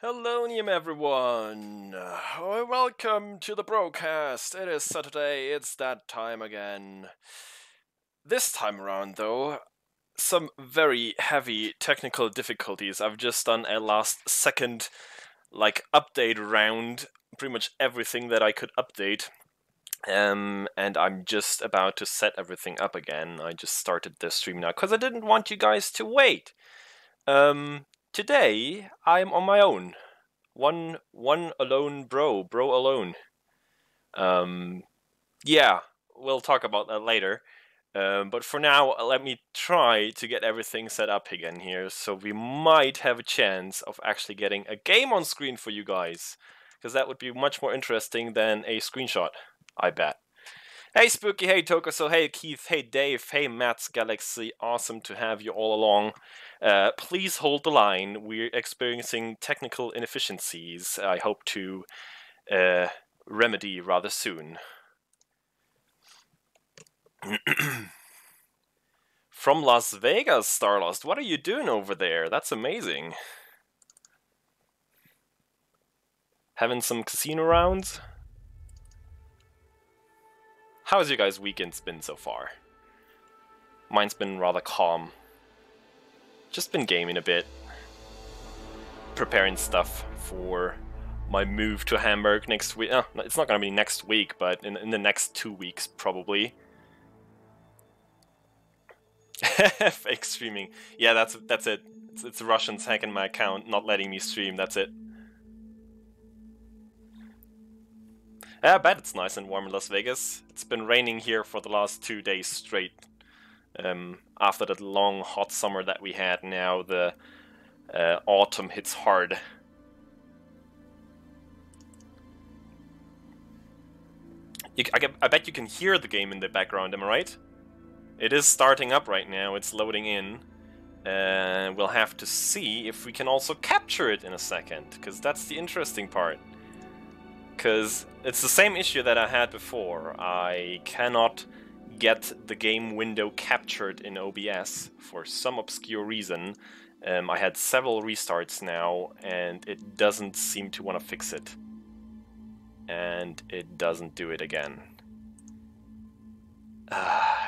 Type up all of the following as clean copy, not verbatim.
Hello, everyone. Welcome to the BroCast. It is Saturday. It's that time again. This time around, though, some very heavy technical difficulties. I've just done a last-second, update round. Pretty much everything that I could update. And I'm just about to set everything up again. I just started the stream now because I didn't want you guys to wait. Today I'm on my own. One alone bro alone. Yeah, we'll talk about that later. But for now, let me try to get everything set up again here, so we might have a chance of actually getting a game on screen for you guys, because that would be much more interesting than a screenshot, I bet. Hey Spooky, hey Tokoso, hey Keith, hey Dave, hey Matt's Galaxy, awesome to have you all along. Please hold the line, we're experiencing technical inefficiencies I hope to remedy rather soon. From Las Vegas, Starlost, what are you doing over there? That's amazing. Having some casino rounds? How has your guys' weekends been so far? Mine's been rather calm. Just been gaming a bit. Preparing stuff for my move to Hamburg next week. It's not gonna be next week, but in the next 2 weeks, probably. Fake streaming. Yeah, that's it. It's Russians hacking my account, not letting me stream, that's it. I bet it's nice and warm in Las Vegas. It's been raining here for the last 2 days straight. After that long hot summer that we had, now the autumn hits hard. I bet you can hear the game in the background, am I right? It is starting up right now, it's loading in. We'll have to see if we can also capture it in a second, because that's the interesting part. Because it's the same issue that I had before. I cannot get the game window captured in OBS for some obscure reason. I had several restarts now, and it doesn't seem to want to fix it. And it doesn't do it again.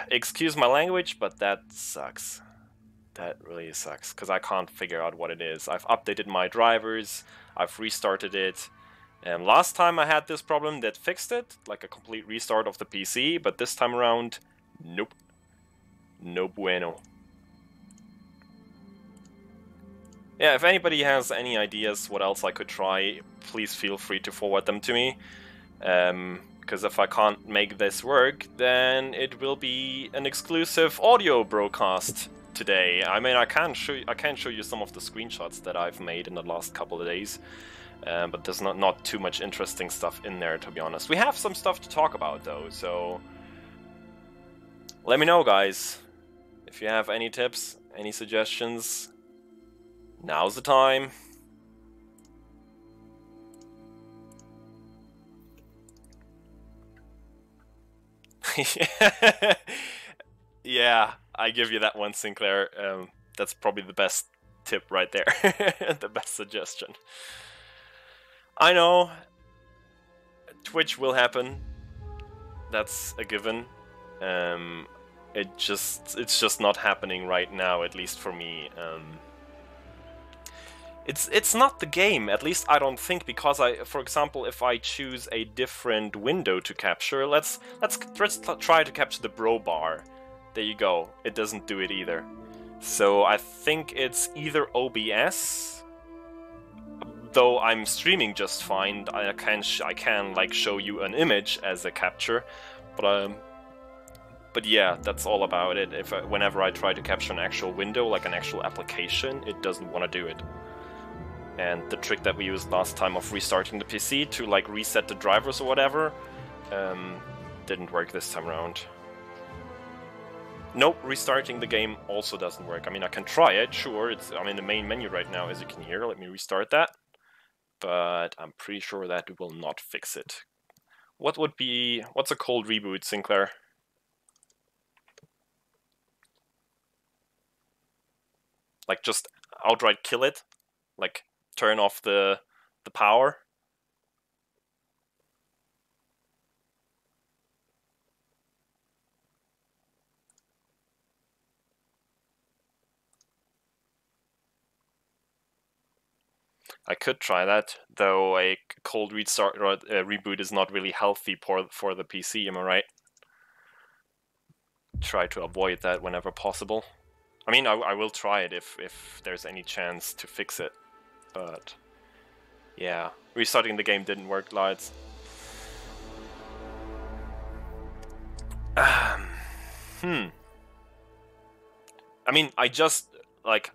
Excuse my language, but that sucks. That really sucks, because I can't figure out what it is. I've updated my drivers, I've restarted it. Last time I had this problem that fixed it, like a complete restart of the PC, but this time around, nope. No bueno. Yeah, if anybody has any ideas what else I could try, please feel free to forward them to me. Because if I can't make this work, then it will be an exclusive audio broadcast today. I mean, I can show you some of the screenshots that I've made in the last couple of days. But there's not too much interesting stuff in there, to be honest. We have some stuff to talk about, though, so let me know, guys. If you have any tips, any suggestions, now's the time. Yeah, I give you that one, Sinclair. That's probably the best tip right there. The best suggestion. I know, Twitch will happen, that's a given. It's just not happening right now, at least for me. It's not the game, at least I don't think, because for example, if I choose a different window to capture, let's try to capture the bro bar. There you go, it doesn't do it either. So I think it's either OBS. Though I'm streaming just fine, I can like show you an image as a capture, but yeah, that's all about it. Whenever I try to capture an actual window, like an actual application, it doesn't want to do it. And the trick that we used last time of restarting the PC to like reset the drivers or whatever, didn't work this time around. Nope, restarting the game also doesn't work. I mean, I can try it, sure. I'm in the main menu right now, as you can hear. Let me restart that. But I'm pretty sure that will not fix it. What's a cold reboot, Sinclair? Like, just outright kill it? Like, turn off the power. I could try that, though a cold restart or reboot is not really healthy for the PC, am I right? Try to avoid that whenever possible. I mean, I will try it if there's any chance to fix it, but yeah, restarting the game didn't work, lads. I mean, I just, like,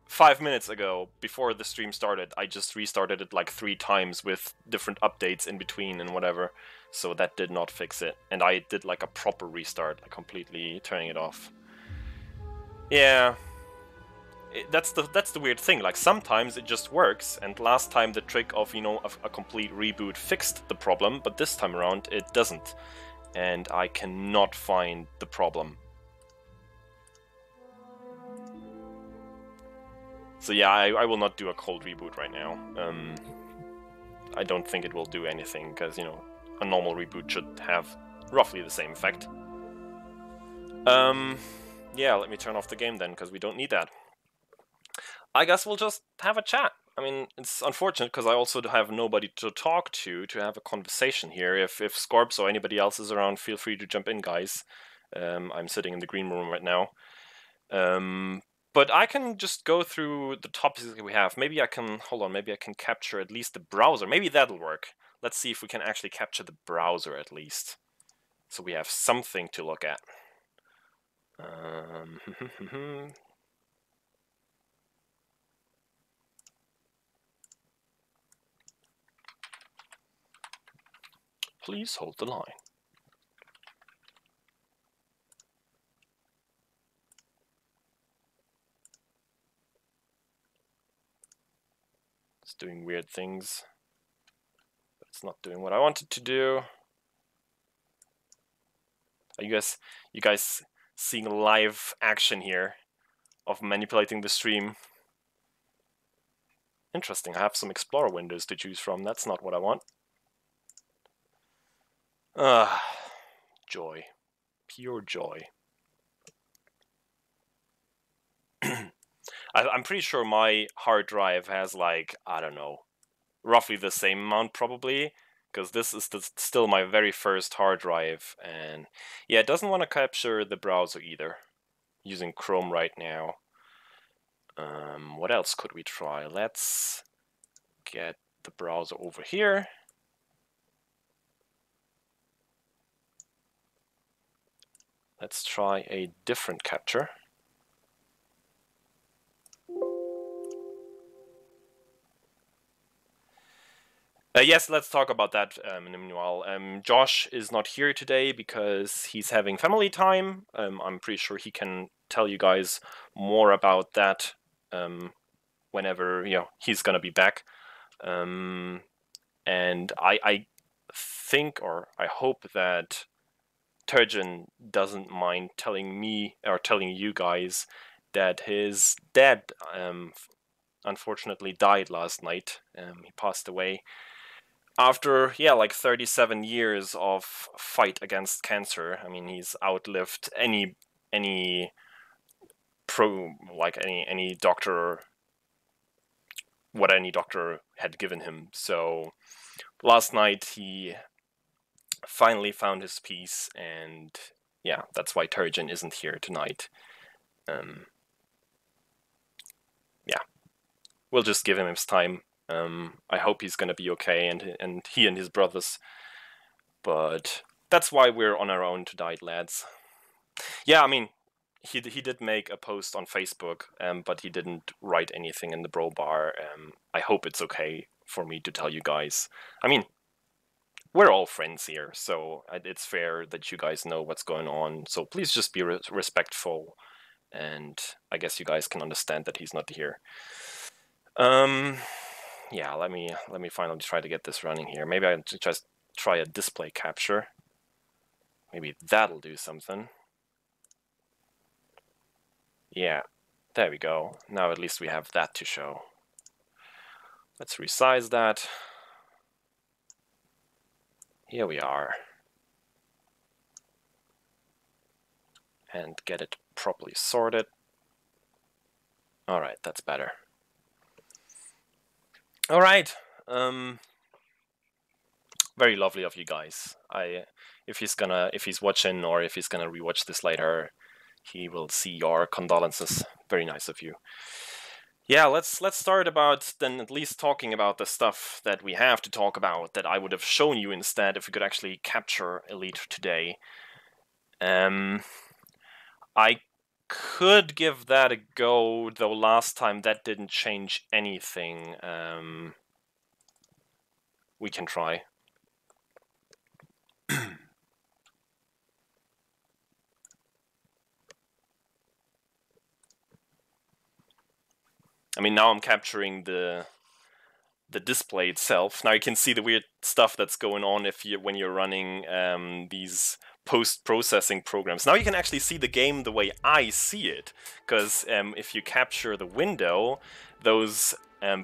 5 minutes ago, before the stream started, I just restarted it like 3 times with different updates in between and whatever, so that did not fix it. And I did like a proper restart, like completely turning it off. Yeah, that's the weird thing. Like sometimes it just works, and last time the trick of, you know, a complete reboot fixed the problem, but this time around it doesn't, and I cannot find the problem. So yeah, I will not do a cold reboot right now. I don't think it will do anything, because, you know, a normal reboot should have roughly the same effect. Yeah, let me turn off the game then, because we don't need that. I guess we'll just have a chat. I mean, it's unfortunate, because I also have nobody to talk to have a conversation here. If Scorps or anybody else is around, feel free to jump in, guys. I'm sitting in the green room right now. But I can just go through the topics that we have. Maybe I can, hold on, maybe I can capture at least the browser. Maybe that'll work. Let's see if we can actually capture the browser at least. So we have something to look at. Please hold the line. It's doing weird things. But it's not doing what I wanted to do. Are you guys seeing live action here of manipulating the stream? Interesting, I have some Explorer windows to choose from. That's not what I want. Joy. Pure joy. I'm pretty sure my hard drive has, like, I don't know, roughly the same amount probably, because this is still my very first hard drive, and yeah, it doesn't want to capture the browser either. Using Chrome right now. What else could we try? Let's get the browser over here. Let's try a different capture. Yes, let's talk about that in a while. Josh is not here today because he's having family time. I'm pretty sure he can tell you guys more about that whenever, you know, he's gonna be back. And I think, or I hope that Turgeon doesn't mind telling me or telling you guys that his dad unfortunately died last night. He passed away after, yeah, like 37 years of fight against cancer. I mean, he's outlived any doctor, what any doctor had given him. So last night he finally found his peace, and yeah, that's why Turgeon isn't here tonight. Yeah, we'll just give him his time. I hope he's gonna be okay, and he and his brothers. But that's why we're on our own tonight, lads. Yeah, I mean, he did make a post on Facebook, but he didn't write anything in the bro bar. I hope it's okay for me to tell you guys. I mean, we're all friends here, so it's fair that you guys know what's going on. So please just be respectful, and I guess you guys can understand that he's not here. Yeah, let me finally try to get this running here. Maybe I just try a display capture. Maybe that'll do something. Yeah, there we go. Now at least we have that to show. Let's resize that. Here we are. And get it properly sorted. Alright, that's better. Alright. Very lovely of you guys. If he's watching or if he's gonna rewatch this later, he will see your condolences. Very nice of you. Yeah, let's start about then at least talking about the stuff that we have to talk about that I would have shown you instead if we could actually capture Elite today. I could give that a go, though last time that didn't change anything. We can try. I mean, now I'm capturing the display itself. Now you can see the weird stuff that's going on when you're running these post-processing programs. Now you can actually see the game the way I see it, because if you capture the window, those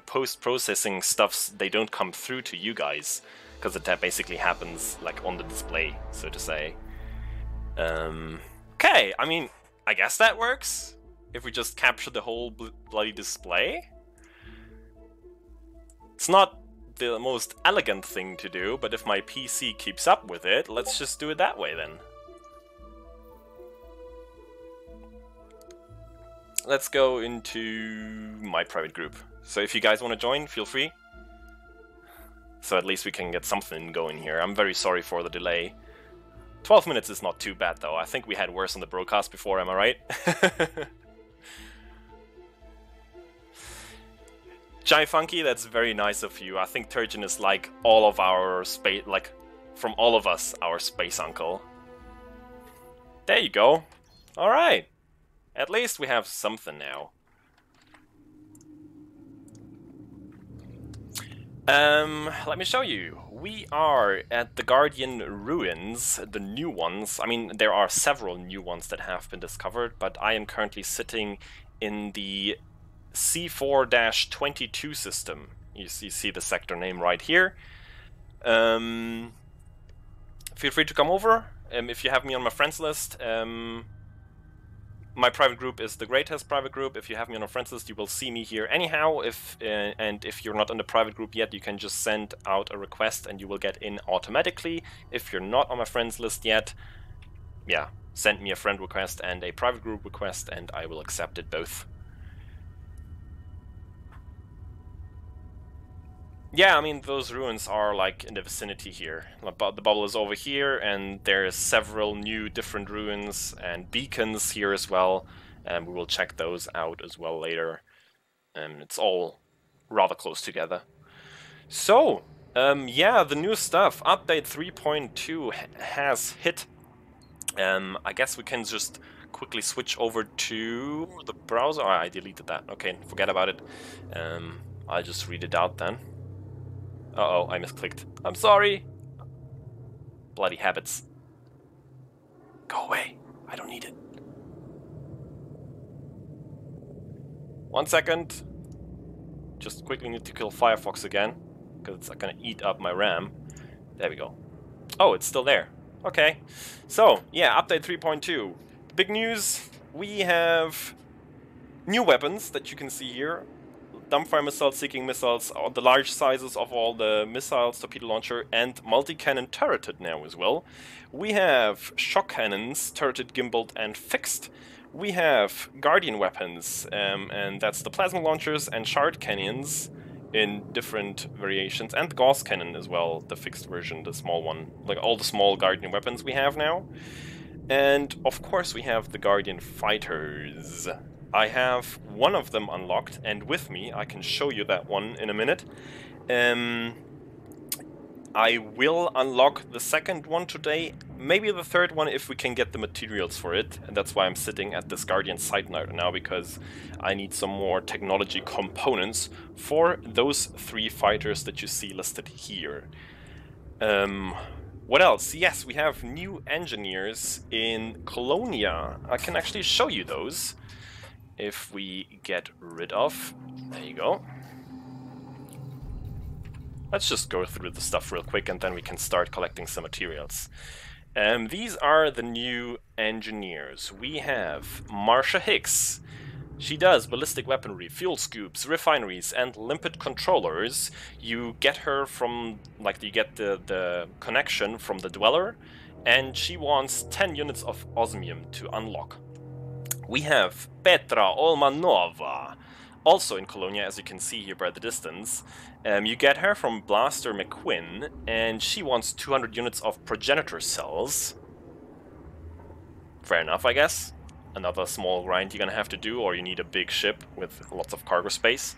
post-processing stuffs, they don't come through to you guys, because that basically happens like on the display, so to say. Okay, I mean, I guess that works. If we just capture the whole bloody display. It's not the most elegant thing to do, but if my PC keeps up with it, let's just do it that way then. Let's go into my private group. So if you guys want to join, feel free. So at least we can get something going here. I'm very sorry for the delay. 12 minutes is not too bad though. I think we had worse on the BroCast before, am I right? Jai Funky, that's very nice of you. I think Turgeon is like all of our space, like from all of us, our space uncle. There you go. Alright. At least we have something now. Let me show you. We are at the Guardian Ruins, the new ones. I mean, there are several new ones that have been discovered, but I am currently sitting in the C4-22 system. You see the sector name right here. Feel free to come over. If you have me on my friends list, my private group is the greatest private group. If you have me on a friends list, you will see me here anyhow. And if you're not on the private group yet, you can just send out a request and you will get in automatically. If you're not on my friends list yet, yeah, send me a friend request and a private group request and I will accept it both. Yeah, I mean, those ruins are like in the vicinity here. The bubble is over here, and there's several new different ruins and beacons here as well, and we will check those out as well later. It's all rather close together. So, yeah, the new stuff. Update 3.2 has hit. I guess we can just quickly switch over to the browser. Oh, I deleted that. Okay, forget about it. I'll just read it out then. Uh-oh, I misclicked. I'm sorry! Bloody habits. Go away. I don't need it. 1 second. Just quickly need to kill Firefox again, because it's gonna eat up my RAM. There we go. Oh, it's still there. Okay. So, yeah, update 3.2. Big news. We have new weapons that you can see here. Dumbfire missiles, seeking missiles, the large sizes of all the missiles, torpedo launcher, and multi-cannon turreted now as well. We have shock cannons, turreted, gimbaled, and fixed. We have Guardian weapons, and that's the plasma launchers and shard cannons in different variations, and the Gauss cannon as well, the fixed version, the small one. Like all the small Guardian weapons we have now. And of course we have the Guardian fighters. I have one of them unlocked, and with me, I can show you that one in a minute. I will unlock the second one today, maybe the third one if we can get the materials for it, and that's why I'm sitting at this Guardian site now, because I need some more technology components for those 3 fighters that you see listed here. What else? Yes, we have new engineers in Colonia. I can actually show you those. If we get rid of, there you go. let's just go through the stuff real quick and then we can start collecting some materials. These are the new engineers. We have Marsha Hicks. She does ballistic weaponry, fuel scoops, refineries, and limpet controllers. You get her from, like, you get the connection from the Dweller, and she wants 10 units of osmium to unlock. We have Petra Olmanova, also in Colonia, as you can see here by the distance. You get her from Blaster McQuinn, and she wants 200 units of progenitor cells. Fair enough, I guess. Another small grind you're gonna have to do, or you need a big ship with lots of cargo space.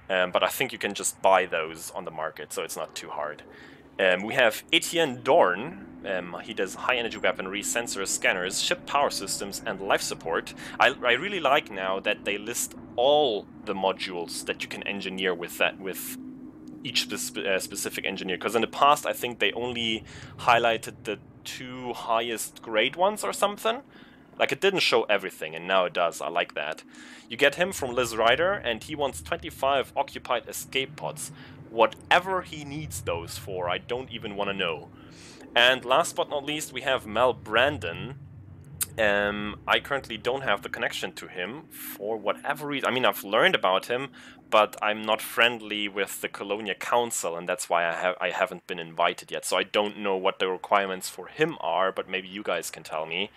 But I think you can just buy those on the market, so it's not too hard. We have Etienne Dorn. He does high-energy weaponry, sensors, scanners, ship power systems, and life support. I really like now that they list all the modules that you can engineer with each specific engineer, because in the past I think they only highlighted the 2 highest grade ones or something. Like, it didn't show everything, and now it does. I like that. You get him from Liz Ryder, and he wants 25 occupied escape pods. Whatever he needs those for, I don't even want to know. And last but not least, we have Mel Brandon. I currently don't have the connection to him for whatever reason. I mean, I've learned about him, but I'm not friendly with the Colonia Council, and that's why I haven't been invited yet. So I don't know what the requirements for him are, but maybe you guys can tell me.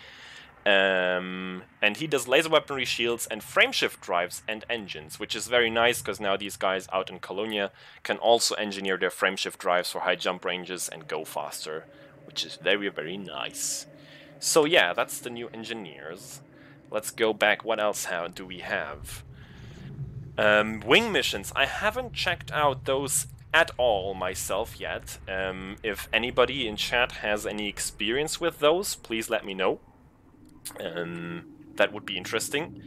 And he does laser weaponry, shields, and frameshift drives and engines, which is very nice because now these guys out in Colonia can also engineer their frameshift drives for high jump ranges and go faster, which is very, very nice. So yeah, that's the new engineers. Let's go back. What else do we have? Wing missions. I haven't checked out those at all myself yet. If anybody in chat has any experience with those, please let me know. That would be interesting.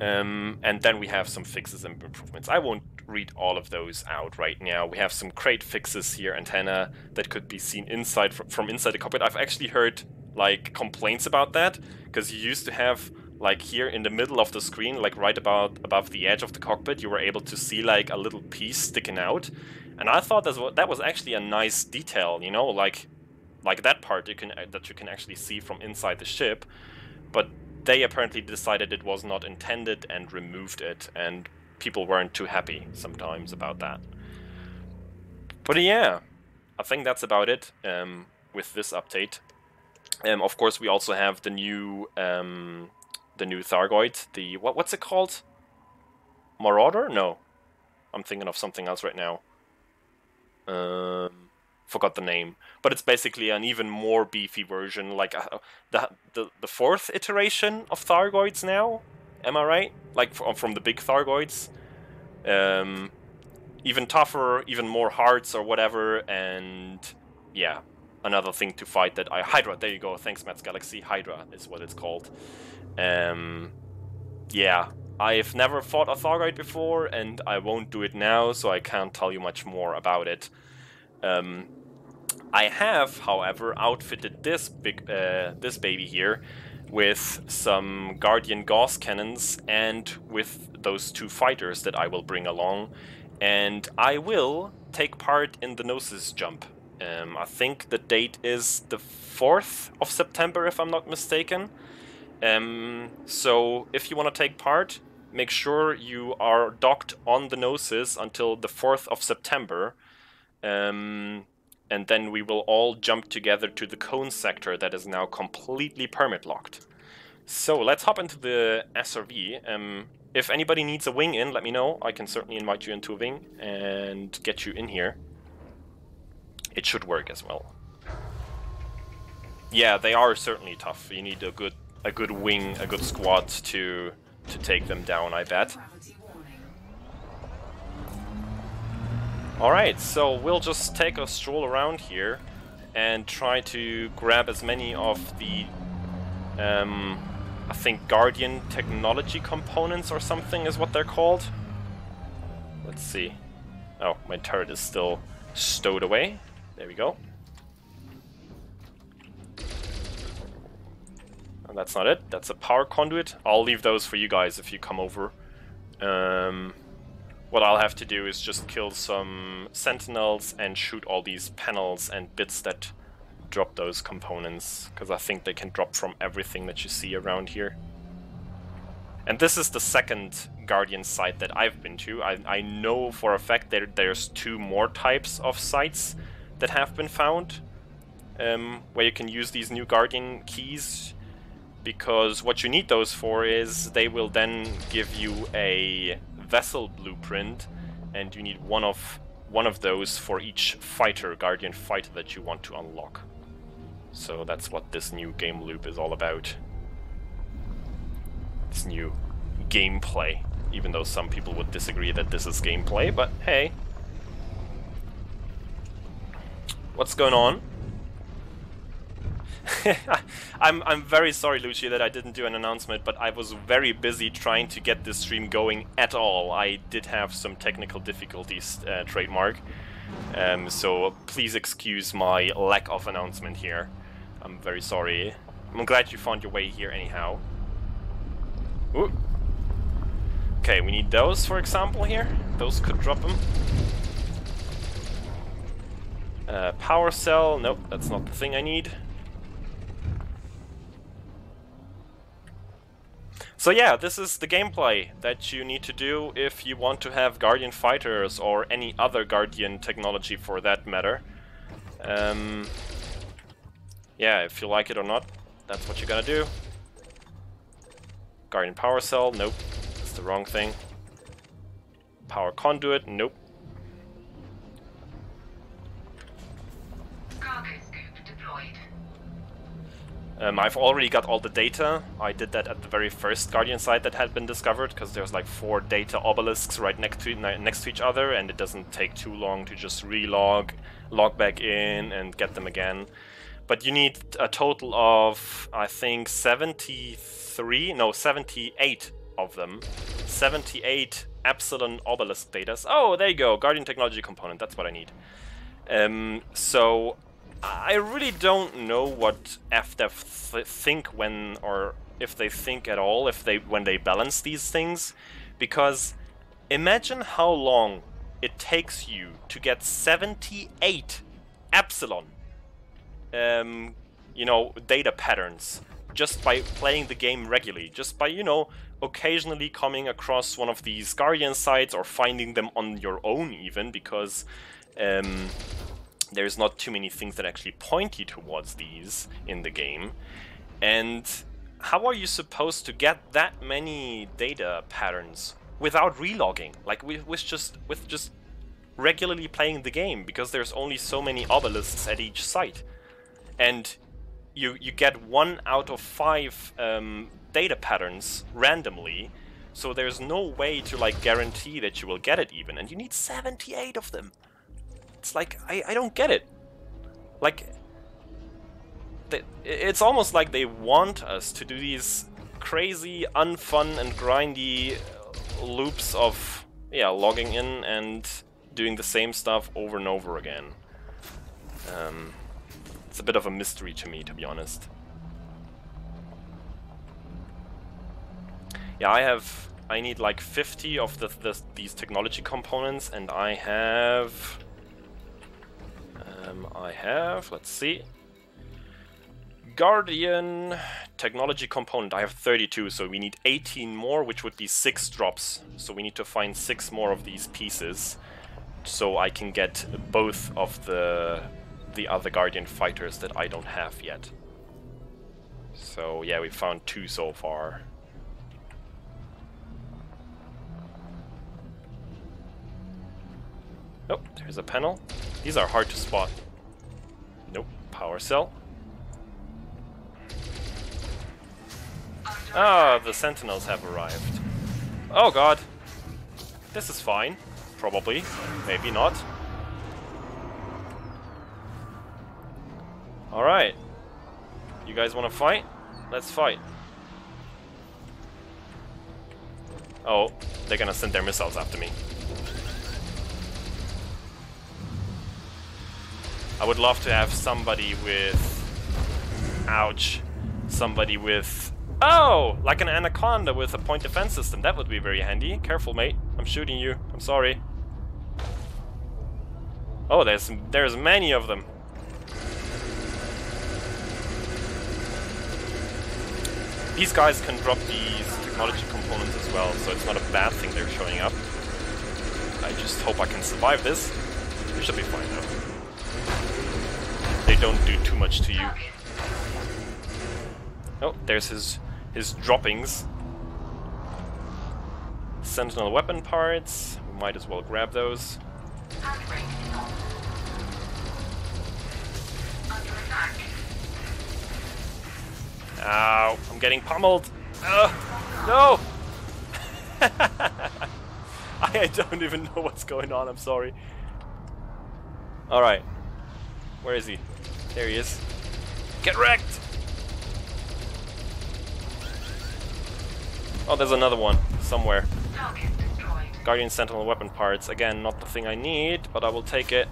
And then we have some fixes and improvements. I won't read all of those out right now. We have some crate fixes here, antenna that could be seen inside from inside the cockpit. I've actually heard like complaints about that, because you used to have like here in the middle of the screen, like right above the edge of the cockpit, you were able to see like a little piece sticking out, and I thought that was actually a nice detail, you know, like that part that you can actually see from inside the ship. But they apparently decided it was not intended and removed it, and people weren't too happy sometimes about that. But yeah, I think that's about it with this update. Of course, we also have the new Thargoid. The what's it called? Marauder? No, I'm thinking of something else right now. Forgot the name, but it's basically an even more beefy version, like the 4th iteration of Thargoids now. Am I right? Like from the big Thargoids, even tougher, even more hearts or whatever, and yeah, another thing to fight that Hydra. There you go. Thanks, Matt's Galaxy. Hydra is what it's called. Yeah, I've never fought a Thargoid before, and I won't do it now, so I can't tell you much more about it. I have, however, outfitted this baby here with some Guardian Gauss cannons and with those 2 fighters that I will bring along, and I will take part in the Gnosis jump. I think the date is the 4th of September, if I'm not mistaken. So if you want to take part, make sure you are docked on the Gnosis until the 4th of September. And then we will all jump together to the cone sector that is now completely permit locked. So let's hop into the SRV. If anybody needs a wing in, let me know. I can certainly invite you into a wing and get you in here. It should work as well. Yeah, they are certainly tough. You need a good wing, a good squad to take them down, I bet. Alright, so we'll just take a stroll around here and try to grab as many of the, I think Guardian technology components or something is what they're called. Let's see. Oh, my turret is still stowed away. There we go. And that's not it. That's a power conduit. I'll leave those for you guys if you come over. what I'll have to do is just kill some sentinels and shoot all these panels and bits that drop those components, because I think they can drop from everything that you see around here. And this is the second Guardian site that I've been to. I know for a fact that there's 2 more types of sites that have been found, where you can use these new Guardian keys, because what you need those for is they will then give you a vessel blueprint, and you need one of those for each Guardian fighter that you want to unlock. So that's what this new game loop is all about. This new gameplay, even though some people would disagree that this is gameplay, but hey. What's going on? I'm very sorry, Lucia, that I didn't do an announcement, but I was very busy trying to get this stream going at all. I did have some technical difficulties, trademark, so please excuse my lack of announcement here. I'm very sorry. I'm glad you found your way here anyhow. Ooh. Okay, we need those, for example, here. Those could drop them. Power cell, nope, that's not the thing I need. So yeah, this is the gameplay that you need to do if you want to have Guardian fighters or any other Guardian technology for that matter. Yeah, if you like it or not, that's what you gotta do. Guardian power cell, nope, that's the wrong thing. Power conduit, nope. I've already got all the data. I did that at the very first Guardian site that had been discovered, because there's like 4 data obelisks right next to each other, and it doesn't take too long to just log back in and get them again. But you need a total of, I think, 78 of them. 78 Epsilon obelisk datas. Oh, there you go, Guardian technology component, that's what I need. So I really don't know what FDev think when, or if they think at all, when they balance these things, because imagine how long it takes you to get 78 Epsilon, you know, data patterns just by playing the game regularly, just by, you know, occasionally coming across one of these Guardian sites or finding them on your own even, because there's not too many things that actually point you towards these in the game. And how are you supposed to get that many data patterns without relogging? Like with just regularly playing the game, because there's only so many obelisks at each site. And you get 1 out of 5 data patterns randomly, so there's no way to like guarantee that you will get it even, and you need 78 of them. It's like, I don't get it. Like, it's almost like they want us to do these crazy, unfun and grindy loops of, yeah, logging in and doing the same stuff over and over again. It's a bit of a mystery to me, to be honest. Yeah, I need like 50 of these technology components, and I have, let's see, Guardian technology component, I have 32, so we need 18 more, which would be 6 drops. So we need to find 6 more of these pieces, so I can get both of the other Guardian fighters that I don't have yet. So yeah, we found 2 so far. Oh, there's a panel. These are hard to spot. Nope, power cell. Ah, the sentinels have arrived. Oh god. This is fine. Probably. Maybe not. Alright. You guys wanna fight? Let's fight. Oh, they're gonna send their missiles after me. I would love to have somebody with... Ouch. Somebody with... Oh, like an anaconda with a point defense system. That would be very handy. Careful, mate. I'm shooting you. I'm sorry. Oh, there's many of them. These guys can drop these technology components as well, so it's not a bad thing they're showing up. I just hope I can survive this. We should be fine though. They don't do too much to you. Oh, there's his droppings. Sentinel weapon parts. We might as well grab those. Ow, I'm getting pummeled. No! I don't even know what's going on, I'm sorry. Alright. Where is he? There he is. Get wrecked! Oh, there's another one somewhere. Guardian Sentinel weapon parts. Again, not the thing I need, but I will take it.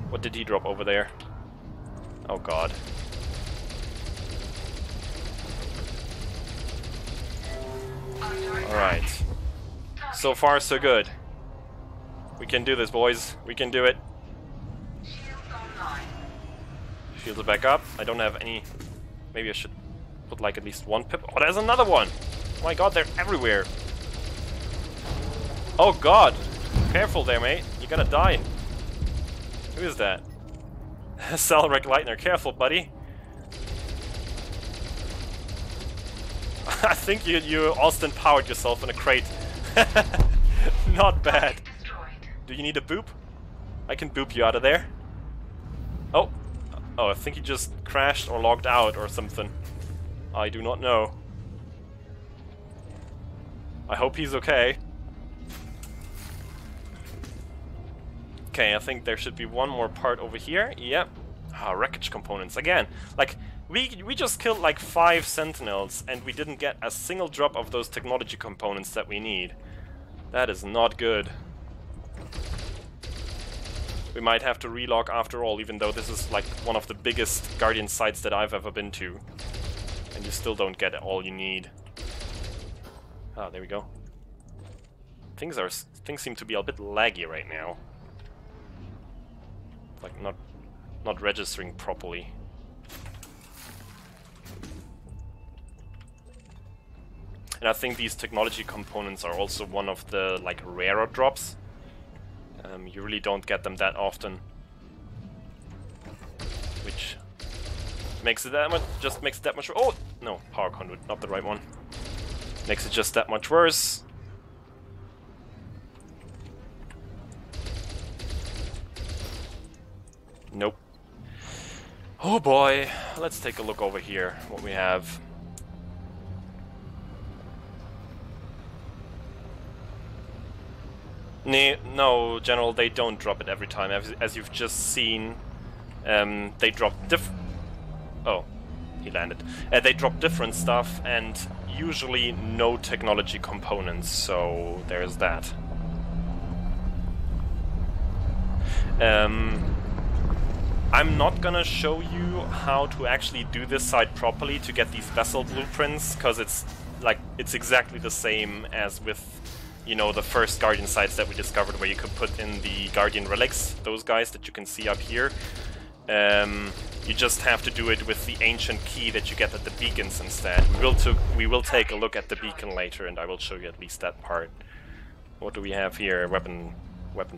What did he drop over there? Oh god. Alright. So far, so good. We can do this, boys. We can do it. Shields are back up. I don't have any... Maybe I should put like at least one pip. Oh, there's another one! Oh my god, they're everywhere. Oh god! Careful there, mate. You're gonna die. Who is that? Salrek Lightner. Careful, buddy. I think you Austin powered yourself in a crate. Not bad. Do you need a boop? I can boop you out of there. Oh. Oh, I think he just crashed or logged out or something. I do not know. I hope he's okay. Okay, I think there should be one more part over here. Yep. Ah, wreckage components. Again, like, we just killed like 5 sentinels and we didn't get a single drop of those technology components that we need. That is not good. We might have to relog after all, even though this is like one of the biggest Guardian sites that I've ever been to. And you still don't get all you need. Ah, there we go. Things seem to be a bit laggy right now. Like not registering properly. And I think these technology components are also one of the like rarer drops. You really don't get them that often, which makes it that much. Just makes it that much. Oh no, power conduit, not the right one. Makes it just that much worse. Nope. Oh boy, let's take a look over here. What we have. No, General, they don't drop it every time. As you've just seen, they drop Oh, he landed. They drop different stuff, and usually no technology components, so there's that. I'm not gonna show you how to actually do this side properly to get these vessel blueprints, because it's exactly the same as with, you know, the first Guardian sites that we discovered, where you could put in the Guardian relics, those guys that you can see up here. You just have to do it with the ancient key that you get at the beacons instead. We will take a look at the beacon later, and I will show you at least that part. What do we have here? Weapon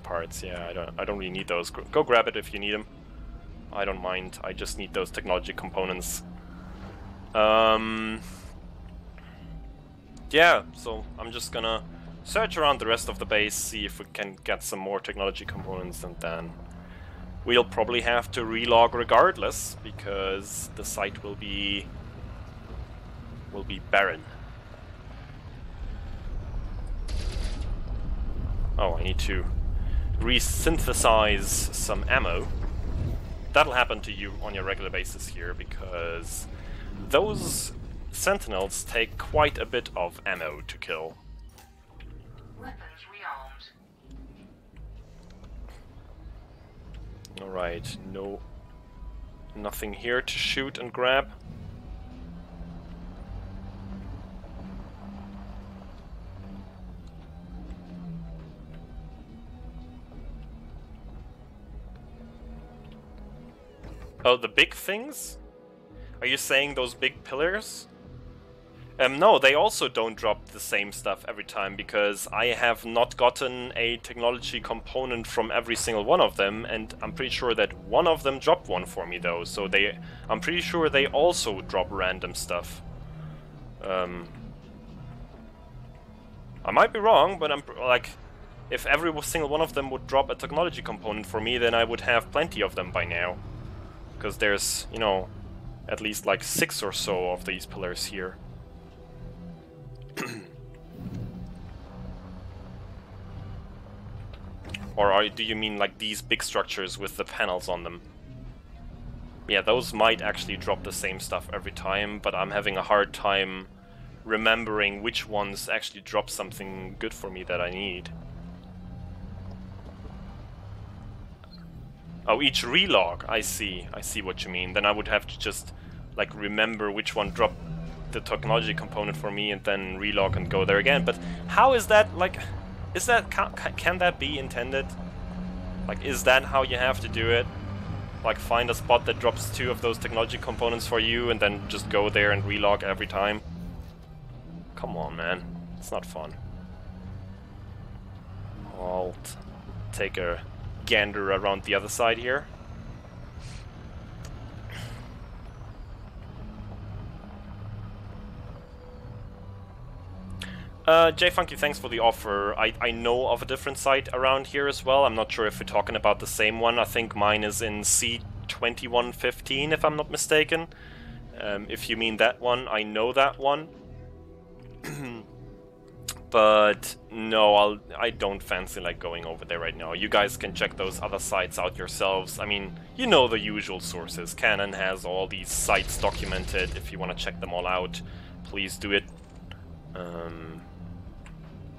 parts. Yeah, I don't really need those. Go grab it if you need them. I don't mind. I just need those technology components. Yeah, so I'm just gonna search around the rest of the base, see if we can get some more technology components, and then we'll probably have to relog regardless, because the site will be barren. Oh, I need to resynthesize some ammo. That'll happen to you on your regular basis here, because those sentinels take quite a bit of ammo to kill. Weapons rearmed. Alright, nothing here to shoot and grab. Oh, the big things? Are you saying those big pillars? No, they also don't drop the same stuff every time, because I have not gotten a technology component from every single one of them, and I'm pretty sure that one of them dropped one for me though, so I'm pretty sure they also drop random stuff. I might be wrong, but I'm like, if every single one of them would drop a technology component for me, then I would have plenty of them by now. Because there's, you know, at least like 6 or so of these pillars here. Or do you mean like these big structures with the panels on them? Yeah, those might actually drop the same stuff every time, but I'm having a hard time remembering which ones actually drop something good for me that I need. Oh, each relog, I see what you mean. Then I would have to just like remember which one dropped the technology component for me and then relog and go there again. But how is that, like, is that, can that be intended? Like, is that how you have to do it? Like, find a spot that drops 2 of those technology components for you and then just go there and relog every time? Come on, man. It's not fun. I'll take a gander around the other side here. Funky, thanks for the offer. I know of a different site around here as well. I'm not sure if we're talking about the same one. I think mine is in C2115, if I'm not mistaken. If you mean that one, I know that one. But no, I don't fancy like going over there right now. You guys can check those other sites out yourselves. I mean, you know the usual sources. Canon has all these sites documented. If you want to check them all out, please do it.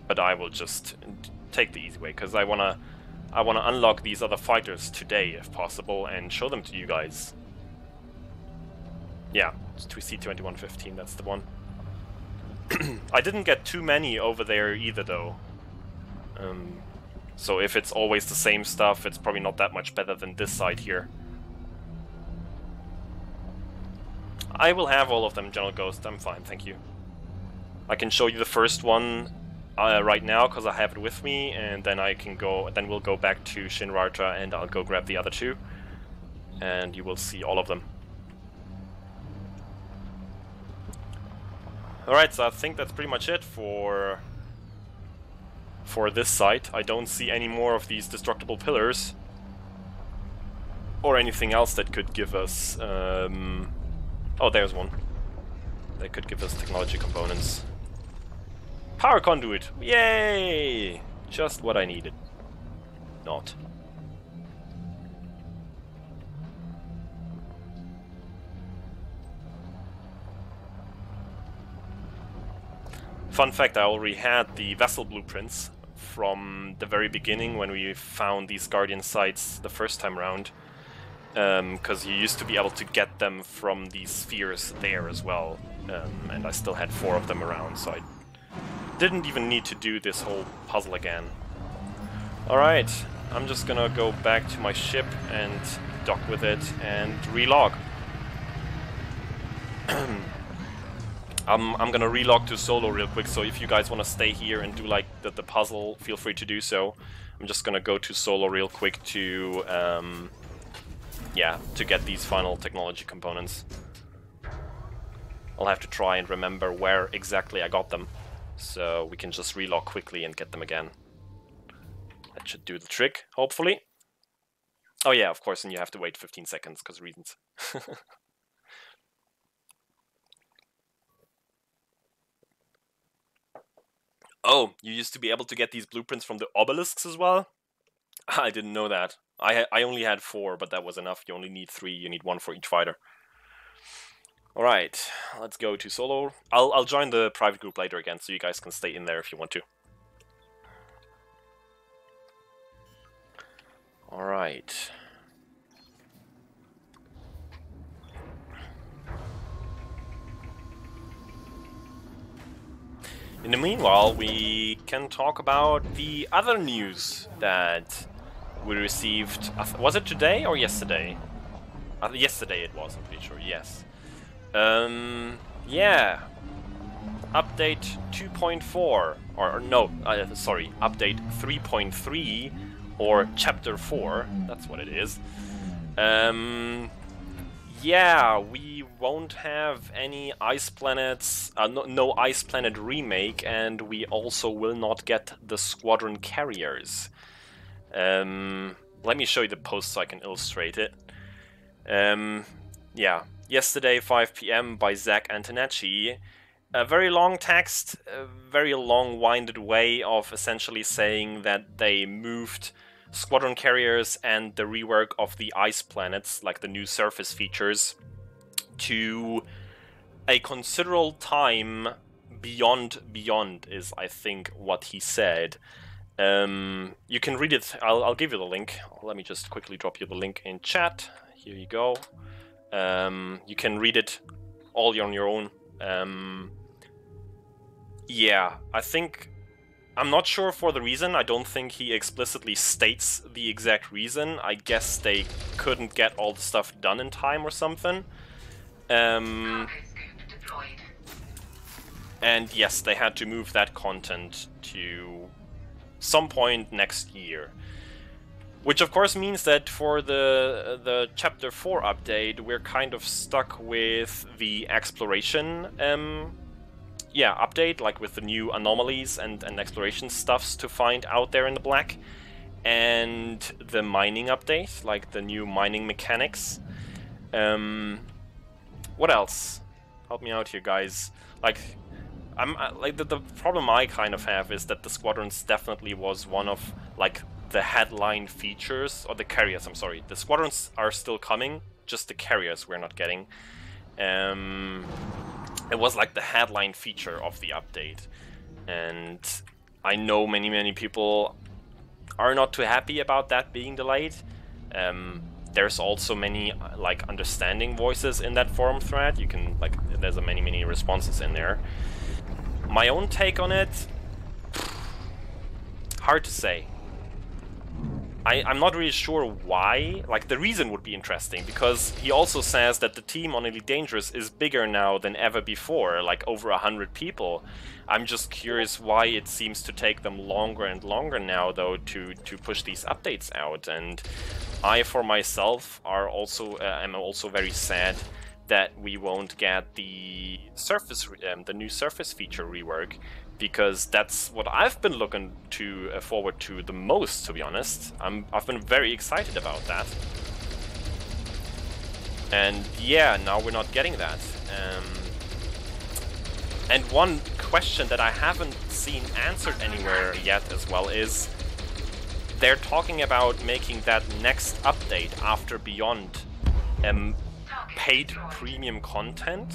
But I will just take the easy way, because I wanna unlock these other fighters today, if possible, and show them to you guys. Yeah, it's C2115, that's the one. I didn't get too many over there either, though. So if it's always the same stuff, it's probably not that much better than this side here. I will have all of them, General Ghost. I'm fine, thank you. I can show you the first one right now, because I have it with me, and then I can go. Then we'll go back to Shinrarta, and I'll go grab the other 2, and you will see all of them. Alright, so I think that's pretty much it for this site. I don't see any more of these destructible pillars. Or anything else that could give us... Oh, there's one. That could give us technology components. Power conduit! Yay! Just what I needed. Not. Fun fact, I already had the vessel blueprints from the very beginning when we found these Guardian sites the first time around. Because you used to be able to get them from these spheres there as well. And I still had 4 of them around, so I didn't even need to do this whole puzzle again. Alright, I'm just gonna go back to my ship and dock with it and relog. I'm gonna relog to solo real quick, so if you guys want to stay here and do like the puzzle, feel free to do so. I'm just gonna go to solo real quick to yeah, to get these final technology components. I'll have to try and remember where exactly I got them, so we can just relog quickly and get them again. That should do the trick, hopefully. Oh yeah, of course, and you have to wait 15 seconds, because reasons. Oh, you used to be able to get these blueprints from the obelisks as well? I didn't know that. I only had 4, but that was enough. You only need 3, you need 1 for each fighter. Alright, let's go to solo. I'll join the private group later again, so you guys can stay in there if you want to. Alright. In the meanwhile, we can talk about the other news that we received. Was it today or yesterday? Yesterday it was, I'm pretty sure, yes. Yeah. Update 2.4, or no, sorry, update 3.3, or chapter 4, that's what it is. Yeah, we won't have any Ice Planets, no Ice Planet remake, and we also will not get the Squadron Carriers. Let me show you the post so I can illustrate it. Yeah, yesterday 5 PM by Zach Antonacci. A very long text, a very long-winded way of essentially saying that they moved Squadron Carriers and the rework of the Ice Planets, like the new surface features, to a considerable time beyond is, I think, what he said. You can read it, I'll give you the link. Let me just quickly drop you the link in chat. Here you go. You can read it all on your own. Yeah, I'm not sure for the reason. I don't think he explicitly states the exact reason. I guess they couldn't get all the stuff done in time or something. And yes, they had to move that content to some point next year. Which of course means that for the Chapter 4 update, we're kind of stuck with the exploration update, like with the new anomalies and exploration stuffs to find out there in the black, and the mining update, like the new mining mechanics. What else? Help me out here, guys. Like, the problem I kind of have is that the Squadrons definitely was one of, like, the headline features, or the carriers, I'm sorry. The Squadrons are still coming, just the carriers we're not getting. It was like the headline feature of the update, and I know many people are not too happy about that being delayed. There's also many like understanding voices in that forum thread. You can there's many responses in there. My own take on it, hard to say. I'm not really sure why. Like, the reason would be interesting, because he also says that the team on Elite Dangerous is bigger now than ever before, like over 100 people. I'm just curious why it seems to take them longer and longer now, though, to push these updates out. And I, for myself, am also very sad that we won't get the new surface feature rework, because that's what I've been looking forward to the most, to be honest. I've been very excited about that. And yeah, now we're not getting that. And one question that I haven't seen answered anywhere yet as well is, they're talking about making that next update after Beyond paid premium content.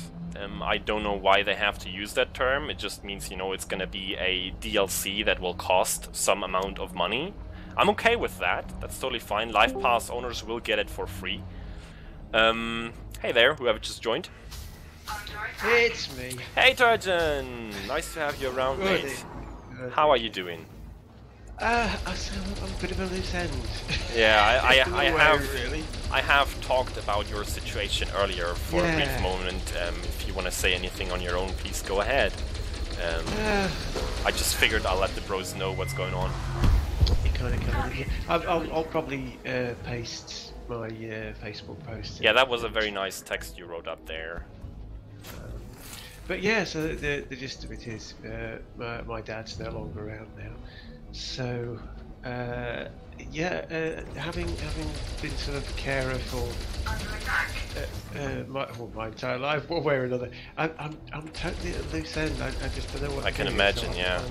I don't know why they have to use that term. It just means, it's gonna be a DLC that will cost some amount of money. I'm okay with that. That's totally fine. Live Pass owners will get it for free. Hey there, whoever just joined. It's me. Hey Turgeon! Nice to have you around, mate. How are you doing? I'm a bit of a loose end. Yeah, Really. I have talked about your situation earlier for a brief moment. If you want to say anything on your own, please go ahead. I just figured I'll let the bros know what's going on. You kind of covered it. I'll probably paste my Facebook post. Yeah, that was a very nice text you wrote up there. But yeah, so the gist of it is, my dad's no longer around now. So, having been sort of carer for my entire life, one way or another, I'm totally at a loose end. I just don't know what. I can imagine, yeah.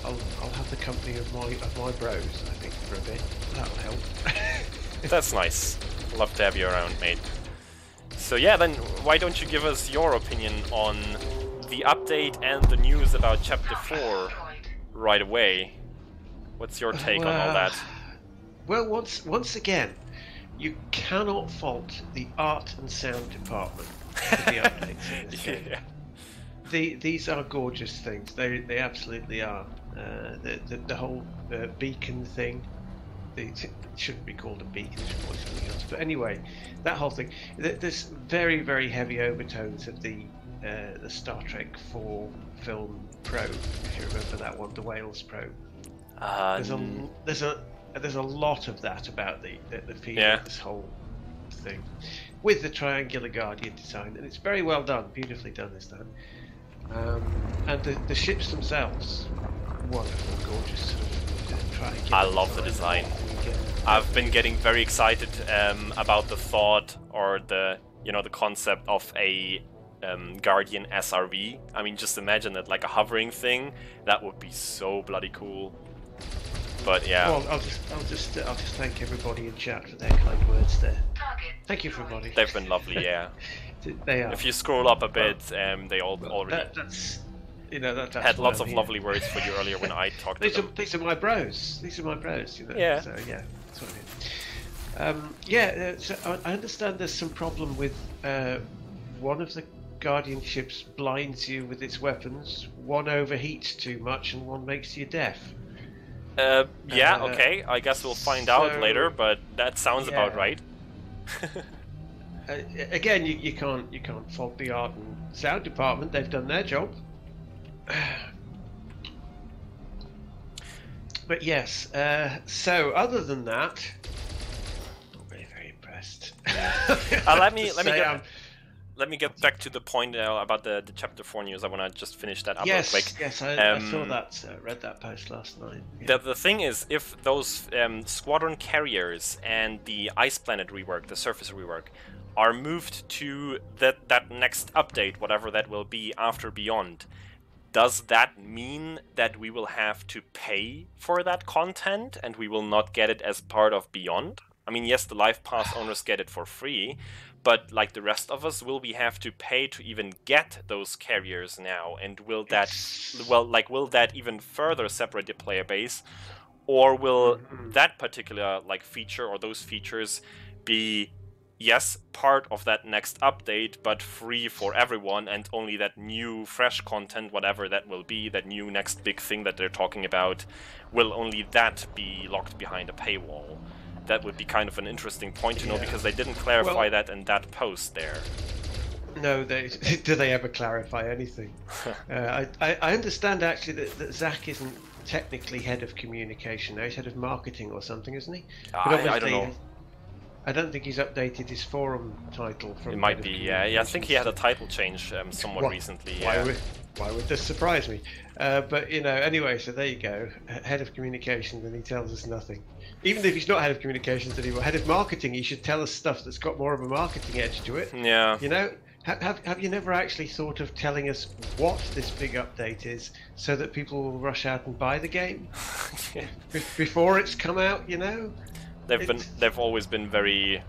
I'll have the company of my bros, I think, for a bit. That'll help. That's nice. Love to have you around, mate. So yeah, then why don't you give us your opinion on the update and the news about Chapter 4 right away? What's your take on all that? Well, once again, you cannot fault the art and sound department for the updates in this game. Yeah. These are gorgeous things. They absolutely are. The whole beacon thing it shouldn't be called a beacon, it should be something else. But anyway, that whole thing. There's very, very heavy overtones of the Star Trek 4 film probe, if you remember that one, the Wales probe. There's a lot of that about the feeling of this whole thing, with the triangular Guardian design, and it's very well done, beautifully done this time. And the ships themselves, wonderful, gorgeous sort of triangular. I love the design. I've been getting very excited about the thought or the concept of a Guardian SRV. I mean, just imagine that, like a hovering thing. That would be so bloody cool. But yeah. Well, I'll just thank everybody in chat for their kind words there. Thank you, everybody. They've been lovely, yeah. They are. If you scroll up a bit, they already that's had lots of lovely words for you earlier when I talked to them. These are my bros. These are my bros. Yeah. So yeah, that's what I mean. So I understand there's some problem with one of the Guardian ships blinds you with its weapons, one overheats too much, and one makes you deaf. Okay, I guess we'll find out later, but that sounds about right. Again, you can't fault the art and sound department. They've done their job. But yes, so other than that, not very, very impressed. Let me get back to the point about the Chapter 4 news. I want to just finish that up real quick. Yes, I saw that, read that post last night. Yeah. The thing is, if those squadron carriers and the Ice Planet rework, the surface rework, are moved to that next update, whatever that will be after Beyond, does that mean that we will have to pay for that content and we will not get it as part of Beyond? I mean, yes, the Life Pass owners get it for free, but like the rest of us, will we have to pay to even get those carriers now? And will that even further separate the player base, or will that particular feature or those features be part of that next update, but free for everyone, and only that new fresh content, whatever that will be, that new next big thing that they're talking about, will only that be locked behind a paywall? That would be kind of an interesting point to know, because they didn't clarify that in that post there. No, do they ever clarify anything? I understand actually that Zach isn't technically head of communication now. He's head of marketing or something, isn't he? I don't know. I don't think he's updated his forum title from. It might be, yeah. I think he had a title change somewhat recently. Yeah. Why would this surprise me? But anyway, so there you go. Head of communications, and he tells us nothing. Even if he's not head of communications anymore, head of marketing, he should tell us stuff that's got more of a marketing edge to it. Yeah. Have you never actually thought of telling us what this big update is, so that people will rush out and buy the game before it's come out? They've always been very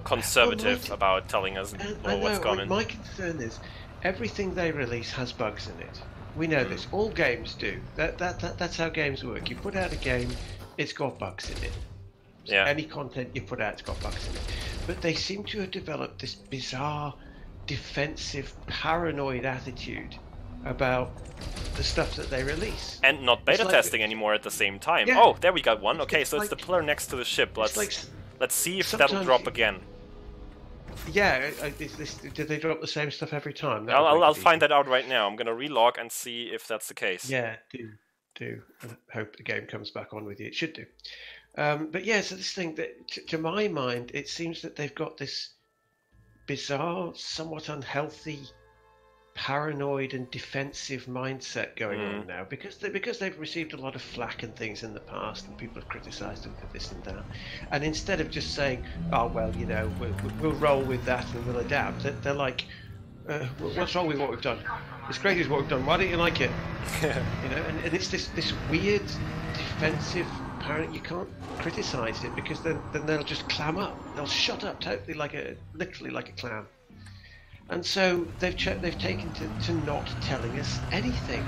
conservative about telling us what's coming. My concern is everything they release has bugs in it. We know this. All games do. That's how games work. You put out a game, it's got bugs in it. Yeah. Any content you put out, it's got bugs in it. But they seem to have developed this bizarre, defensive, paranoid attitude about the stuff that they release. And not beta testing anymore at the same time. Yeah. Oh, there we got one. Okay, so it's the pillar next to the ship. Let's see if that'll drop again. Yeah, did they drop the same stuff every time? I'll find that out right now. I'm gonna relog and see if that's the case. Yeah, do. I hope the game comes back on with you. It should do. But yeah, so this thing that, to my mind, it seems that they've got this bizarre, somewhat unhealthy, paranoid and defensive mindset going on now, because they've received a lot of flack and things in the past, and people have criticised them for this and that. And instead of just saying, "Oh well, we'll roll with that and we'll adapt," they're like, "What's wrong with what we've done? It's great as what we've done. Why don't you like it?" And it's this weird defensive. Apparently, you can't criticise it, because then they'll just clam up. They'll shut up totally, literally like a clam. And so they've taken to not telling us anything,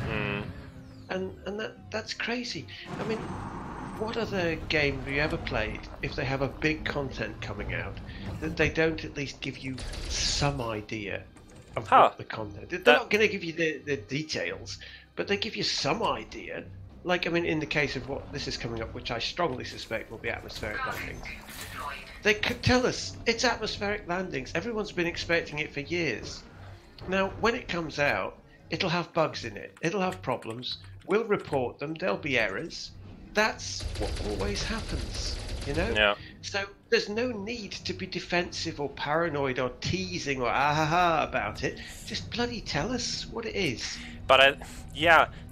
and that's crazy. I mean, what other game have you ever played if they have a big content coming out that they don't at least give you some idea of what the content? They're not going to give you the details, but they give you some idea. like, I mean, in the case of what this is coming up, which I strongly suspect will be atmospheric landings, they could tell us it's atmospheric landings. Everyone's been expecting it for years. Now, when it comes out, it'll have bugs in it. It'll have problems. We'll report them. There'll be errors. That's what always happens, you know? Yeah. So there's no need to be defensive or paranoid or teasing or ah-ha-ha about it. Just bloody tell us what it is. But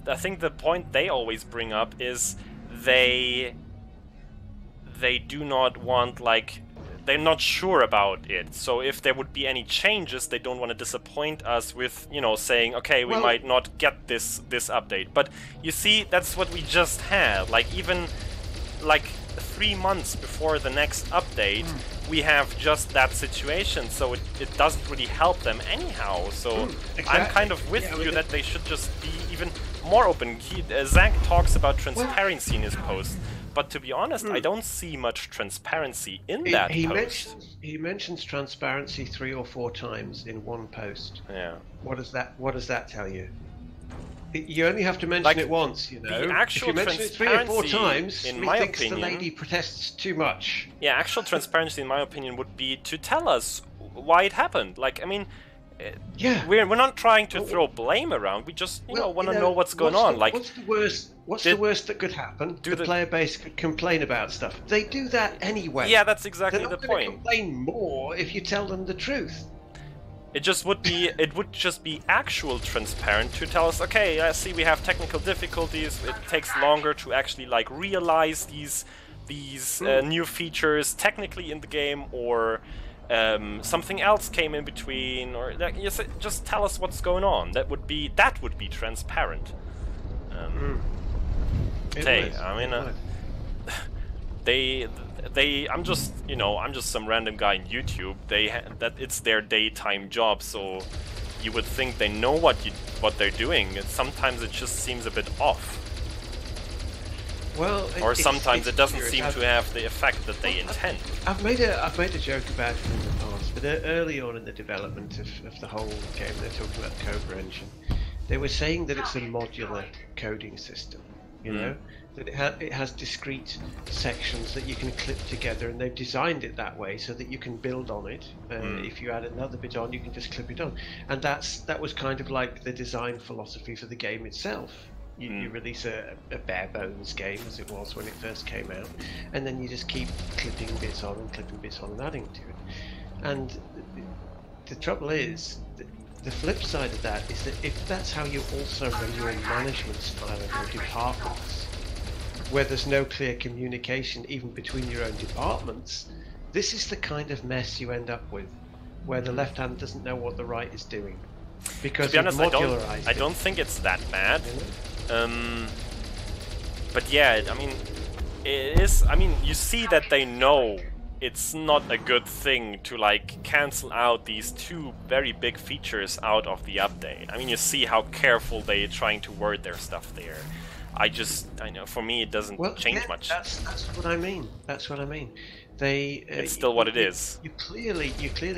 I think the point they always bring up is they do not want, like, they're not sure about it. So if there would be any changes, they don't want to disappoint us with, you know, saying, okay, we might not get this update. But you see, that's what we just had. Like, even like 3 months before the next update, we have just that situation. So it doesn't really help them anyhow. So exactly. I'm kind of with you that they should just be even more open. Zach talks about transparency in his post. But to be honest, I don't see much transparency in that post. He mentions transparency 3 or 4 times in one post. Yeah. What does that tell you? You only have to mention it once, you know. The actual if you mention it 3 or 4 times, in my thinks opinion, the lady protests too much. Yeah, actual transparency, in my opinion, would be to tell us why it happened. Like, I mean, we're not trying to throw blame around. We just want to know what's going on. Like, what's the worst? What's the worst that could happen? The player base could complain about stuff. They do that anyway. Yeah, that's exactly the point. They're not going to complain more if you tell them the truth. It would just be actual transparent to tell us, okay, I see we have technical difficulties. It takes longer to actually like realize these new features technically in the game, or something else came in between, or just tell us what's going on. That would be transparent. I'm just some random guy on YouTube. That it's their daytime job, so you would think they know what they're doing. And sometimes it just seems a bit off. Well, or sometimes it doesn't seem to have the effect that they intend. I've made a joke about it in the past, but early on in the development of the whole game, they're talking about the Cobra engine. They were saying that it's a modular coding system, you know, that it has discrete sections that you can clip together, and they've designed it that way so that you can build on it. If you add another bit on, you can just clip it on, and that was kind of like the design philosophy for the game itself. You release a bare bones game, as it was when it first came out, and then you just keep clipping bits on and adding to it. And the trouble is, the flip side of that is that if that's how you also run your management style of your departments, where there's no clear communication even between your own departments, this is the kind of mess you end up with, where the left hand doesn't know what the right is doing. Because to be honest, I don't think it's that bad. But yeah, I mean, it is. I mean, you see that they know it's not a good thing to like cancel out these 2 very big features out of the update. I mean, you see how careful they're trying to word their stuff there. I know, for me, it doesn't change much. That's what I mean. That's what I mean. It's still what it is. You clearly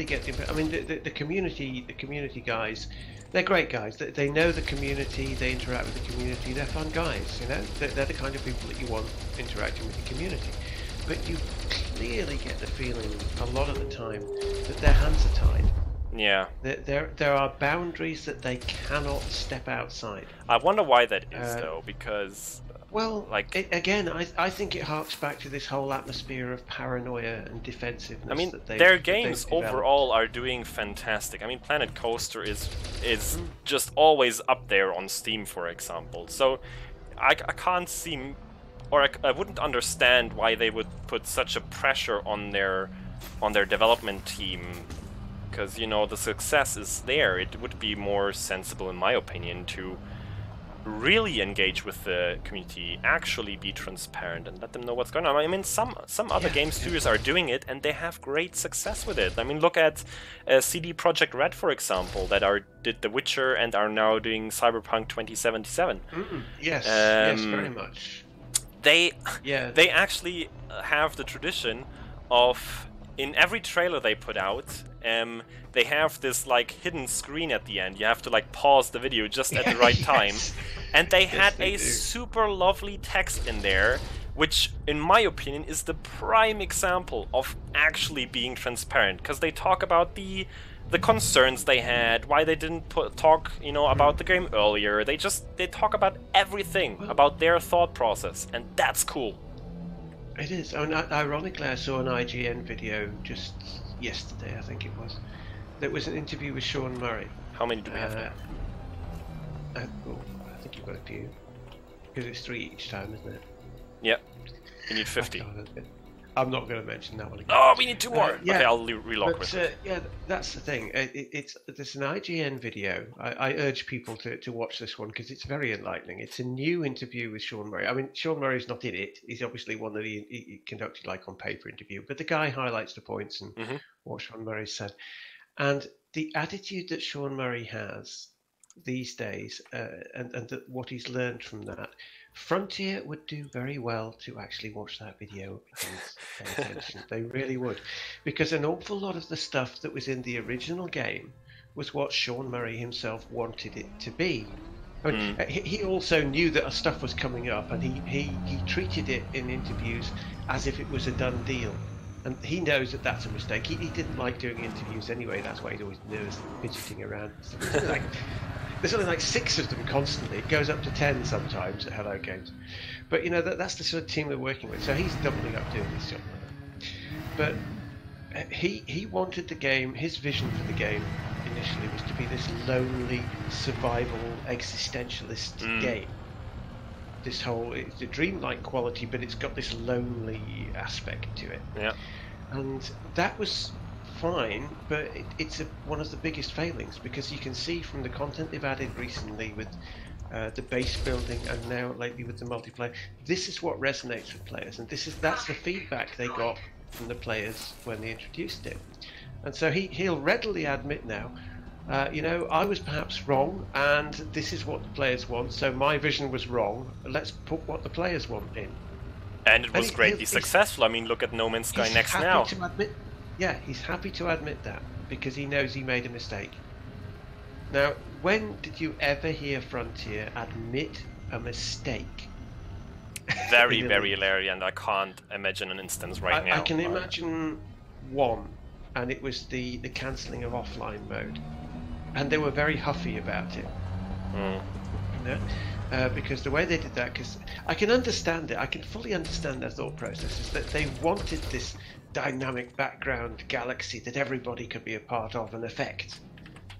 get the. I mean, the community guys. They're great guys. They know the community. They interact with the community. They're fun guys. You know, they're the kind of people that you want interacting with the community. But you clearly get the feeling a lot of the time that their hands are tied. Yeah. There are boundaries that they cannot step outside. I wonder why that is, though, because. Well, I think it harks back to this whole atmosphere of paranoia and defensiveness. I mean, their games overall are doing fantastic. I mean, Planet Coaster is just always up there on Steam, for example. So I can't see, or I wouldn't understand why they would put such a pressure on their development team, because the success is there. It would be more sensible, in my opinion, to really engage with the community, actually be transparent and let them know what's going on. I mean, some other game studios are doing it and they have great success with it. I mean, look at CD Projekt Red, for example, that did The Witcher and are now doing Cyberpunk 2077. Yes, yes, very much. They actually have the tradition of in every trailer they put out, they have this like hidden screen at the end. You have to like pause the video just at the right time. And they had a super lovely text in there, which in my opinion is the prime example of actually being transparent, because they talk about the concerns they had, why they didn't talk, you know, about the game earlier. They talk about everything about their thought process, and that's cool. It is. Oh, and ironically, I saw an IGN video just yesterday, I think it was. That was an interview with Sean Murray. How many do we have now? I think you've got a few. Because it's 3 each time, isn't it? Yep. You need 50. I'm not going to mention that one again. Oh, we need 2 more! Yeah, okay, I'll relog with it. Yeah, that's the thing. There's an IGN video. I urge people to watch this one because it's very enlightening. It's a new interview with Sean Murray. I mean, Sean Murray's not in it. He's obviously one that he conducted like on paper interview. But the guy highlights the points and what Sean Murray said. And the attitude that Sean Murray has these days and what he's learned from that, Frontier would do very well to actually watch that video and pay attention. They really would, because an awful lot of the stuff that was in the original game was what Sean Murray himself wanted it to be. I mean, he also knew that stuff was coming up, and he treated it in interviews as if it was a done deal. And he knows that that's a mistake. He didn't like doing interviews anyway. That's why he's always nervous, fidgeting around. There's only like 6 of them constantly. It goes up to 10 sometimes at Hello Games. But, you know, that's the sort of team they're working with. So he's doubling up doing this job. But he wanted the game, his vision for the game initially was to be this lonely, survival, existentialist game. This whole, it's a dreamlike quality, but it's got this lonely aspect to it. Yeah. And that was fine, but it's one of the biggest failings, because you can see from the content they've added recently with the base building and now lately with the multiplayer, this is what resonates with players, and that's the feedback they got from the players when they introduced it. And so he'll readily admit now, you know, I was perhaps wrong, and this is what the players want, so my vision was wrong. Let's put what the players want in. And it was greatly successful. I mean, look at No Man's Sky Next now. Yeah, he's happy to admit that, because he knows he made a mistake. Now, when did you ever hear Frontier admit a mistake? Very, very rarely, and I can't imagine an instance right now. I can imagine one, and it was the cancelling of offline mode. And they were very huffy about it. You know? Because the way they did that, because I can understand it, I can fully understand their thought process, is that they wanted this dynamic background galaxy that everybody could be a part of and affect.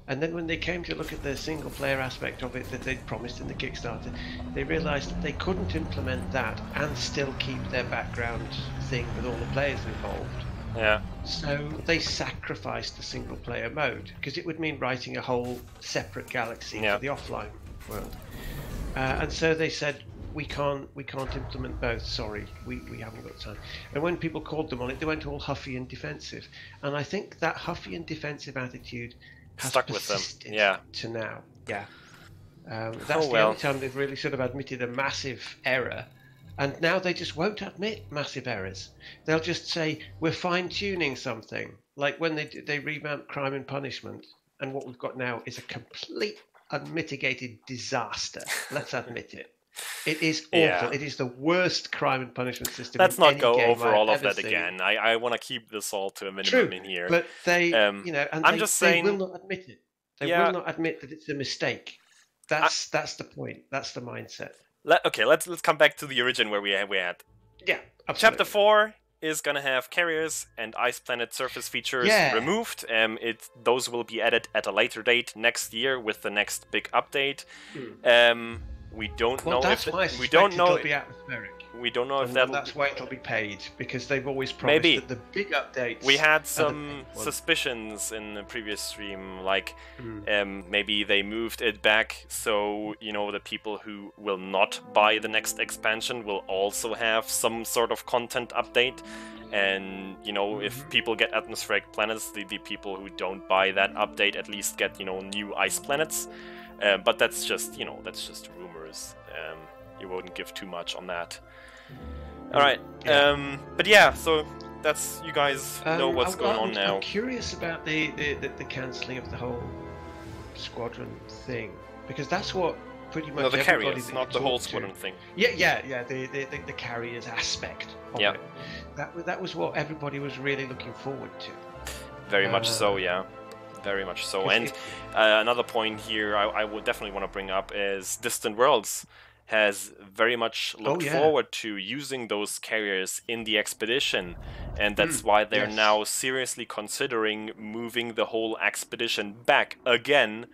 And then when they came to look at the single player aspect of it that they'd promised in the Kickstarter, they realised that they couldn't implement that and still keep their background thing with all the players involved. Yeah. So they sacrificed the single player mode, because it would mean writing a whole separate galaxy for the offline world. And so they said, we can't implement both, sorry, we haven't got time. And when people called them on it, they went all huffy and defensive. And I think that huffy and defensive attitude has stuck with them to now. Yeah. That's the only time they've really sort of admitted a massive error. And now they just won't admit massive errors. They'll just say, we're fine-tuning something. Like when they revamped Crime and Punishment, and what we've got now is a complete unmitigated disaster. Let's admit it. It is awful. Yeah. It is the worst crime and punishment system. Let's not go game over all of that seen. again. I want to keep this all to a minimum in here. But they, you know, and I'm just saying, they will not admit it. They will not admit that it's a mistake. That's the point. That's the mindset. Let's come back to the origin where we had. Yeah, absolutely. Chapter 4 is gonna have carriers and ice planet surface features removed. Those will be added at a later date next year with the next big update. We don't know if we don't know. It'll be atmospheric. We don't know if that's why it'll be paid, because they've always promised that the big updates. We had some suspicions in the previous stream, like maybe they moved it back so, you know, the people who will not buy the next expansion will also have some sort of content update. And, you know, if people get atmospheric planets, the people who don't buy that update at least get, you know, new ice planets. But that's just, you know, that's just rumors. You wouldn't give too much on that. All right. But yeah, so That's you guys know what's going on now. I'm curious about the cancelling of the whole squadron thing, because that's what pretty much the everybody carriers, that not you the whole talk to- squadron thing. Yeah. The carriers aspect of Yeah. it. That was what everybody was really looking forward to. Very much so, yeah. Very much so. 'Cause And another point here I would definitely want to bring up is Distant Worlds has very much looked yeah. forward to using those carriers in the expedition, and that's why they're yes. now seriously considering moving the whole expedition back again,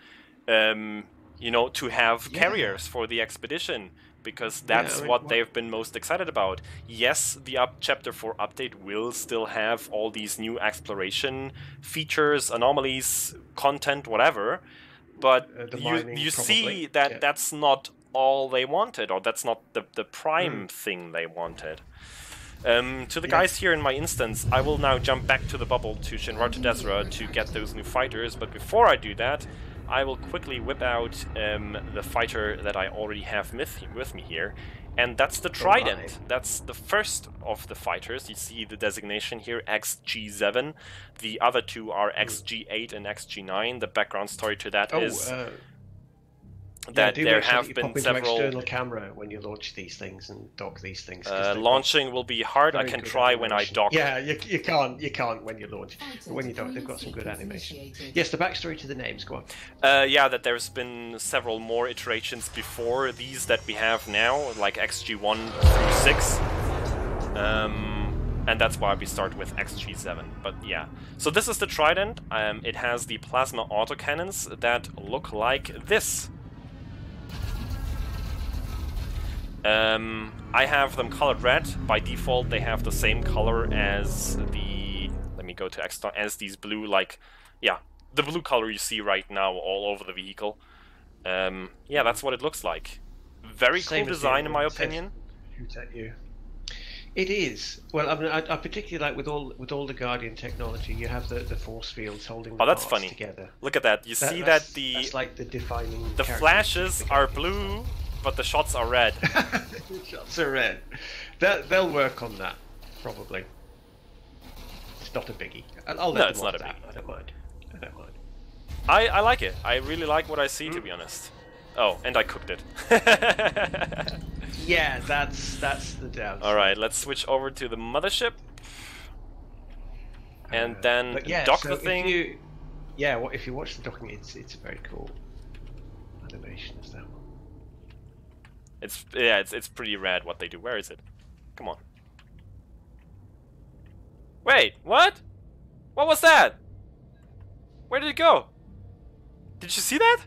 to have carriers for the expedition, because that's what they've been most excited about. Yes, the Chapter 4 update will still have all these new exploration features, anomalies, content, whatever, but you see that that's not all they wanted, or that's not the prime thing they wanted. To the guys here in my instance, I will now jump back to the bubble to Shinra to Desra to get those new fighters, but before I do that, I will quickly whip out the fighter that I already have with me here, and that's the Trident. That's the first of the fighters. You see the designation here, XG7. The other two are XG8 and XG9. The background story to that is that there have been several. External camera when you launch these things and dock these things. Launching will be hard. I can try when I dock. Yeah, you can't when you launch. But when you dock, they've got some good animation. Yes, the backstory to the names. Go on. Yeah, that there's been several more iterations before these that we have now, like XG1 through 6. And that's why we start with XG7. But yeah, so this is the Trident. It has the plasma autocannons that look like this. I have them colored red. By default, they have the same color as the. Let me go to extra as these blue, the blue color you see right now all over the vehicle. Yeah, that's what it looks like. Very cool design, in my opinion. Shoot at you. It is. Well, I mean, I particularly like with all the Guardian technology, you have the force fields holding the that's parts funny. together. Look at that. You see that that's like the defining. The flashes are blue, but the shots are red. The shots are red. They'll work on that, probably. It's not a biggie. I'll let them not off a that. biggie. I don't mind. I like it. I really like what I see, to be honest. Oh, and I cooked it. Yeah, that's the downside. Alright, let's switch over to the mothership. And then dock the thing. If you watch the docking, it's a very cool animation of that one. It's pretty rad what they do. Where is it? Come on. Wait, what? What was that? Where did it go? Did you see that?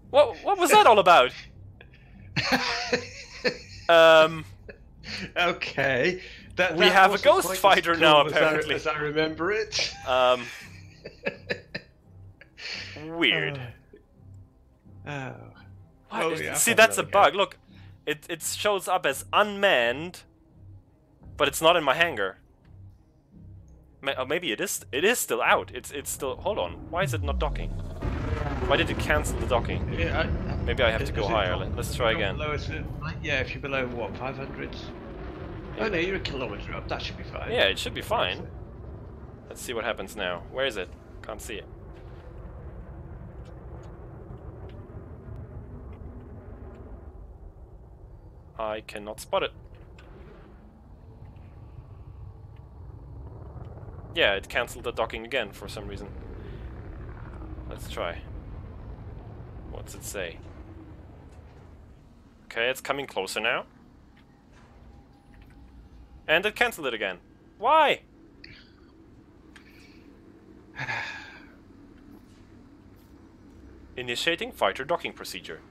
What was that all about? Okay. We have a ghost fighter now, apparently. As I remember it. Weird. Yeah, see, that's a bug. Look, it shows up as unmanned, but it's not in my hangar. Maybe it is still out. It's still. Hold on. Why is it not docking? Why did it cancel the docking? Yeah, maybe I have to go higher. Let's try again. If you're below what, 500? Oh no, you're a kilometer up. That should be fine. Yeah, it should be fine. Let's see what happens now. Where is it? Can't see it. I cannot spot it. Yeah, it cancelled the docking again for some reason. Let's try. What's it say? Okay, it's coming closer now. And it cancelled it again. Why? Initiating fighter docking procedure.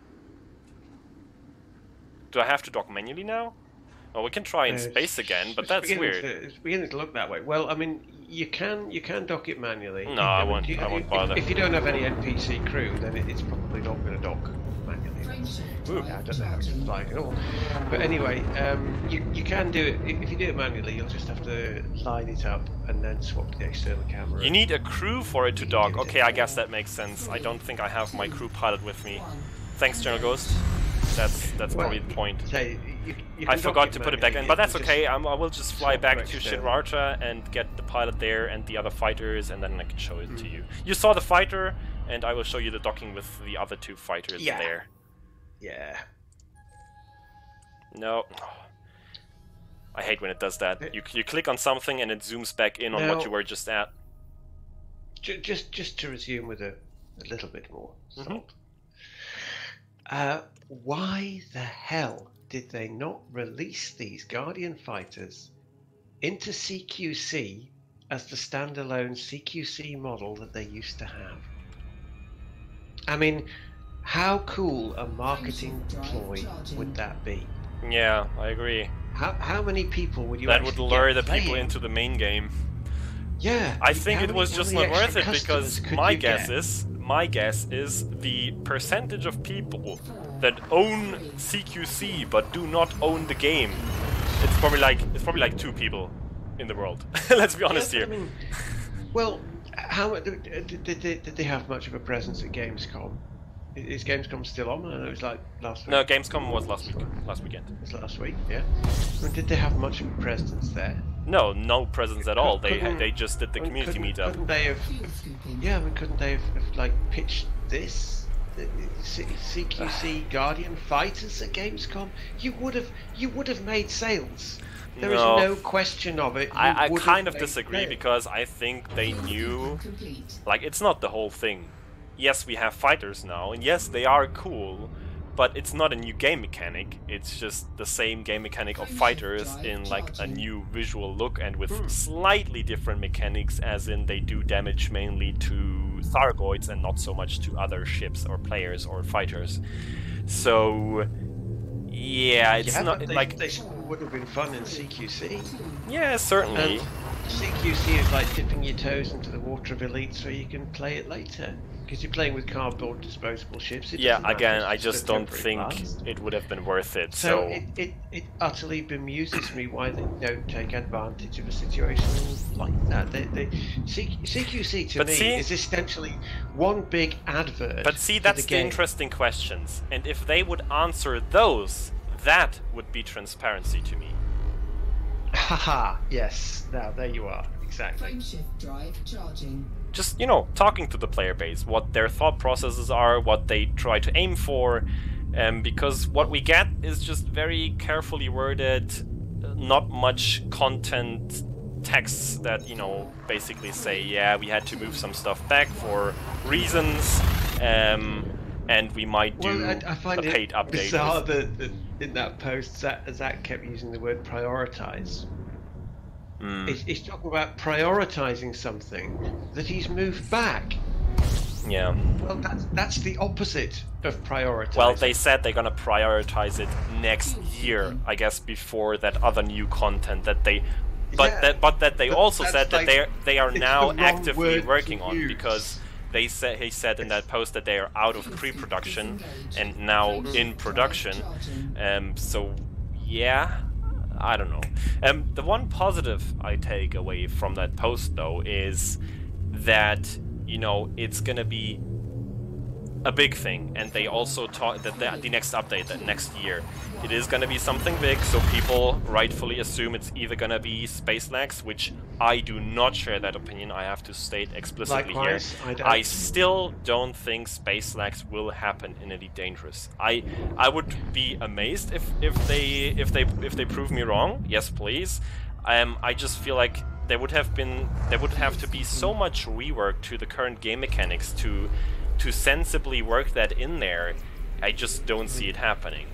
Do I have to dock manually now? Oh, we can try in space again, but that's weird. It's beginning to look that way. Well, I mean, you can dock it manually. No, I won't bother. If you don't have any NPC crew, then it's probably not going to dock manually. Yeah, I don't know how it's like at all. But anyway, you can do it. If you do it manually, you'll just have to line it up and then swap to the external camera. You need a crew for it to dock. Okay, I guess that makes sense. I don't think I have my crew pilot with me. Thanks, General Ghost. That's probably the point. Say, you I can forgot to put it back in, but that's just okay. I will just fly swap back for to external. Shinrarta and get the pilot there and the other fighters, and then I can show it to you. You saw the fighter, and I will show you the docking with the other 2 fighters Yeah. there. Yeah. No. I hate when it does that. You click on something and it zooms back in on what Now- you were just at. Just to resume with a little bit more salt. Why the hell did they not release these Guardian fighters into CQC as the standalone CQC model that they used to have? I mean, how cool a marketing ploy would that be? Yeah, I agree. How many people would you That would actually lure get the people playing? into the main game. Yeah. I think how it many- was how just many not worth extra it because customers could my you guess get? is the percentage of people that own CQC but do not own the game. It's probably like 2 people in the world. Let's be honest Yeah, here. I mean, well, how did they have much of a presence at Gamescom? Is Gamescom still on? I know it was like last week. No, Gamescom was last weekend. It was last week, yeah. I mean, did they have much of a presence there? No presence at all. Couldn't- They just did the I mean, community meetup. Couldn't they have? Yeah, I mean, couldn't they have like pitched this? The CQC Guardian fighters at Gamescom? You would have made sales. There is No. no question of it. You I would have kind of made disagree sales. because I think they knew, like, it's not the whole thing. Yes, we have fighters now, and yes, they are cool, but it's not a new game mechanic. It's just the same game mechanic of fighters in like a new visual look and with slightly different mechanics, as in they do damage mainly to Thargoids and not so much to other ships or players or fighters. So yeah, it's Yeah, not but like they would have been fun in CQC. yeah, certainly. And CQC is like dipping your toes into the water of Elite so you can play it later. Because you're playing with cardboard disposable ships. It Yeah, doesn't matter, again, it's I a just don't temporary think blast. it would have been worth it. So So it utterly bemuses me why they don't take advantage of a situation like that. CQC to But me see- is essentially one big advert. But see, for that's the the game. interesting questions. And if they would answer those, that would be transparency to me. Haha, yes. Now there you are. Exactly. Frameshift drive charging. Just, talking to the player base, what their thought processes are, what they try to aim for, because what we get is just very carefully worded, not much content texts that, basically say, yeah, we had to move some stuff back for reasons, and we might do Well, I find a paid it update. bizarre that in that post, Zach kept using the word prioritize. He's talking about prioritizing something that he's moved back. Yeah. Well, that's the opposite of prioritizing. Well, they said they're gonna prioritize it next year, I guess, before that other new content that they. But Yeah, that they but also that's said that like- they are it's now the wrong actively word working to on use. because he said in that post that they are out of pre-production and now in production. So yeah, I don't know. The one positive I take away from that post though is that it's gonna be a big thing, and they also taught that the next update, that next year, it is gonna be something big. So people rightfully assume it's either gonna be space lags, which I do not share that opinion. I have to state explicitly Likewise, here. I don't. Still don't think space lags will happen in Elite Dangerous. I would be amazed if they prove me wrong. Yes, please. I just feel like there would have to be so much rework to the current game mechanics to sensibly work that in there. I just don't see it happening.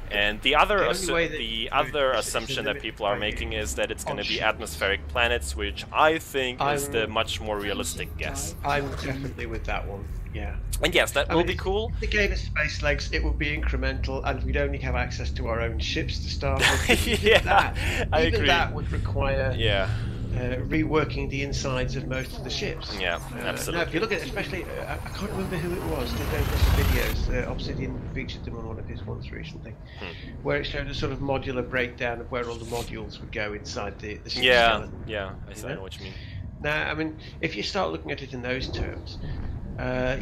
And the other only way that you do it is assumption to that people are limit making is that it's going to be options. atmospheric planets, which I think is I'm- the much more realistic guess. I'm definitely with that one. Yeah. And yes, that I will mean, be cool. If they gave us space legs, it would be incremental, and we'd only have access to our own ships to start with. But Yeah, I even agree. that would require Yeah, reworking the insides of most of the ships. yeah, Now, if absolutely. you look at, especially, I can't remember who it was. Did those videos? Obsidian featured them on one of his ones recently, where it showed a sort of modular breakdown of where all the modules would go inside the ship Yeah, skeleton. yeah, I know what you mean. Now, I mean, if you start looking at it in those terms,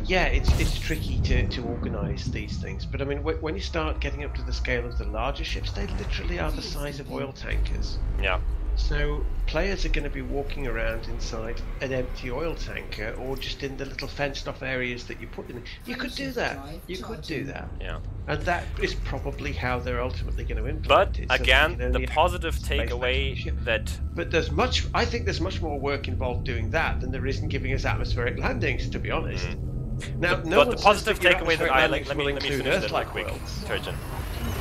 yeah, it's tricky to organise these things. But I mean, when you start getting up to the scale of the larger ships, they literally are the size of oil tankers. Yeah. So players are going to be walking around inside an empty oil tanker, or just in the little fenced-off areas that you put them in. You could do that. You could do that. Yeah. And that is probably how they're ultimately going to implement But it. So again, the positive takeaway that... But I think there's much more work involved doing that than there is in giving us atmospheric landings, to be honest. Now, but the positive takeaway that I let me finish that real quick, Turgeon.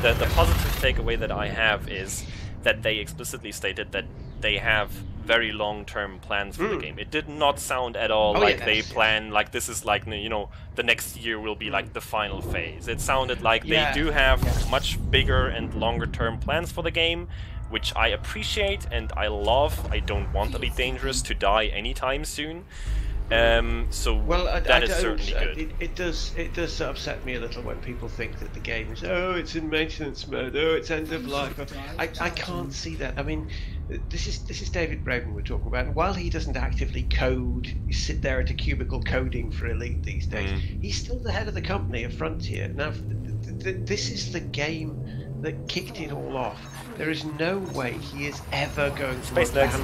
The positive takeaway that I have is that they explicitly stated that they have very long-term plans for the game. It did not sound at all like they plan, like this is like, you know, the next year will be like the final phase. It sounded like they do have much bigger and longer-term plans for the game, which I appreciate and I love. I don't want Elite Dangerous to die anytime soon. So that is certainly good. It does upset me a little when people think that the game is, oh, it's in maintenance mode, oh, it's end of life. I can't see that. I mean, this is David Braben we're talking about. And while he doesn't actively code, you sit there at a cubicle coding for Elite these days, he's still the head of the company at Frontier. Now, this is the game that kicked it all off. There is no way he is ever going to abandon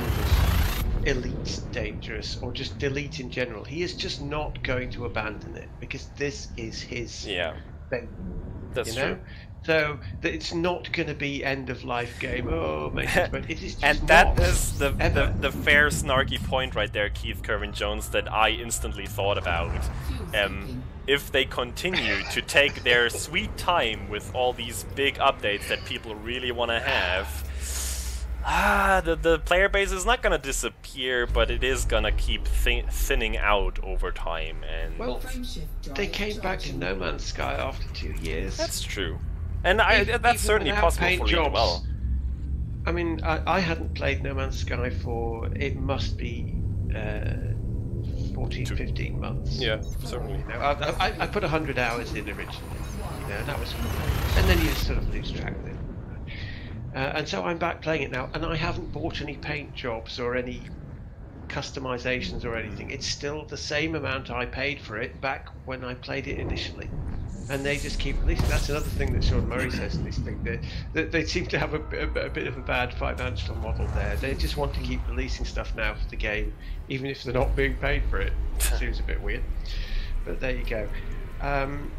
Elite Dangerous, or just Elite in general. He is just not going to abandon it, because this is his thing. That's true. So it's not going to be end of life game. Oh, but it is just and that is the fair snarky point right there, Keith Kerwin Jones, that I instantly thought about. If they continue to take their sweet time with all these big updates that people really want to have, the player base is not gonna disappear, but it is gonna keep thinning out over time. And well, they came back to No Man's Sky after 2 years. That's true, and that's certainly possible for you as well. I mean, I hadn't played No Man's Sky for, it must be 14, 15 months. Yeah, certainly. You know, I put 100 hours in originally. You know, that was, and then you sort of lose track of it. And so I'm back playing it now, and I haven't bought any paint jobs or any customizations or anything. It's still the same amount I paid for it back when I played it initially. And they just keep releasing. That's another thing that Sean Murray says in this thing. That they seem to have a bit of a bad financial model there. They just want to keep releasing stuff now for the game, even if they're not being paid for it. Seems a bit weird. But there you go.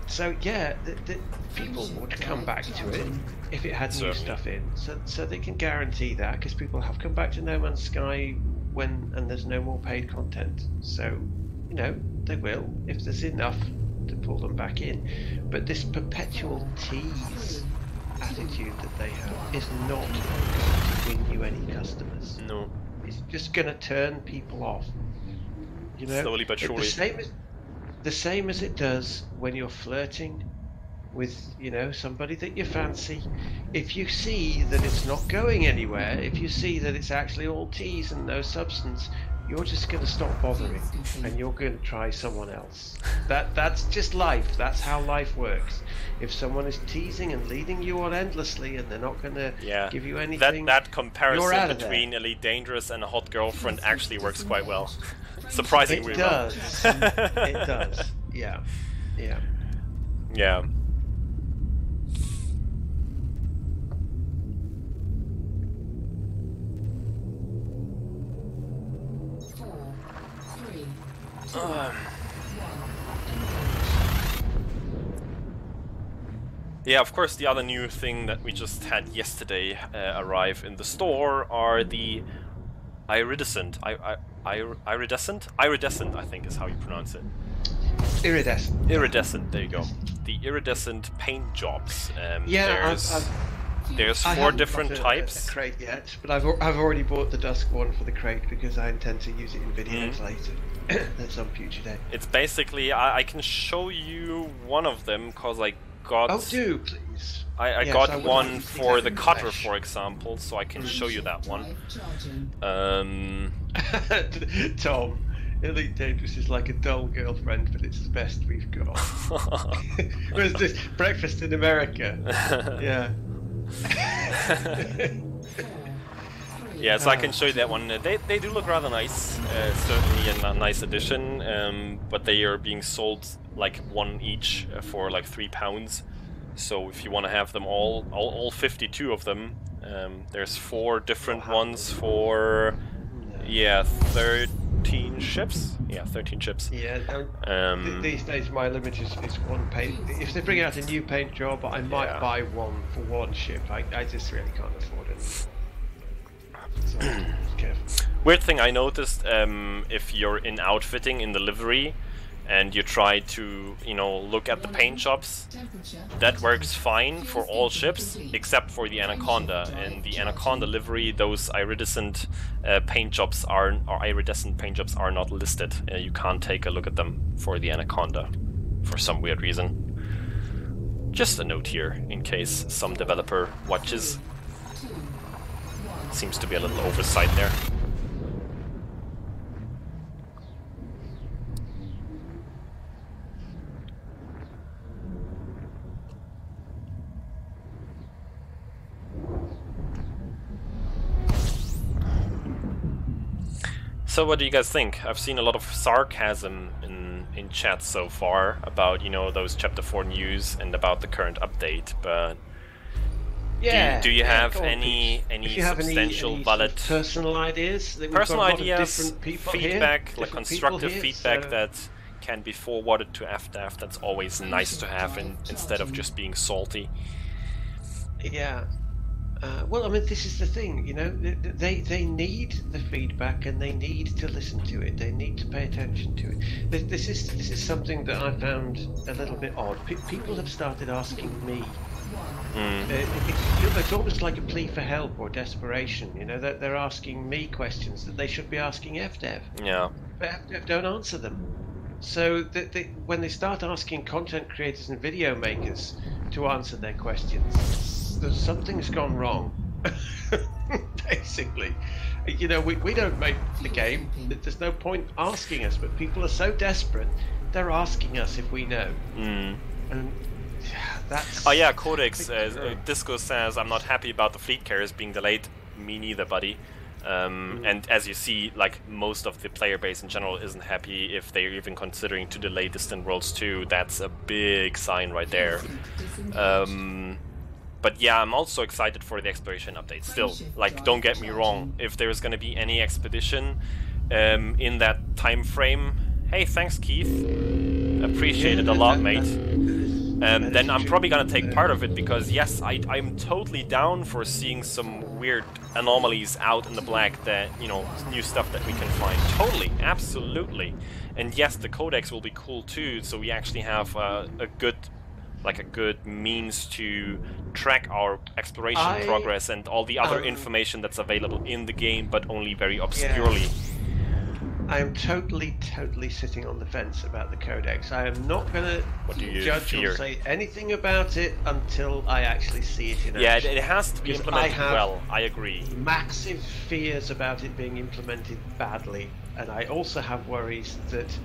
So yeah, the people would come back to it if it had new stuff in, so they can guarantee that, because people have come back to No Man's Sky and there's no more paid content. So you know, they will if there's enough to pull them back in. But this perpetual tease attitude that they have is not going to win you any customers. No, it's just going to turn people off. You know, slowly but surely. The same as it does when you're flirting with, you know, somebody that you fancy. If you see that it's not going anywhere, if you see that it's actually all tease and no substance, you're just going to stop bothering and you're going to try someone else. That's just life. That's how life works. If someone is teasing and leading you on endlessly and they're not going to give you anything, that comparison between Elite Dangerous and a hot girlfriend actually works quite well. Surprisingly well. It does. Yeah. Yeah. 4, 3, 2, 1. Yeah, of course, the other new thing that we just had yesterday arrive in the store are the iridescent. Iridescent, I think is how you pronounce it. Iridescent. Iridescent. There you go. The iridescent paint jobs. There's 4 different types. A crate yet, but I've already bought the dusk one for the crate because I intend to use it in videos later. At some future day. It's basically I can show you one of them because I got. Oh, do please. I got one for the cutter, for example, so I can show you that one. Tom, Elite Dangerous is like a dull girlfriend, but it's the best we've got. Whereas this breakfast in America, yeah. Yeah, so I can show you that one. They do look rather nice, certainly a nice addition, but they are being sold like one each for like £3. So if you want to have them all 52 of them, there's 4 different ones for 13 ships. Yeah, 13 ships. Yeah. These days my limit is one paint. If they bring out a new paint job, I might buy one for one ship. I just really can't afford it. So, careful. Weird thing I noticed, if you're in outfitting in the livery and you try to, look at the paint jobs, that works fine for all ships except for the Anaconda. In the Anaconda livery, those iridescent paint jobs are not listed. You can't take a look at them for the Anaconda for some weird reason. Just a note here in case some developer watches. Seems to be a little oversight there. So what do you guys think? I've seen a lot of sarcasm in chat so far about, those Chapter 4 news and about the current update, but do you have any substantial valid personal ideas? Personal ideas, different people feedback, here, like constructive feedback that can be forwarded to FDev. That's always nice to have instead of just being salty. Yeah. Well, I mean, this is the thing, they need the feedback and they need to listen to it. They need to pay attention to it. This is something that I found a little bit odd. People have started asking me. It's almost like a plea for help or desperation. That they're asking me questions that they should be asking FDev. Yeah. But FDev don't answer them. So when they start asking content creators and video makers to answer their questions, something's gone wrong. Basically, we don't make the game. There's no point asking us, but people are so desperate, they're asking us if we know. And that's... Oh yeah, Codex, Disco says, I'm not happy about the fleet carriers being delayed. Me neither, buddy. And as you see, like, most of the player base in general isn't happy if they're even considering to delay Distant Worlds 2. That's a big sign right there. But yeah, I'm also excited for the exploration update still. Like, don't get me wrong, if there's gonna be any expedition in that time frame, hey, thanks Keith, appreciate it a lot, mate. Then I'm probably gonna take part of it because yes, I'm totally down for seeing some weird anomalies out in the black that, new stuff that we can find. Totally, absolutely. And yes, the codex will be cool too, so we actually have a good means to track our exploration progress and all the other information that's available in the game, but only very obscurely. Yeah. I am totally sitting on the fence about the codex. I am not going to judge or say anything about it until I actually see it in action. Yeah, it has to be implemented well, I agree. Massive fears about it being implemented badly, and I also have worries that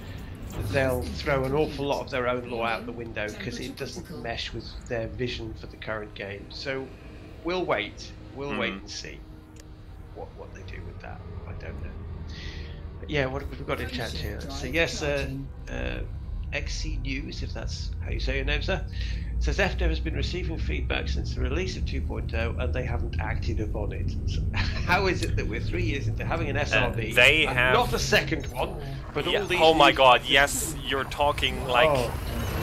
they'll throw an awful lot of their own lore out the window because it doesn't mesh with their vision for the current game. So we'll wait. We'll wait and see what they do with that. I don't know. But yeah, what have we got in chat here? Let's see. Yes, XC News, if that's how you say your name, sir, says FDev has been receiving feedback since the release of 2.0 and they haven't acted upon it. So how is it that we're 3 years into having an SRB, they have not a second one, but all these... Oh my god, yes, you're talking like...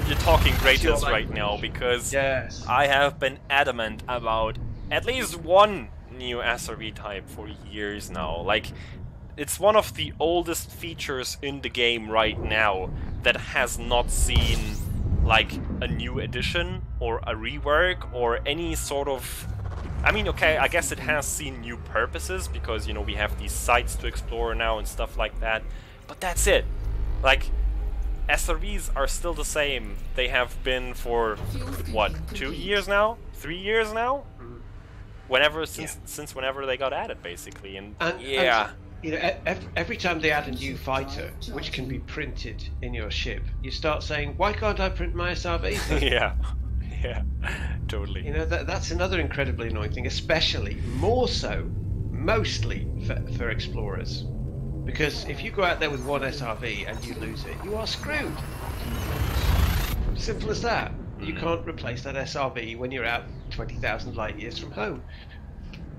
You're talking greatness right now, because I have been adamant about at least one new SRB type for years now. Like, it's one of the oldest features in the game right now that has not seen like a new addition or a rework or any sort of... I mean, okay, I guess it has seen new purposes because, we have these sites to explore now and stuff like that, but that's it. Like, SRVs are still the same. They have been for, what, 2 years now? 3 years now? Since whenever they got added, basically. And every time they add a new fighter, which can be printed in your ship, you start saying, why can't I print my SRV? Yeah, totally. That's another incredibly annoying thing, especially more so mostly for explorers. Because if you go out there with one SRV and you lose it, you are screwed. Simple as that. You can't replace that SRV when you're out 20,000 light years from home.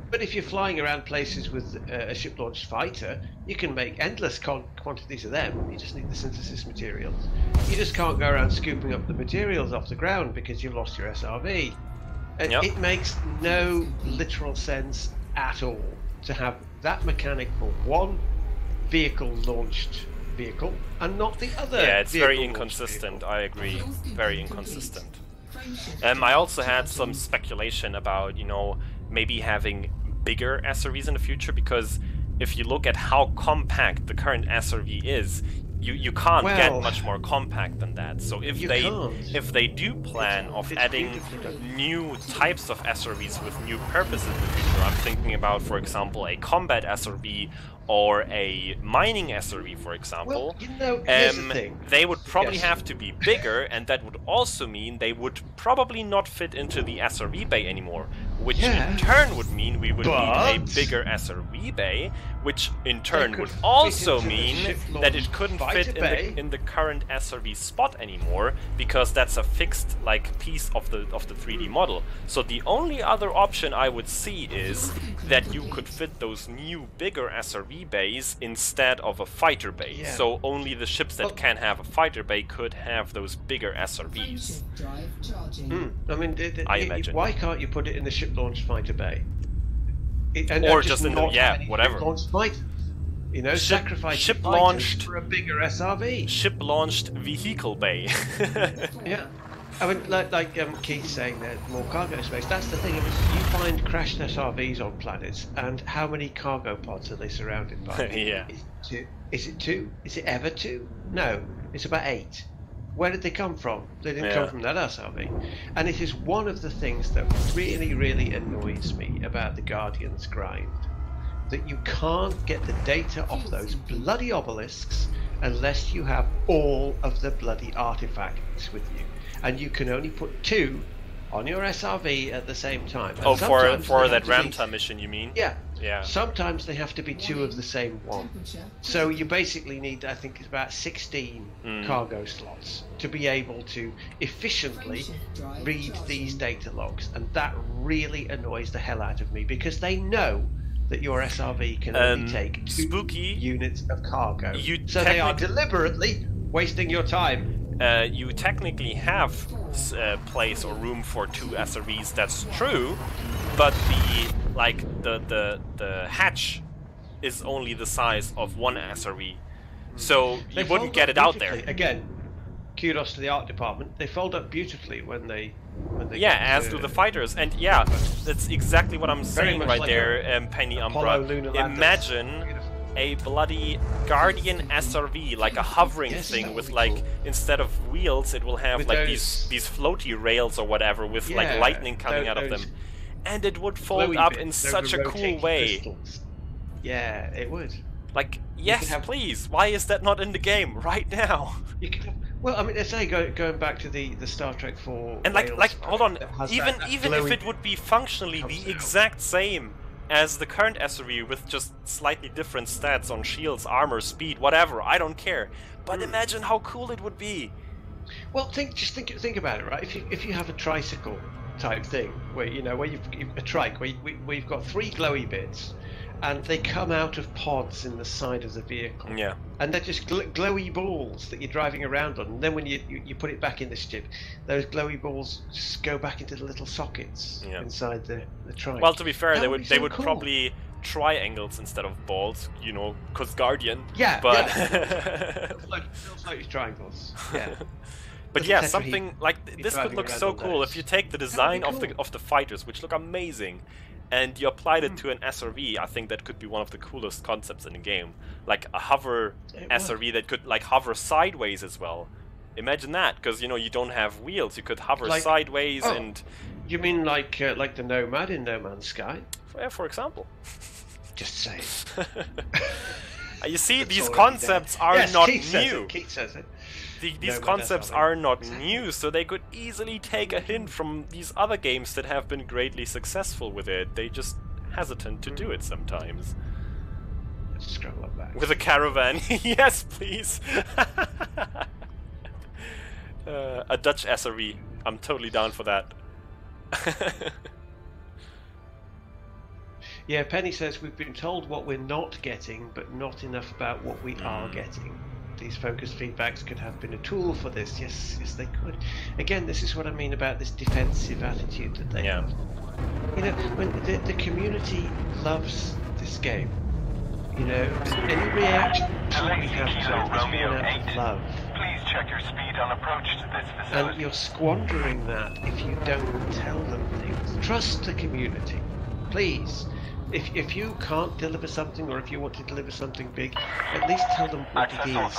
But if you're flying around places with a ship-launched fighter, you can make endless quantities of them. You just need the synthesis materials. You just can't go around scooping up the materials off the ground because you've lost your SRV. And it makes no literal sense at all to have that mechanic for one vehicle-launched vehicle and not the other. Yeah, it's very inconsistent. I agree. Very inconsistent. I also had some speculation about, you know, maybe having bigger SRVs in the future, because if you look at how compact the current SRV is, you can't get much more compact than that. So if they do plan of adding new types of SRVs with new purposes in the future, I'm thinking about, for example, a combat SRV or a mining SRV, for example, well, you know, here's the thing. They would probably have to be bigger, and that would also mean they would probably not fit into the SRV bay anymore, which in turn would mean we would need a bigger SRV bay, which in turn would also mean that it couldn't fit in the current SRV spot anymore, because that's a fixed piece of the 3D model. So the only other option I would see is that you could fit those new bigger SRV bays instead of a fighter bay. So only the ships that can have a fighter bay could have those bigger SRVs. I mean, I imagine. Why can't you put it in the ship-launched fighter bay? Or just in the whatever. Ship-launched fighter. You know, sacrifice ship-launched for a bigger SRV. Ship-launched vehicle bay. Yeah. I mean, like Keith's saying, there's more cargo space. That's the thing. You find crashed SRVs on planets, and how many cargo pods are they surrounded by? Is it two? Is it ever two? No, it's about 8. Where did they come from? They didn't come from that SRV. And it is one of the things that really, really annoys me about the Guardian's grind, that you can't get the data off those bloody obelisks unless you have all of the bloody artifacts with you. And you can only put 2 on your SRV at the same time. And oh, for that Ramta mission, you mean? Yeah. Yeah. Sometimes they have to be 2 of the same one. So you basically need, I think it's about 16 cargo slots to be able to efficiently read these data logs. And that really annoys the hell out of me, because they know that your SRV can only take 2 units of cargo. So they are deliberately wasting your time. You technically have place or room for 2 SRVs, that's true, but the hatch is only the size of 1 SRV, so you wouldn't get it out there. Again, kudos to the art department. They fold up beautifully when they as do the fighters, and that's exactly what I'm saying right there, Penny Umbra. Imagine a bloody Guardian SRV, like a hovering thing with instead of wheels, it will have these floaty rails or whatever with lightning coming out of them, and it would fold up in such a cool way. Crystals. Yeah, it would. Yes, please. Why is that not in the game right now? You could have, well, I mean, let's say going back to the Star Trek 4. And hold on, even if it would be functionally the exact same as the current SRV with just slightly different stats on shields, armor, speed, whatever, I don't care. But imagine how cool it would be. Well, think about it, right? If you have a tricycle type thing, where you've a trike, where you've got 3 glowy bits, and they come out of pods in the side of the vehicle. Yeah. And they're just glowy balls that you're driving around on. And then when you put it back in the ship, those glowy balls just go back into the little sockets inside the trike. Well, to be fair, they would probably triangles instead of balls, because Guardian. Yeah. But like triangles. Yeah. But yeah, something like this could look so cool if you take the design of the fighters, which look amazing, and you applied it to an SRV. I think that could be one of the coolest concepts in the game, like a hover SRV that could hover sideways as well. Imagine that, because you don't have wheels, you could hover sideways. And you mean like the Nomad in No Man's Sky? For example. Just saying. You see, these concepts are not new. Keith says it. These concepts are not new, so they could easily take a hint from these other games that have been greatly successful with it. They just hesitant to do it sometimes. Let's scroll up back. With a caravan, yes, please. A Dutch SRE. I'm totally down for that. Yeah, Penny says we've been told what we're not getting, but not enough about what we are getting. These focus feedbacks could have been a tool for this. Yes, yes, they could. Again, this is what I mean about this defensive attitude that they have. You know, when the community loves this game. You know, any reaction we have to it is born out of love. Please check your speed on approach to this facility. And you're squandering that if you don't tell them things. Trust the community, please. If you can't deliver something, or if you want to deliver something big, at least tell them what it is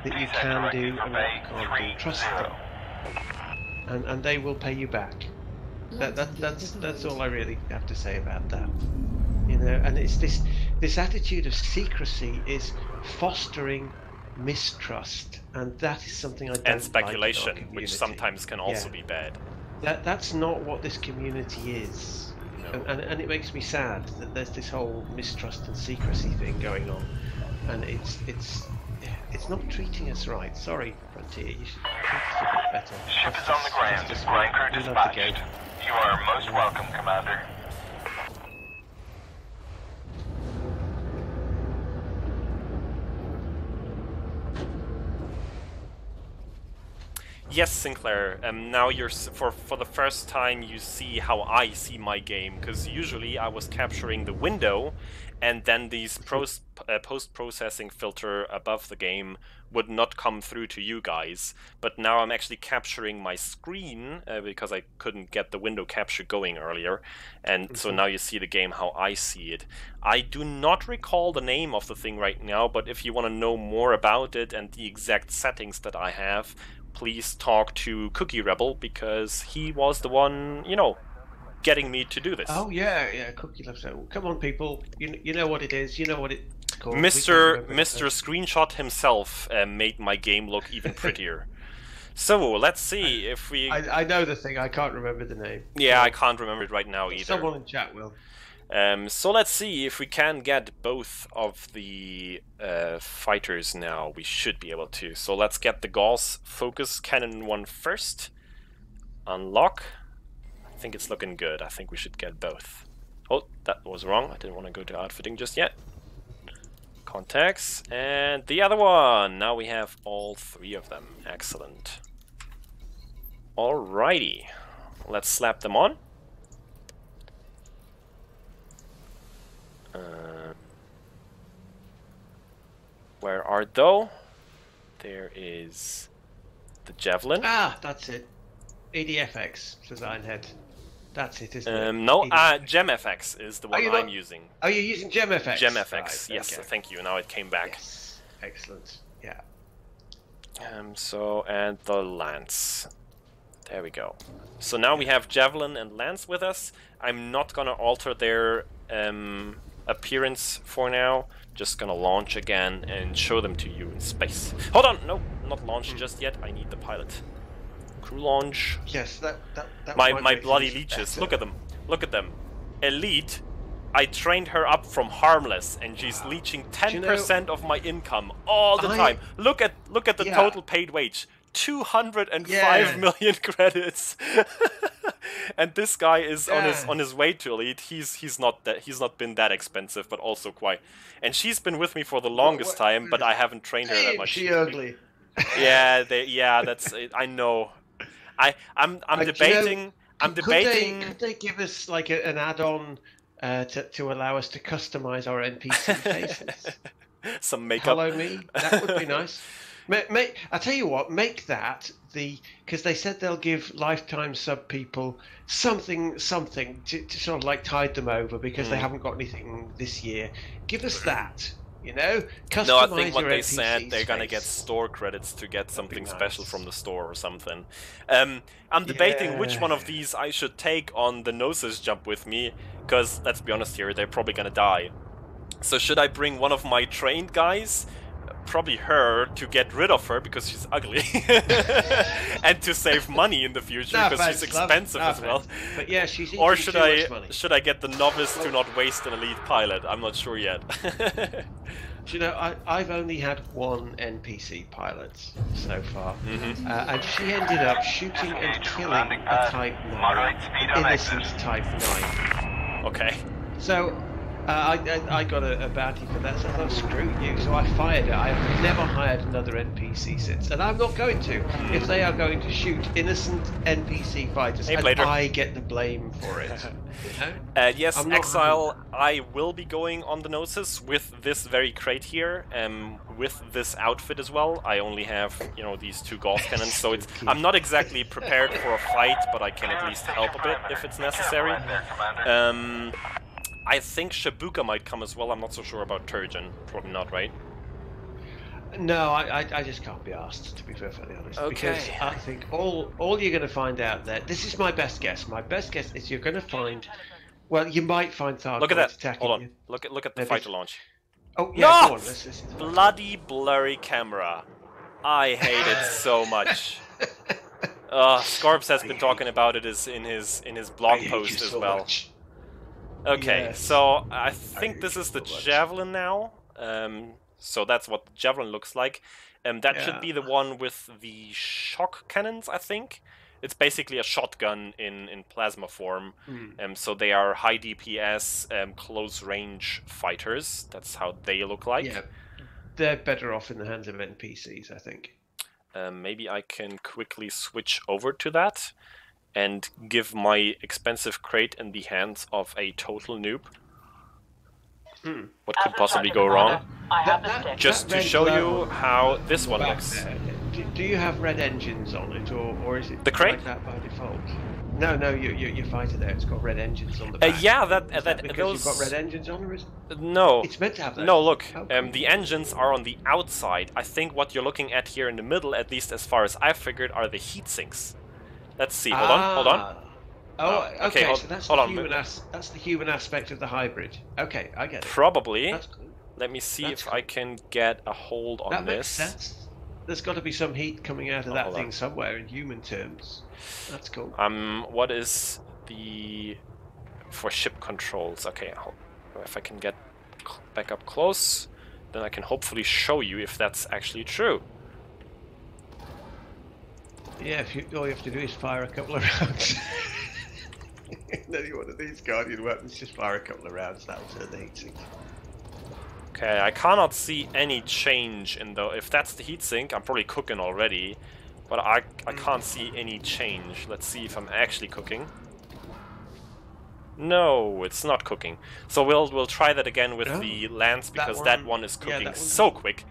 that you can do and what you can't do. Trust them, and they will pay you back. That's all I really have to say about that. You know, and it's this attitude of secrecy is fostering mistrust, and that is something I don't and speculation, like in our which community. sometimes can also be bad. That's not what this community is. No. And it makes me sad that there's this whole mistrust and secrecy thing going on, and it's not treating us right. Sorry, Frontier, you should treat us a bit better. Ship is on the ground. Flying crew We love the game. dispatched. You are most welcome, Commander. Yes, Sinclair. Now you're for the first time you see how I see my game, because usually I was capturing the window, and then these post-processing filter above the game would not come through to you guys. But now I'm actually capturing my screen because I couldn't get the window capture going earlier, and so now you see the game how I see it. I do not recall the name of the thing right now, but if you want to know more about it and the exact settings that I have, please talk to Cookie Rebel, because he was the one, you know, getting me to do this. Oh yeah, Cookie loves that. Come on, people, you know what it is. You know what it's called. Mr. Screenshot himself made my game look even prettier. So let's see if we. I know the thing. I can't remember the name. Yeah, I can't remember it right now either. Someone in chat will. So let's see if we can get both of the fighters now. We should be able to. So let's get the Gauss focus cannon one first. Unlock. I think it's looking good. I think we should get both. Oh, that was wrong. I didn't want to go to outfitting just yet. Contacts. And the other one. Now we have all three of them. Excellent. Alrighty. Let's slap them on. Where are though? There is the Javelin. Ah, that's it. EDFX design head. That's it, isn't it? No, GemFX is the one you're I'm not- using. Oh, you're using GemFX. GemFX, Right, yes, okay. thank you. Now it came back. Yes, excellent. Yeah. So, and the Lance. There we go. So now we have Javelin and Lance with us. I'm not gonna alter their appearance for now. Just gonna launch again and show them to you in space. Hold on, no, not launch just yet. I need the pilot. Crew launch. Yes, that My might make bloody things leeches. better. Look at them. Look at them. Elite. I trained her up from harmless, and she's leeching 10% of my income all the time. Look at the total paid wage. 205 million credits. And this guy is on his way to Elite. He's not been that expensive, but also quite. And she's been with me for the longest time, but I haven't trained her that much. She ugly. Yeah, that's it. I know. I'm debating. Could they give us like an add-on to allow us to customize our NPC faces? Some makeup. Hello me. That would be nice. I tell you what, make that because they said they'll give lifetime sub people something to sort of like tide them over because they haven't got anything this year. Give us that, you know. Customize No, I think what your they NPC's said they're gonna get face. store credits to get something nice. special from the store or something. I'm debating which one of these I should take on the Gnosis jump with me, because let's be honest here, they're probably gonna die. So should I bring one of my trained guys probably her to get rid of her because she's ugly, and to save money in the future No because she's offense, love. expensive No as well. offense. But yeah, she's eating Or should too much money. I get the novice to not waste an elite pilot? I'm not sure yet. Do you know, I've only had one NPC pilot so far, and she ended up shooting and killing a Type 9, innocent Type 9. Okay. So I got a bounty for that, so I thought, screw you, so I fired her. I have never hired another NPC since, and I'm not going to. If they are going to shoot innocent NPC fighters, and I get the blame for it. Yes, Exile, I will be going on the Gnosis with this very crate here, with this outfit as well. I only have, you know, these 2 golf cannons, so I'm not exactly prepared for a fight, but I can at least help a bit if it's necessary. I think Shibuka might come as well. I'm not so sure about Turgeon. Probably not, right? No, I just can't be asked, to be perfectly honest. Okay. Because I think all you're going to find out there, this is my best guess. My best guess is you're going to find, well, you might find Thargoids Look at that. attacking Hold on. you. Look at the fighter launch. Oh, yeah, No! go on. Let's Bloody blurry camera. I hate it so much. Scorps has been talking about it in his blog post as well. Much. Okay, Yes. so I think this is the Javelin now. So that's what the Javelin looks like. That should be the one with the shock cannons, I think. It's basically a shotgun in plasma form. So they are high DPS, close range fighters. That's how they look like. Yeah, they're better off in the hands of NPCs, I think. Maybe I can quickly switch over to that and give my expensive crate in the hands of a total noob. What could possibly go wrong? Just to show you how this one looks. Do you have red engines on it, or is it The crate? like that by default? No, your fighter there, it's got red engines on the back. Yeah, Is that because those... you've got red engines on, or is No. it's meant to have that? No, look, Okay. the engines are on the outside. I think what you're looking at here in the middle, at least as far as I figured, are the heat sinks. Let's see. Hold on. Oh, okay. hold- So that's hold the on. human that's the human aspect of the hybrid. Okay, I get it. Probably. That's cool. Let me see That's if I can get a hold on That this. makes sense. There's got to be some heat coming out of that hold thing on. somewhere in human terms. That's cool. What is the... for ship controls? Okay, if I can get back up close, then I can hopefully show you if that's actually true. Yeah, all you have to do is fire a couple of rounds. Any one of these Guardian weapons, just fire a couple of rounds, that'll turn the heatsink. Okay, I cannot see any change in the... If that's the heatsink, I'm probably cooking already. But I can't see any change. Let's see if I'm actually cooking. No, it's not cooking. So we'll try that again with the lance, because that one is cooking so quick.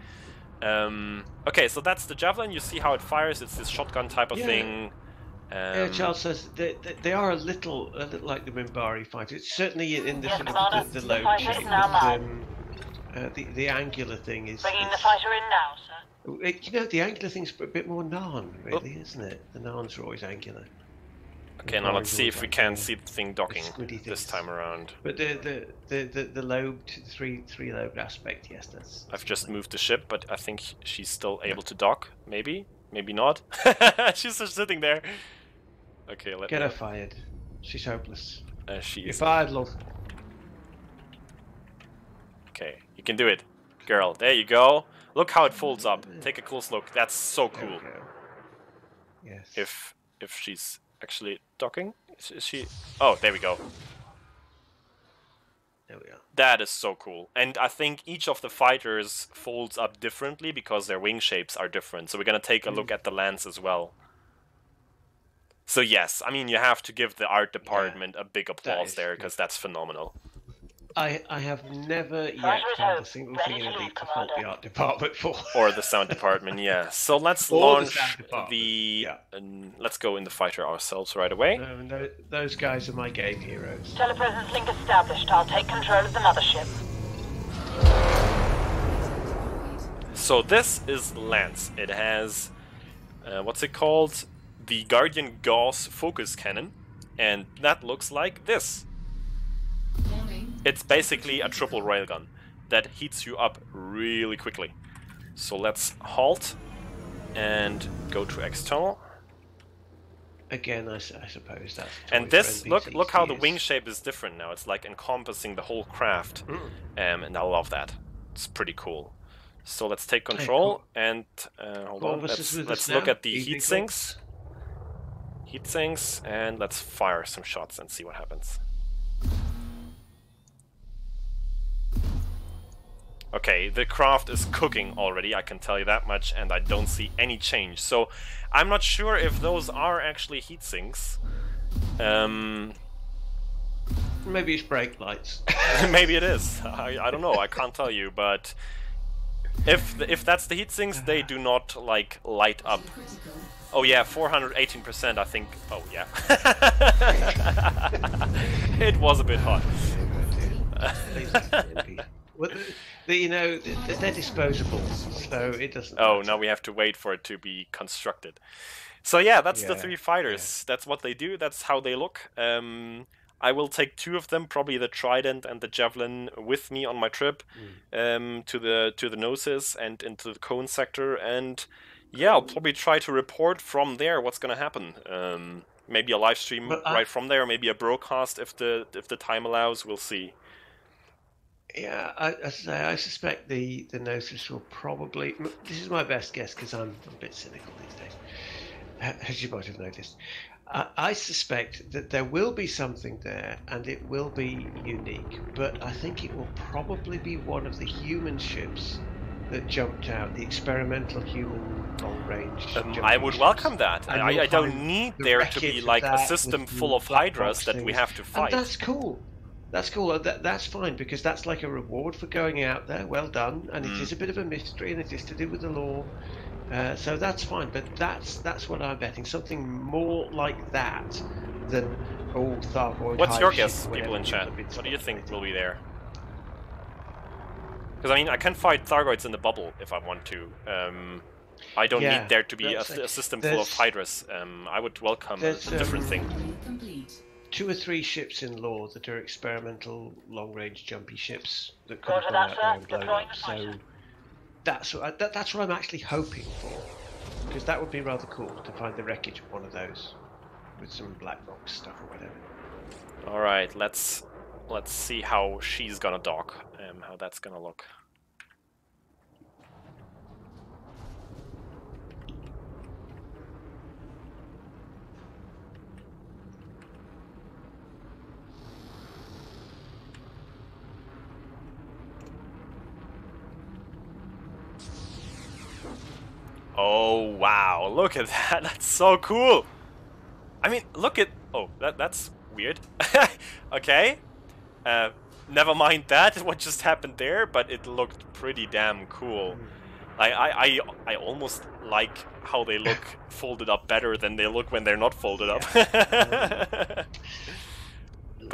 Okay, so that's the Javelin. You see how it fires. It's this shotgun type of thing. Yeah, Charles says they are a little like the Minbari fighter. It's certainly in the sort of the low shape. But, the angular thing is. Bringing the fighter in now, sir. You know, the angular thing's a bit more Narn, really, isn't it? The Narns are always angular. Okay, now let's see if we can see the thing docking this time around. But the lobed, three lobed aspect, yes, that's. I've just moved the ship, but I think she's still able to dock. Maybe, maybe not. She's just sitting there. Okay, let Get her fired. She's hopeless. She You're is. fired, love. Okay, you can do it, girl. There you go. Look how it folds up. Take a close look. That's so There we cool. go. Yes. If she's actually docking, is she? Oh, there we go. There we are. That is so cool. And I think each of the fighters folds up differently because their wing shapes are different. So we're gonna take a look at the lance as well. So yes, I mean, you have to give the art department a big applause there, because that's phenomenal. I have never yet found a single thing in Elite to fault the art department for. Or the sound department, yeah. So let's Or the launch sound department, the... yeah. let's go in the fighter ourselves right away. No, those guys are my game heroes. Telepresence link established. I'll take control of the mothership. So this is Lance. It has... what's it called? The Guardian Gauss focus cannon. And that looks like this. It's basically a triple railgun that heats you up really quickly. So let's halt and go to external. Again, I suppose that's. And this, look how the wing shape is different now. It's like encompassing the whole craft, and I love that. It's pretty cool. So let's take control and hold on. Let's look at the heat sinks. Heat sinks, and let's fire some shots and see what happens. Okay, the craft is cooking already, I can tell you that much, and I don't see any change. So, I'm not sure if those are actually heat sinks. Maybe it's brake lights. Maybe it is. I don't know, I can't tell you, but if that's the heat sinks, they do not, like, light up. Oh yeah, 418%, I think. Oh yeah. It was a bit hot. Well, you know, they're disposable, so it doesn't. Oh, now we have to wait for it to be constructed. So yeah, that's the 3 fighters. Yeah. That's what they do. That's how they look. I will take 2 of them, probably the Trident and the Javelin, with me on my trip to the Gnosis and into the Cone sector, and yeah, I'll probably try to report from there what's gonna happen. Maybe a live stream right from there, maybe a BroCast if the time allows. We'll see. Yeah, I suspect the Gnosis will probably. This is my best guess because I'm a bit cynical these days, as you might have noticed. I suspect that there will be something there, and it will be unique. But I think it will probably be one of the human ships that jumped out, the experimental human long-range. I would welcome that. I don't need there to be like a system full of Hydras that we have to fight. And that's cool. That's cool. That's fine, because that's like a reward for going out there. Well done. And it is a bit of a mystery, and it is to do with the lore. So that's fine. But that's what I'm betting. Something more like that than Thargoid. What's your guess, people in chat? What do you think will be there? Because I mean, I can fight Thargoids in the bubble if I want to. I don't need there to be a system full of Hydras. I would welcome a different thing. 2 or 3 ships in lore that are experimental long-range jumpy ships that could have gone out there and blown up. So that's what I'm actually hoping for, because that would be rather cool to find the wreckage of one of those with some black box stuff or whatever. All right, let's see how she's gonna dock, how that's gonna look. Oh wow, look at that, that's so cool! I mean, look at... oh, that's weird. Okay, never mind that, what just happened there, but it looked pretty damn cool. I almost like how they look folded up better than they look when they're not folded up. But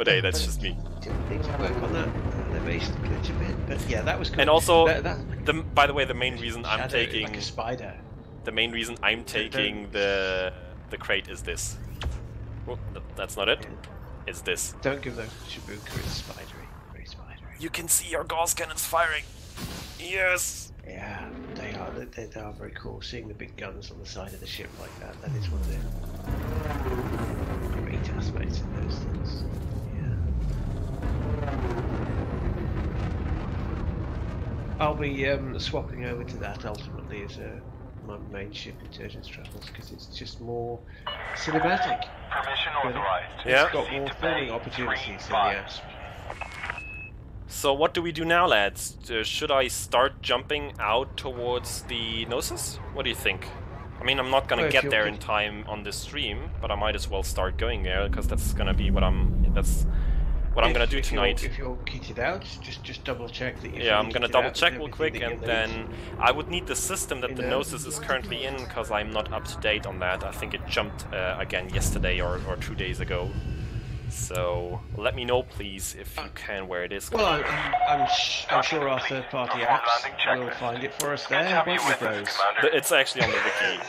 hey, that's just me. Need to work on that. They may still glitch a bit, but yeah, that was cool. And also, by the way, the main reason I'm taking... like a spider. The main reason I'm taking the crate is this. Well, that's not it. It's this. Don't give those Shibuka, it's spidery. Very spidery. You can see our Gauss cannons firing. Yes! Yeah, they are very cool. Seeing the big guns on the side of the ship like that, that is one of the great aspects of those things. Yeah. I'll be swapping over to that ultimately as my main ship in Turgid's Travels, because it's just more cinematic. Permission authorized. Yeah. It's got more filming opportunities than the Asp. So what do we do now, lads? Should I start jumping out towards the Gnosis? What do you think? I mean, I'm not gonna get there in time on this stream, but I might as well start going there, because that's gonna be what I'm gonna do tonight. If you're kitted out, just double check that you're Yeah, I'm gonna double check real quick, and then I would need the system that the Gnosis is currently in, because I'm not up to date on that. I think it jumped again yesterday or 2 days ago. So let me know, please, if you can, where it is. Well, I'm sure our third-party apps will find it for us there, won't we, bros? It's actually on the wiki.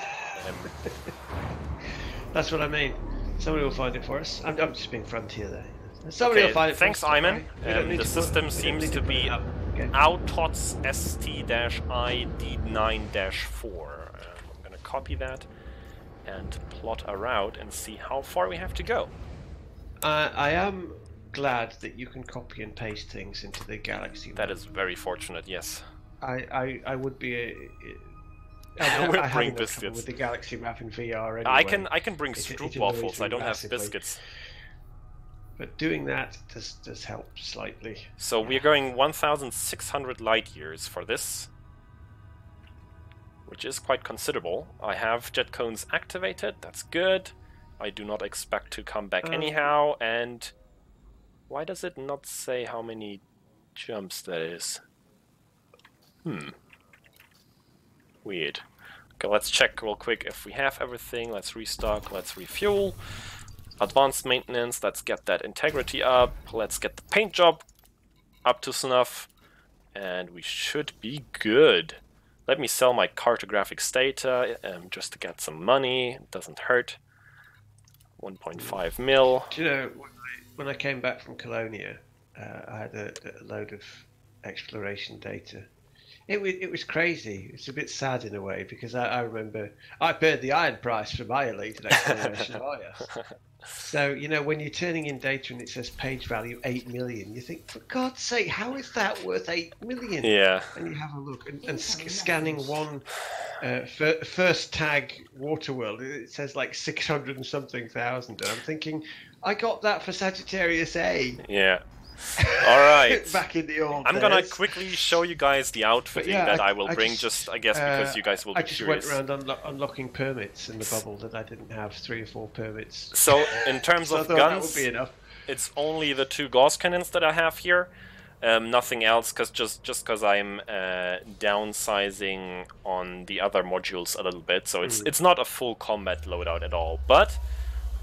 That's what I mean. Somebody will find it for us. I'm just being frontier there. Somebody will find it. Thanks, for us. Iman. The system seems to be again. Autots ST-ID9-4. I'm gonna copy that and plot a route and see how far we have to go. I am glad that you can copy and paste things into the galaxy. That is very fortunate, yes. I would be We'll I have bring enough trouble biscuits. with the galaxy map in VR anyway. I can bring stroop waffles, I don't have biscuits. But doing that does help slightly. So we're going 1,600 light years for this, which is quite considerable. I have jet cones activated, that's good. I do not expect to come back anyhow, and why does it not say how many jumps that is? Weird. Okay, let's check real quick if we have everything. Let's restock, let's refuel. Advanced maintenance, let's get that integrity up. Let's get the paint job up to snuff. And we should be good. Let me sell my cartographic data just to get some money. It doesn't hurt. 1.5 mil. Do you know, when I came back from Colonia, I had a load of exploration data. It was crazy. It's a bit sad in a way, because I remember I paid the iron price for my elite exploration. So, you know, when you're turning in data and it says page value 8 million, you think, for God's sake, how is that worth 8 million? Yeah. And you have a look, and scanning one first tag Waterworld, it says like 600 and something thousand. And I'm thinking, I got that for Sagittarius A. Yeah. Alright. Back in the old I'm gonna days. quickly show you guys the outfitting that I will bring, I guess, because you guys will be curious. I just went around unlocking permits in the bubble that I didn't have 3 or 4 permits. So, in terms So I of thought guns, that would be enough. it's only the 2 Gauss cannons that I have here. Nothing else, just because I'm downsizing on the other modules a little bit, so it's not a full combat loadout at all. But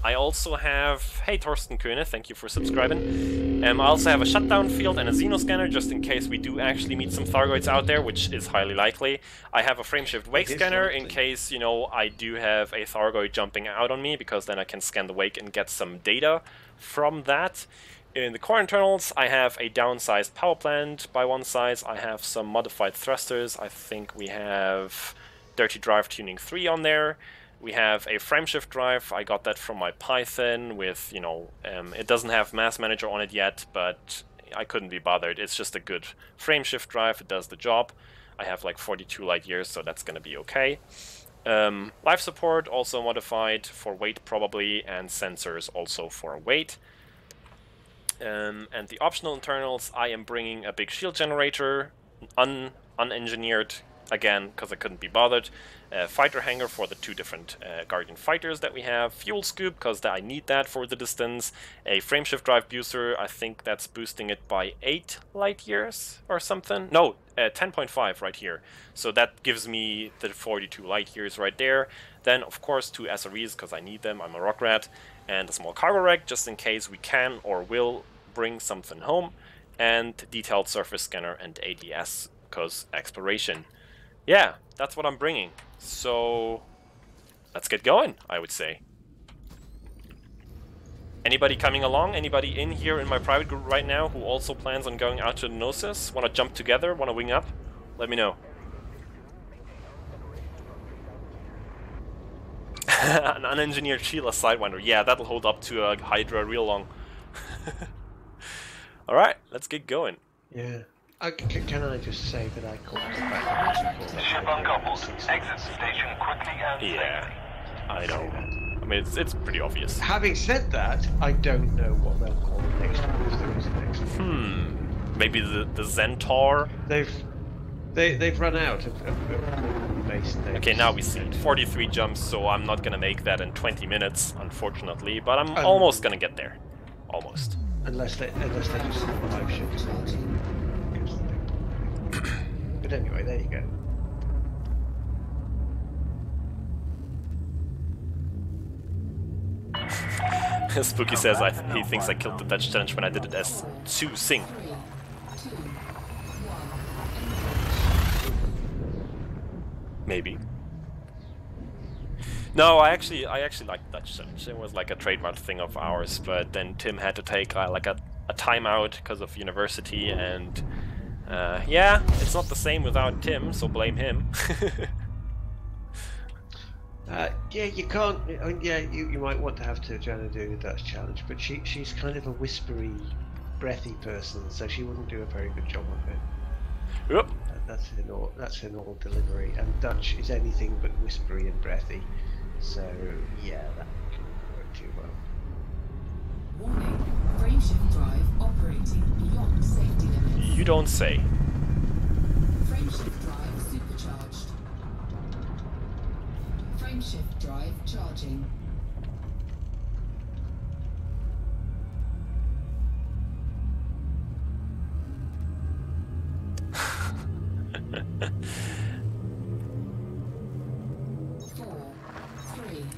I also have, hey Torsten Köhne, thank you for subscribing. I also have a shutdown field and a xenoscanner, just in case we do actually meet some Thargoids out there, which is highly likely. I have a frameshift wake scanner in case, you know, I do have a Thargoid jumping out on me, because then I can scan the wake and get some data from that. In the core internals, I have a downsized power plant by one size. I have some modified thrusters. I think we have Dirty Drive Tuning 3 on there. We have a frameshift drive. I got that from my Python with, you know, it doesn't have Mass Manager on it yet, but I couldn't be bothered. It's just a good frameshift drive. It does the job. I have like 42 light years, so that's going to be okay. Life support also modified for weight probably, and sensors also for weight. And the optional internals, I am bringing a big shield generator, unengineered, again, because I couldn't be bothered. Fighter hangar for the 2 different Guardian fighters that we have. Fuel scoop, because I need that for the distance. A frameshift drive booster, I think that's boosting it by 8 light years or something. No, 10.5 right here. So that gives me the 42 light years right there. Then, of course, 2 SREs, because I need them. I'm a rock rat. And a small cargo rack, just in case we can or will bring something home. And detailed surface scanner and ADS, because exploration. Yeah, that's what I'm bringing. So, let's get going, I would say. Anybody coming along? Anybody in here in my private group right now who also plans on going out to Gnosis? Want to jump together? Want to wing up? Let me know. An unengineered Sheila Sidewinder. Yeah, that'll hold up to a Hydra real long. Alright, let's get going. Yeah. Can I just say that I called it back? Ship uncoupled. Exit station quickly and Yeah, I know. I mean, it's pretty obvious. Having said that, I don't know what they'll call the next one, if there is a next one. Maybe the Centaur? They've run out of base names. Okay, now we see it. 43 jumps, so I'm not gonna make that in 20 minutes, unfortunately, but I'm almost gonna get there. Almost. Unless they just survive ships. But anyway, there you go. Spooky says he thinks I killed the Dutch challenge when I did it as Sue Sing. Maybe. No, I actually liked Dutch challenge. It was like a trademark thing of ours, but then Tim had to take like a timeout because of university, and Yeah, it's not the same without Tim, so blame him. Yeah, you can't. Yeah, you might want to have Turjana do the Dutch challenge, but she's kind of a whispery, breathy person, so she wouldn't do a very good job of it. Yep. That's her normal delivery, and Dutch is anything but whispery and breathy. So yeah, that couldn't work too well. Warning. Frameshift drive operating beyond safety limits. You don't say. Frameshift drive supercharged. Frameshift drive charging.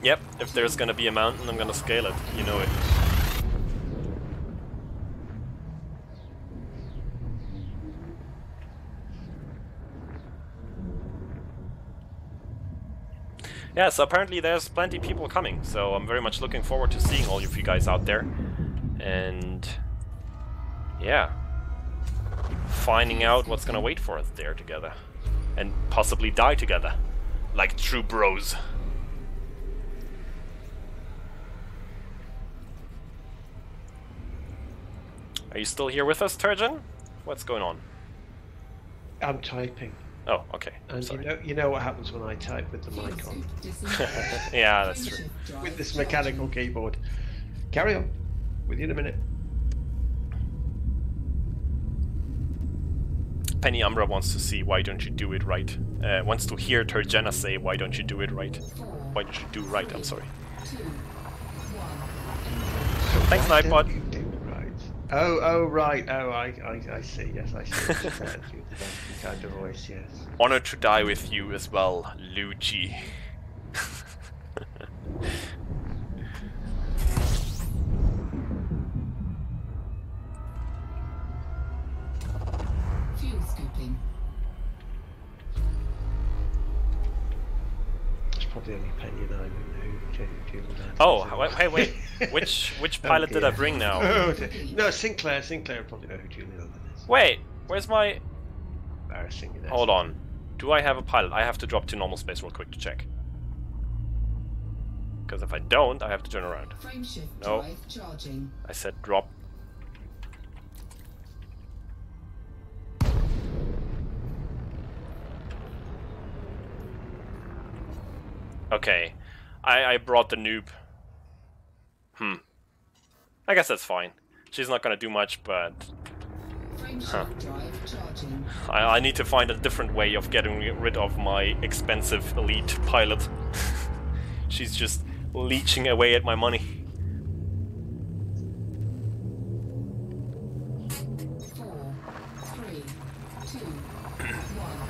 Yep, if there's gonna be a mountain, I'm gonna scale it. You know it. Yeah, so apparently there's plenty of people coming, so I'm very much looking forward to seeing all of you guys out there. And yeah, finding out what's gonna wait for us there together. And possibly die together, like true bros. Are you still here with us, Turgeon? What's going on? I'm typing. Oh, okay. And Sorry. you know what happens when I type with the mic on. Yeah, that's true. With this mechanical keyboard. Carry on. With you in a minute. Penny Umbra wants to see why don't you do it right. Wants to hear Turgena say why don't you do it right. Why don't you do right, I'm sorry. Thanks, Nightbot. Oh, right. Oh, I see. Yes, I see. That kind of voice, yes. Honored to die with you as well, Luigi. Fuel scooping. It's probably only Penny and I who deal with that. Oh, wait. Which pilot did I bring now? Oh, no, Sinclair probably know who Julian London is. Wait, where's my... Embarrassing. Hold on. Do I have a pilot? I have to drop to normal space real quick to check. Because if I don't, I have to turn around. Frameshift No. drive charging. I said drop. Okay. I brought the noob. I guess that's fine. She's not gonna do much, but... Frameshift drive charging. I need to find a different way of getting rid of my expensive elite pilot. She's just leeching away at my money. 4, 3, 2, 1.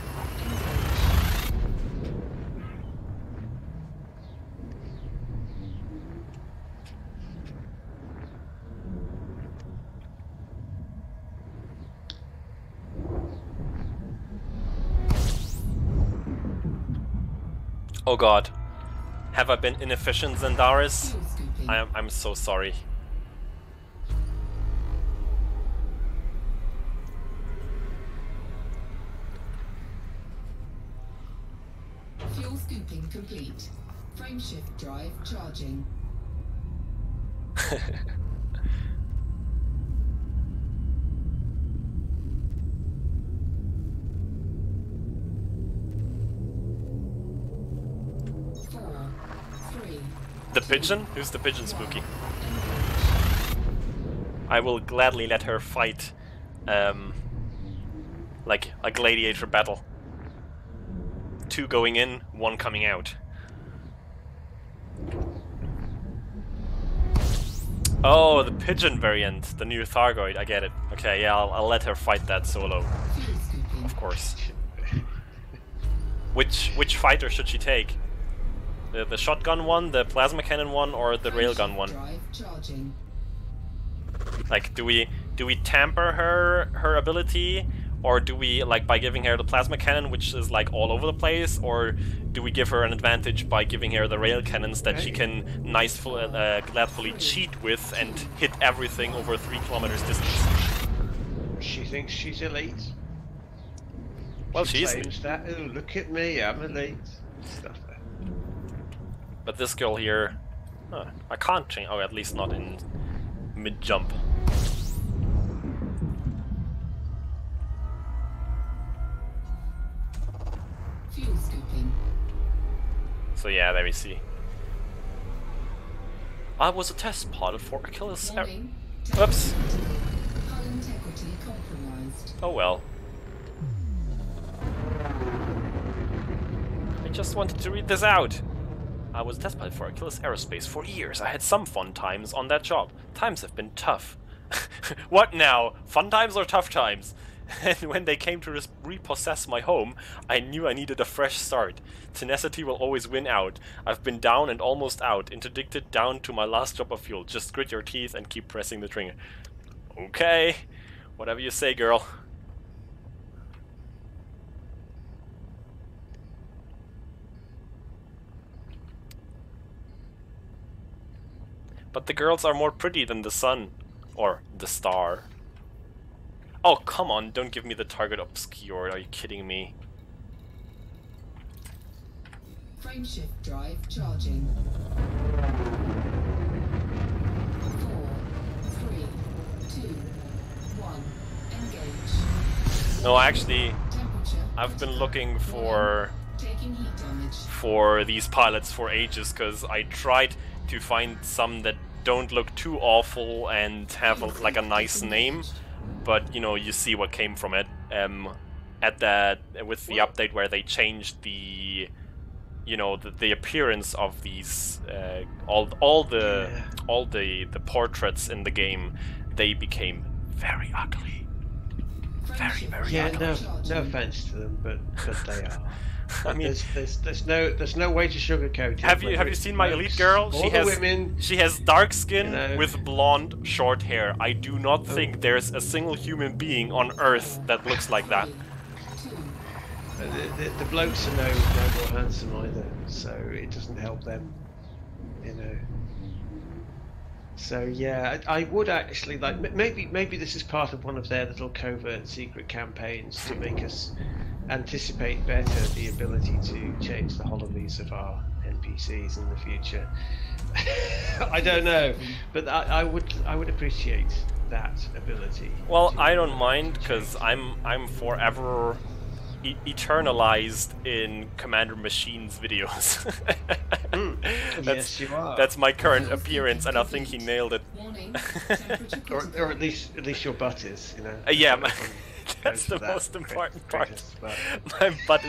Oh god. Have I been inefficient, Zandaris? Fuel scooping. I'm so sorry. Fuel scooping complete. Frameshift drive charging. The pigeon? Who's the pigeon, Spooky? I will gladly let her fight, like a gladiator battle. 2 going in, 1 coming out. Oh, the pigeon variant, the new Thargoid, I get it. Okay, yeah, I'll let her fight that solo. Fuel scooping. Of course. Which fighter should she take? The shotgun one, the plasma cannon one, or the railgun one? Drive charging. Like, do we tamper her ability, or do we, like, by giving her the plasma cannon, which is like all over the place, or do we give her an advantage by giving her the rail cannons that she can gladfully cheat with and hit everything over 3 kilometers distance? She thinks she's elite. Well, she she's claims that. Oh, look at me, I'm elite. Stuff there. But this girl here, I can't change. Oh, at least not in mid-jump. Fuel scooping. So yeah, there we see. I was a test pilot for Achilles. Warning. Oops. Hull integrity compromised. Oh well. I just wanted to read this out. I was a test pilot for Achilles Aerospace for years. I had some fun times on that job. Times have been tough. What now? Fun times or tough times? And when they came to repossess my home, I knew I needed a fresh start. Tenacity will always win out. I've been down and almost out, interdicted down to my last drop of fuel. Just grit your teeth and keep pressing the trigger. Okay, whatever you say, girl. But the girls are more pretty than the sun. Or the star. Oh, come on, don't give me the target obscured. Are you kidding me? Frameshift drive charging. 4, 3, 2, 1. Engage. No, actually, Temperature. I've been looking for Taking heat damage. these pilots for ages, because I tried to find some that don't look too awful and have like a nice name, but you know, you see what came from it. At that, with the update where they changed the, you know, the appearance of these all the portraits in the game, they became very ugly. Very ugly. No offense to them, but they are. I mean, there's no way to sugarcoat it. Have you seen my elite girl? She has dark skin, you know, with blonde short hair. I do not think there's a single human being on Earth that looks like that. The blokes are no more handsome either, so it doesn't help them, you know. So yeah, I would actually like, maybe this is part of one of their little covert secret campaigns to make us anticipate better the ability to change the holovies of our NPCs in the future. I don't know, but I would appreciate that ability. Well, I don't mind, because I'm forever eternalized in Commander Machine's videos. Yes, you are. That's my current appearance, and I think he nailed it. or at least your butt is, you know. Yeah. That's the most important part. My butt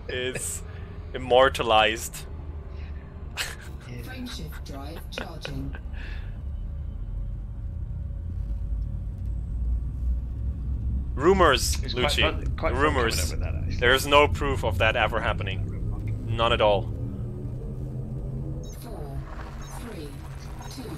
is immortalized. Frameshift drive charging. Rumors, It's Lucci. quite fun Rumors. coming up with that, There's no proof of that ever happening. None at all. 4, 3, 2, 1.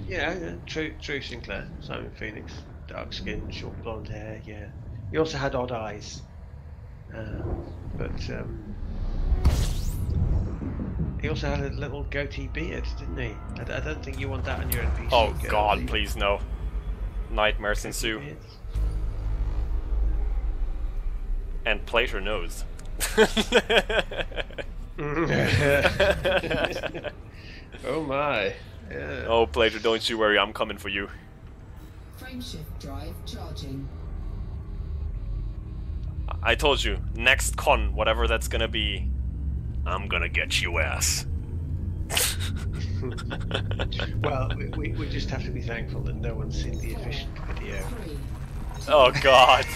Yeah, true Sinclair. Simon Phoenix, dark skin, short blonde hair. Yeah, he also had odd eyes, but he also had a little goatee beard, didn't he? I don't think you want that on your NPC. Oh girl, God, do you? please no. Nightmares ensue. Beards? And Plater knows. Oh my. Yeah. Oh, Plater, don't you worry, I'm coming for you. Frameshift drive charging. I told you, next con, whatever that's gonna be, I'm gonna get you ass. Well, we just have to be thankful that no one's seen the efficient video. 3, Oh God.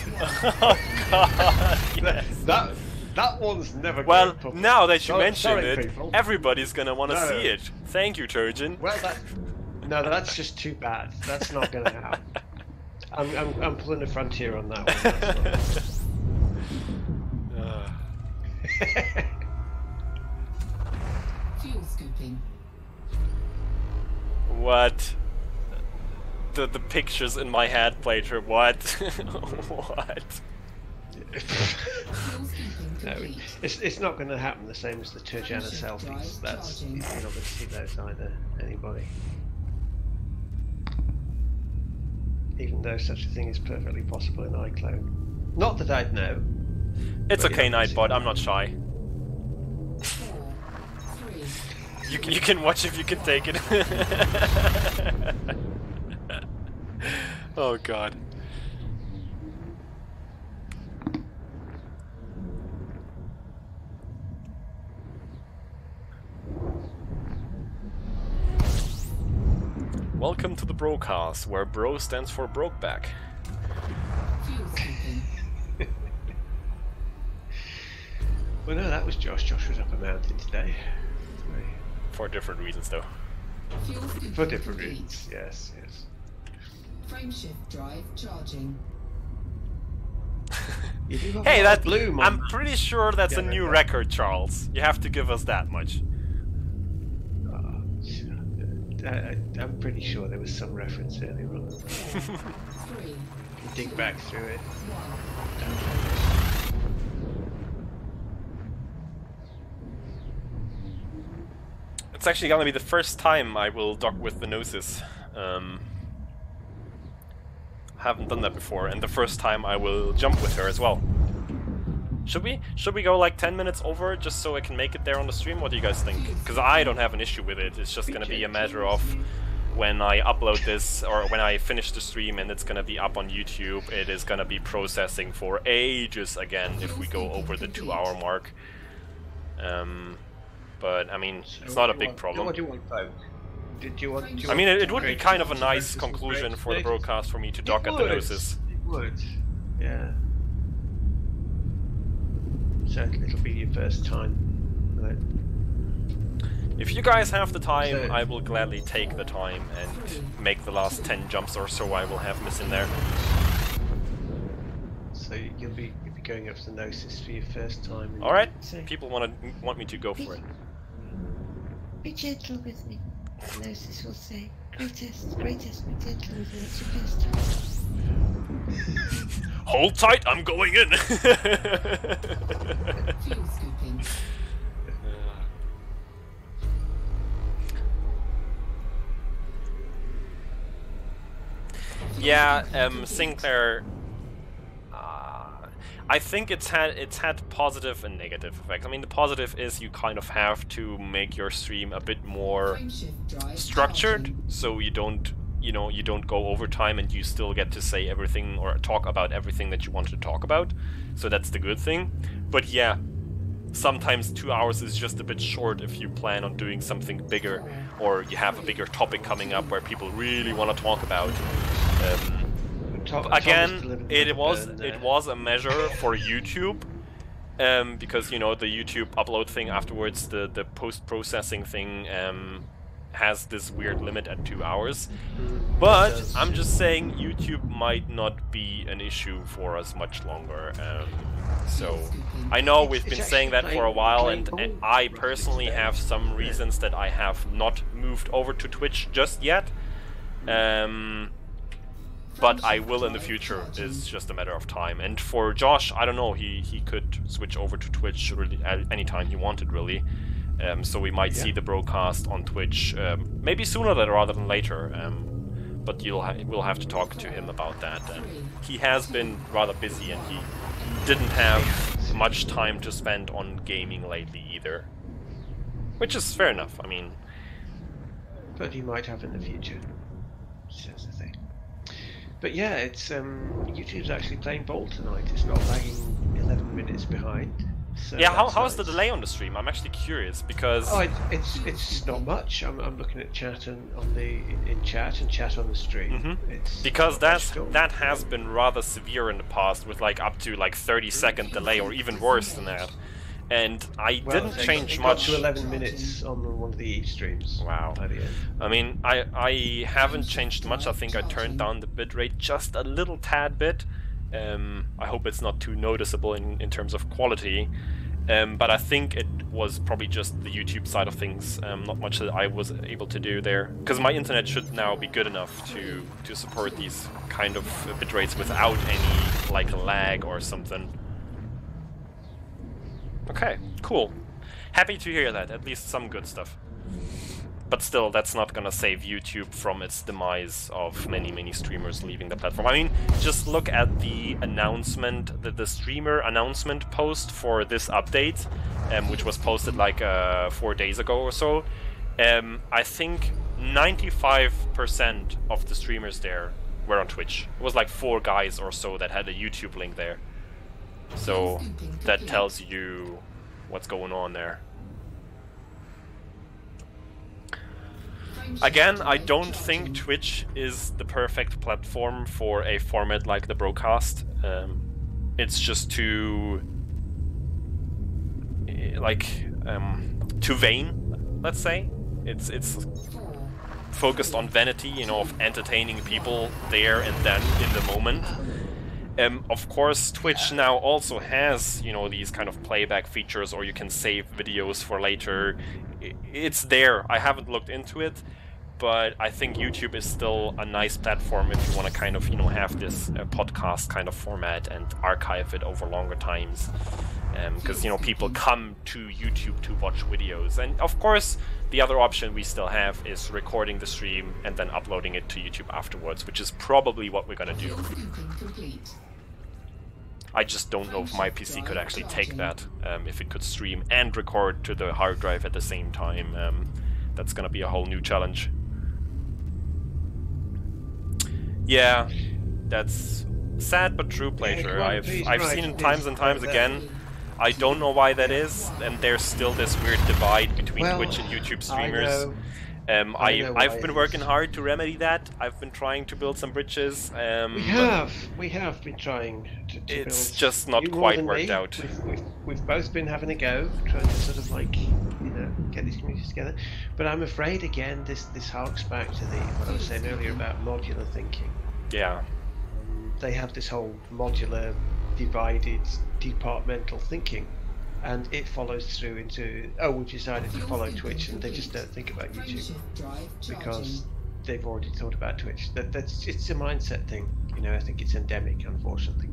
Oh God. Yes. That one's never. Well, going public. now that you mention sorry, it, people. everybody's gonna want to No. see it. Thank you, Turgeon. Well, that's just too bad. That's not going to happen. I'm pulling a frontier on that one. That's fuel scooping. What? The pictures in my head, Plater. What? What? Fuel scooping No, complete. it's not going to happen the same as the Turjana selfies. That's, you're not going to see those either, anybody. even though such a thing is perfectly possible in iClone. Not that I'd know. It's But okay, yeah, Nightbot. I'm not shy. 4, 3, You can watch if you can take it. Oh god. Welcome to the BroCast, where Bro stands for Brokeback. fuel scooping, Well, no, that was Josh. Josh was up a mountain today. For different reasons, though. fuel scooping For different complete. reasons, yes, yes. Frameshift drive charging. You do have a Hey, lot of that bloom on. I'm pretty sure that's a Yeah, new okay. record, Charles. You have to give us that much. I'm pretty sure there was some reference earlier on. 3, Dig back through it. 1. It's actually gonna be the first time I will dock with the Gnosis. Haven't done that before, and the first time I will jump with her as well. Should we? Should we go like 10 minutes over just so I can make it there on the stream? What do you guys think? Because I don't have an issue with it. It's just gonna be a matter of when I upload this, or when I finish the stream and it's gonna be up on YouTube, it is gonna be processing for ages again if we go over the 2-hour mark. But I mean, it's not a big problem. What do you want, folk? Did you want? I mean, it would be Great. kind of a nice conclusion for the BroCast for me to dock at the Gnosis. It would. Yeah. Certainly, it'll be your first time. Right. If you guys have the time, So- I will gladly take the time and make the last 10 jumps or so I will have missing there. So you'll be going up to the Gnosis for your first time. and- Alright, So- people want me to go for it. Be gentle with me. Gnosis will say, greatest, be gentle with me. It's your first time. Hold tight, I'm going in! Fuel scooping. Yeah, Sinclair. I think it's had positive and negative effects. I mean, the positive is you kind of have to make your stream a bit more Frameshift drive structured, charging. so you don't go over time and you still get to say everything or talk about everything that you want to talk about. So that's the good thing. But yeah, sometimes 2 hours is just a bit short if you plan on doing something bigger, or you have a bigger topic coming up where people really want to talk about. Again, it was a measure for YouTube, because you know the YouTube upload thing afterwards, the post-processing thing has this weird limit at 2 hours. But I'm just saying YouTube might not be an issue for us much longer. So I know we've been saying that for a while, and I personally have some reasons that I have not moved over to Twitch just yet. But I will in the future. It's just a matter of time. And for Josh, I don't know, he could switch over to Twitch really anytime he wanted, really. So we might see the BroCast on Twitch, maybe sooner rather than later. But we'll have to talk to him about that. He has been rather busy, and he didn't have much time to spend on gaming lately either. Which is fair enough, I mean. But he might have in the future. That's the thing. But yeah, it's YouTube's actually playing ball tonight. It's not lagging 11 minutes behind. So Yeah, that's how's the nice. delay on the stream? I'm actually curious because Oh, it's not much. I'm looking at chat and in chat and chat on the stream. It's because not much at all. that has been rather severe in the past, with like up to like 30-second delay or even worse than that. And I Well, didn't it change got much. to 11 minutes on one of the Eve streams. Wow. By the end. I mean, I haven't changed much. I think I turned down the bitrate just a little tad bit. I hope it's not too noticeable in terms of quality. But I think it was probably just the YouTube side of things, not much that I was able to do there. Because my internet should now be good enough to support these kind of bitrates without any like lag or something. Okay, cool. Happy to hear that, at least some good stuff. but still, that's not gonna save YouTube from its demise of many streamers leaving the platform. I mean, just look at the announcement, the streamer announcement post for this update, which was posted like 4 days ago or so. I think 95% of the streamers there were on Twitch. It was like 4 guys or so that had a YouTube link there. So that tells you what's going on there. Again, I don't think Twitch is the perfect platform for a format like the BroCast. It's just too too vain, let's say. It's focused on vanity, you know, of entertaining people there and then in the moment. Of course, Twitch now also has, you know, these kind of playback features, or you can save videos for later. It's there. I haven't looked into it, but I think YouTube is still a nice platform if you want to kind of, you know, have this podcast kind of format and archive it over longer times. Because, you know, people come to YouTube to watch videos. And of course, the other option we still have is recording the stream and then uploading it to YouTube afterwards, which is probably what we're gonna do. I just don't know if my PC could actually take that, if it could stream and record to the hard drive at the same time. That's gonna be a whole new challenge. Yeah, that's sad but true, Pleasure. I've seen it times and times again. I don't know why that is, and there's still this weird divide between Twitch and YouTube streamers. I've been working hard to remedy that. I've been trying to build some bridges. We have been trying to it's build. just not quite worked out. We've both been having a go, trying to sort of like, you know, get these communities together. But I'm afraid again, this harks back to what I was saying earlier about modular thinking. Yeah. They have this whole modular, divided, departmental thinking, and it follows through into, oh, we've decided to follow Twitch, and they just don't think about YouTube because they've already thought about Twitch. It's a mindset thing, you know. I think it's endemic, unfortunately.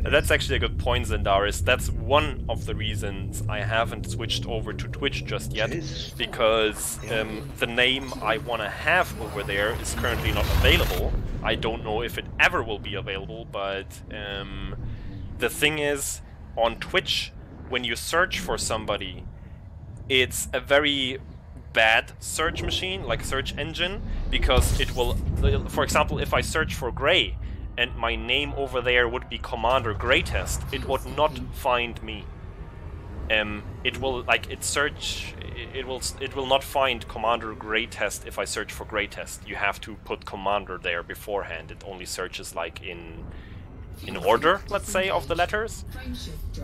That's actually a good point, Zendaris. That's one of the reasons I haven't switched over to Twitch just yet, because the name I want to have over there is currently not available. I don't know if it ever will be available, but the thing is, on Twitch, when you search for somebody, it's a very bad search machine, like search engine, because it will, for example, if I search for Grey, and my name over there would be Commander Greatest, it would not find me. It will not find Commander Greatest if I search for Greatest. You have to put Commander there beforehand. It only searches like in order, let's say, of the letters.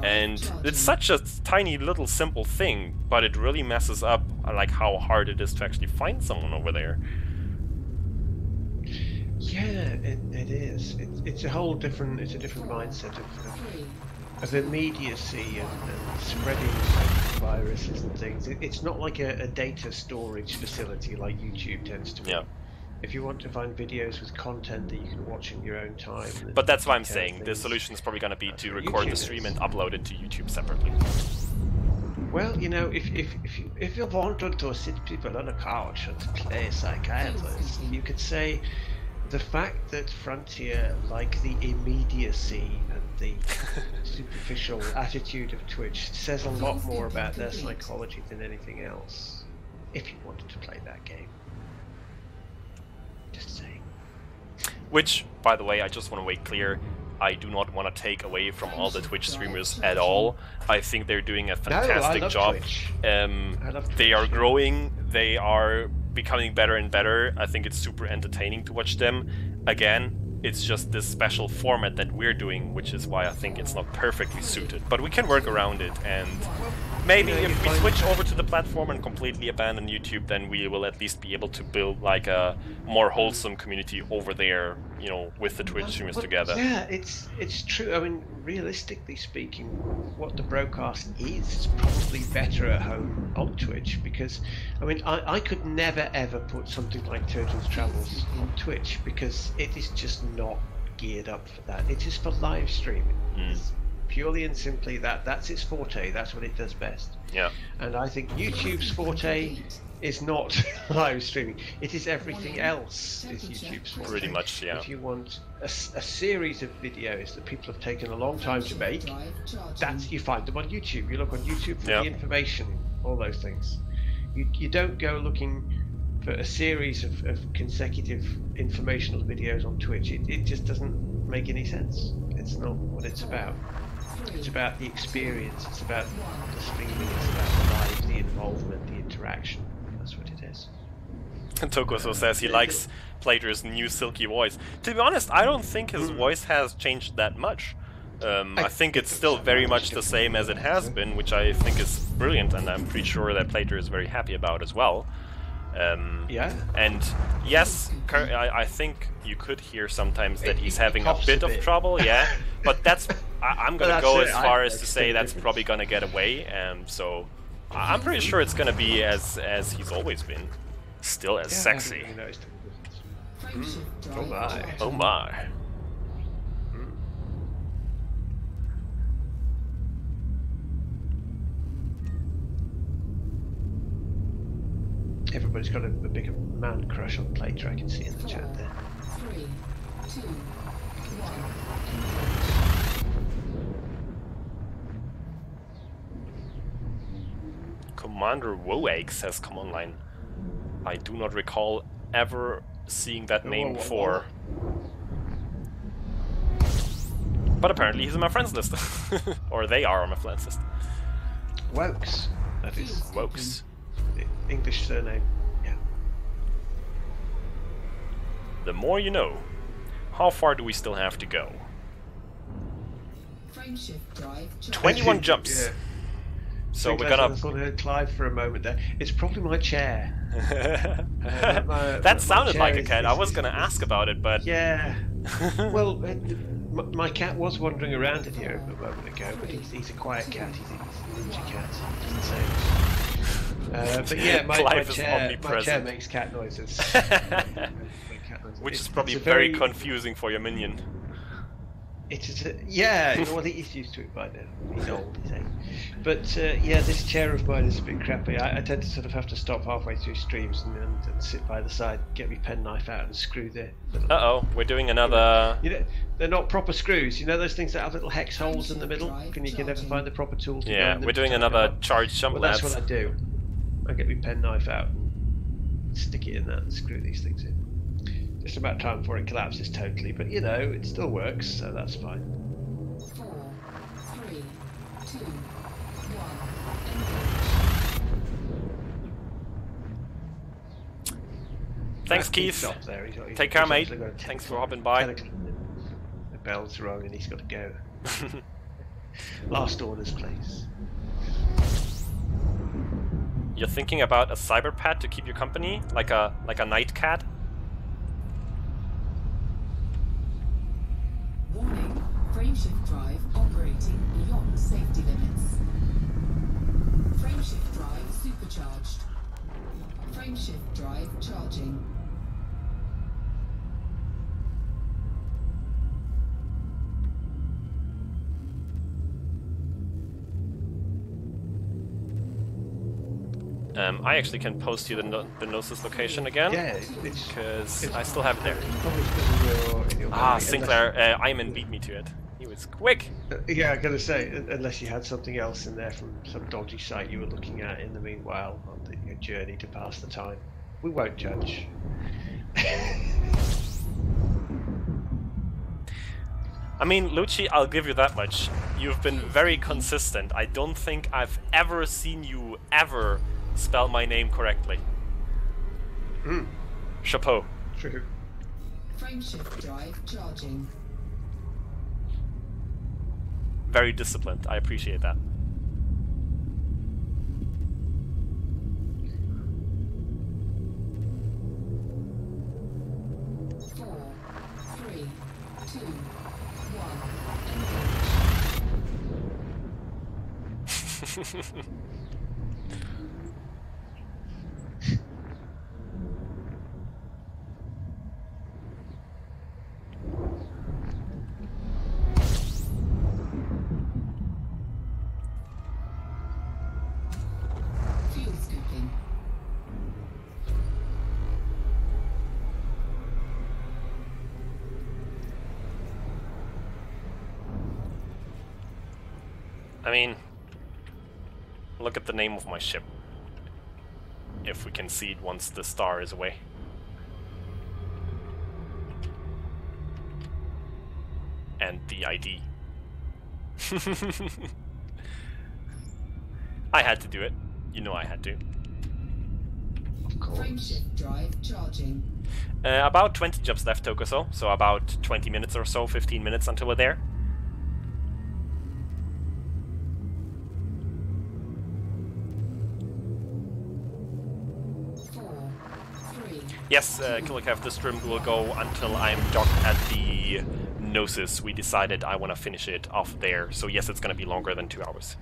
And it's such a tiny little simple thing, but it really messes up like how hard it is to actually find someone over there. Yeah, it is. It's a whole different. It's a different mindset of immediacy and spreading viruses and things. It's not like a data storage facility like YouTube tends to be. Yeah. If you want to find videos with content that you can watch in your own time. But that's why I'm saying the solution is probably going to be to record the stream and upload it to YouTube separately. Well, you know, if you wanted to sit people on a couch and play psychiatrist, you could say the fact that Frontier like the immediacy and the superficial attitude of Twitch says a lot more about their psychology than anything else. If you wanted to play that game. Just saying. Which, by the way, I just want to make clear, I do not want to take away from all the Twitch streamers at all. I think they're doing a fantastic job. They are growing, they are becoming better and better. I think it's super entertaining to watch them. Again, it's just this special format that we're doing, which is why I think it's not perfectly suited. But we can work around it, and maybe if we switch over to the platform and completely abandon YouTube, then we will at least be able to build like a more wholesome community over there, you know, with the Twitch streamers together. Yeah, it's true. I mean, realistically speaking, what the BroCast is probably better at home on Twitch, because, I mean, I could never ever put something like Turtles Travels on Twitch, because it is just not geared up for that. It is for live streaming. It's purely and simply that's its forte. That's what it does best. Yeah. And I think YouTube's forte is not live streaming. It is everything else is YouTube's for. Pretty much, yeah. If you want a series of videos that people have taken a long time to make, you find them on YouTube. You look on YouTube for the information, all those things. You don't go looking for a series of consecutive informational videos on Twitch. It just doesn't make any sense. It's not what it's about. It's about the experience. It's about the streaming. It's about the live, the involvement, the interaction. That's what it is. Tokoso says he likes Plater's new silky voice. To be honest, I don't think his voice has changed that much. I think it's still very much the same as it has been, which I think is brilliant, and I'm pretty sure that Plater is very happy about as well. Yeah. And yes, I think you could hear sometimes that he's having a bit of trouble, yeah. But that's I'm gonna go as far as to say that's probably gonna get away. So I'm pretty sure it's gonna be as he's always been, still as sexy. Oh my! Oh my! Everybody's got a big man crush on Plater, I can see in the chat there. 3, 2, 1. Commander Woex has come online. I do not recall ever seeing that name before. But apparently he's on my friends list. Or they are on my friends list. Wokes, that is. Wokes. English surname, yeah. The more you know. How far do we still have to go? Frameshift drive 21 jumps. Yeah. So we're gonna. I thought I heard Clive for a moment there. It's probably my chair. That sounded like a cat. I was gonna ask about it, but yeah. Well, my cat was wandering around in here a moment ago, but he's a quiet cat. He's a ninja cat. He doesn't say much. But yeah, my chair makes cat noises. Which is probably very confusing for your minion. It is, yeah, well, he's used to it by now. He's old, he's 8. But yeah, this chair of mine is a bit crappy. I tend to sort of have to stop halfway through streams and sit by the side, get my penknife out and screw the little... Uh-oh, we're doing another... You know, they're not proper screws. You know those things that have little hex holes in the middle? And you can never find the proper tool to go in them. We're doing another charge jump, well, that's what I do. I get my penknife out and stick it in that and screw these things in. Just about time before it collapses totally, but you know, it still works, so that's fine. 4, 3, 2, 1. Thanks, Keith. There. He's take care, mate. Thanks for hopping by. The bell's rung and he's got to go. Last orders, please. You're thinking about a cyber pet to keep you company, like a night cat? Warning, frameshift drive operating beyond safety limits. Frameshift drive supercharged. Frameshift drive charging. I actually can post you the Gnosis location again. Yeah, because I still have it there. In your Sinclair, Ayman beat me to it. He was quick. Yeah, I gotta say, unless you had something else in there from some dodgy site you were looking at in the meanwhile on your journey to pass the time, we won't judge. I mean, Lucci, I'll give you that much. You've been very consistent. I don't think I've ever seen you ever spell my name correctly. Chapeau. True. Frameshift drive charging. Very disciplined. I appreciate that. Fuel scooping. I mean, look at the name of my ship. If we can see it once the star is away. And the ID. I had to do it. You know I had to. Of course. Frameshift drive charging. About 20 jumps left, Tokuso. So about 20 minutes or so, 15 minutes until we're there. Yes, Killicaf, this stream will go until I'm docked at the Gnosis. We decided I want to finish it off there. So yes, it's going to be longer than 2 hours.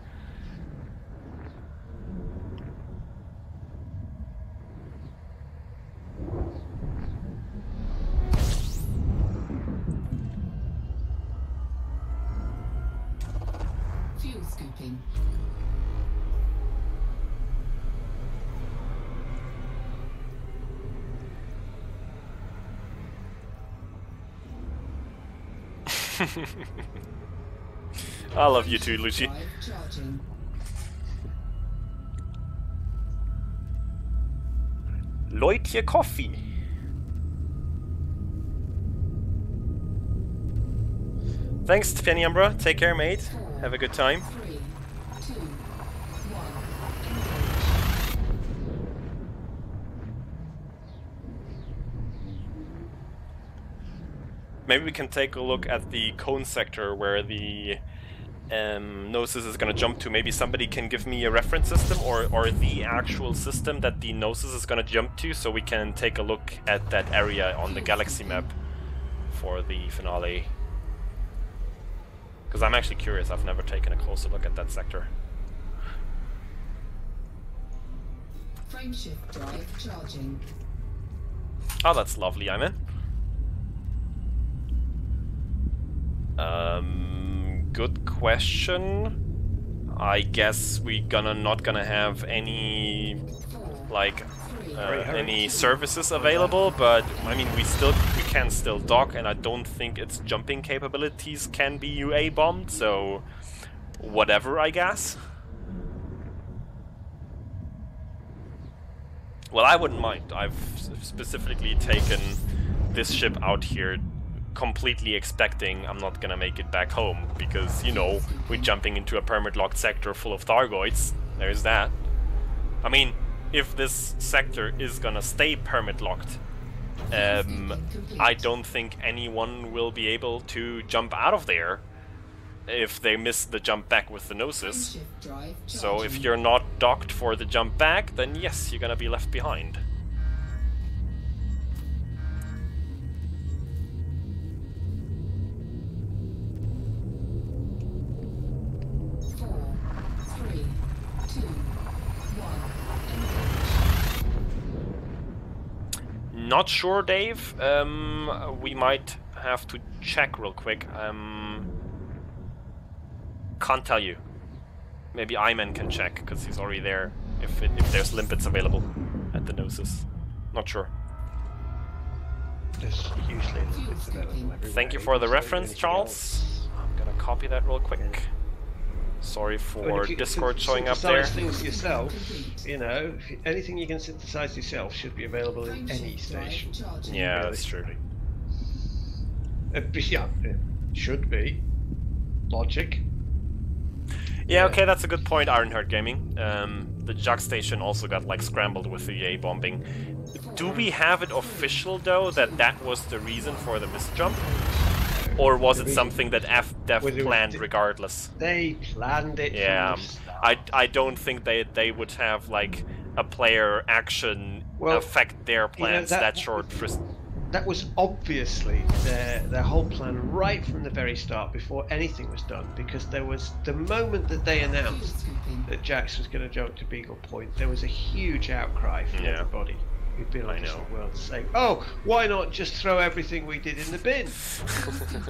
Fuel scooping. I love you too, Lucy. Drive charging. Leutje Coffee. Thanks, Penumbra. Take care, mate. Have a good time. 3, 2, 1. Maybe we can take a look at the cone sector where the Gnosis is going to jump to. Maybe somebody can give me a reference system or the actual system that the Gnosis is going to jump to, so we can take a look at that area on the galaxy map for the finale. Because I'm actually curious, I've never taken a closer look at that sector. Frameshift drive charging. Oh, that's lovely, I'm in. Good question. I guess we not gonna have any like any services available, but I mean we can still dock, and I don't think its jumping capabilities can be UA bombed, so whatever, I guess. Well, I wouldn't mind. I've specifically taken this ship out here completely expecting I'm not gonna make it back home, because, you know, we're jumping into a permit-locked sector full of Thargoids. There's that. I mean, if this sector is gonna stay permit-locked, I don't think anyone will be able to jump out of there if they miss the jump back with the Gnosis. So if you're not docked for the jump back, then yes, you're gonna be left behind. Not sure, Dave. We might have to check real quick. Can't tell you. Maybe Iman can check, because he's already there, if there's limpets available at the Gnosis. Not sure. There's usually limpets available everywhere. Thank you for the reference, Charles. I'm gonna copy that real quick. Sorry for Discord showing up there. Things yourself, you know, anything you can synthesize yourself should be available in any station. Yeah, that's true. Yeah, it should be. Logic. Yeah, okay, that's a good point, Ironheart Gaming. The Jug Station also got like scrambled with the EA bombing. Do we have it official though that was the reason for the misjump? Or was it something that FDev planned regardless? They planned it. Yeah, I don't think they would have like a player action affect their plans that short. That was obviously their whole plan right from the very start, before anything was done, because there was the moment that they announced that Jax was going to jump to Beagle Point, there was a huge outcry from everybody who'd been on this world saying, "Oh, why not just throw everything we did in the bin?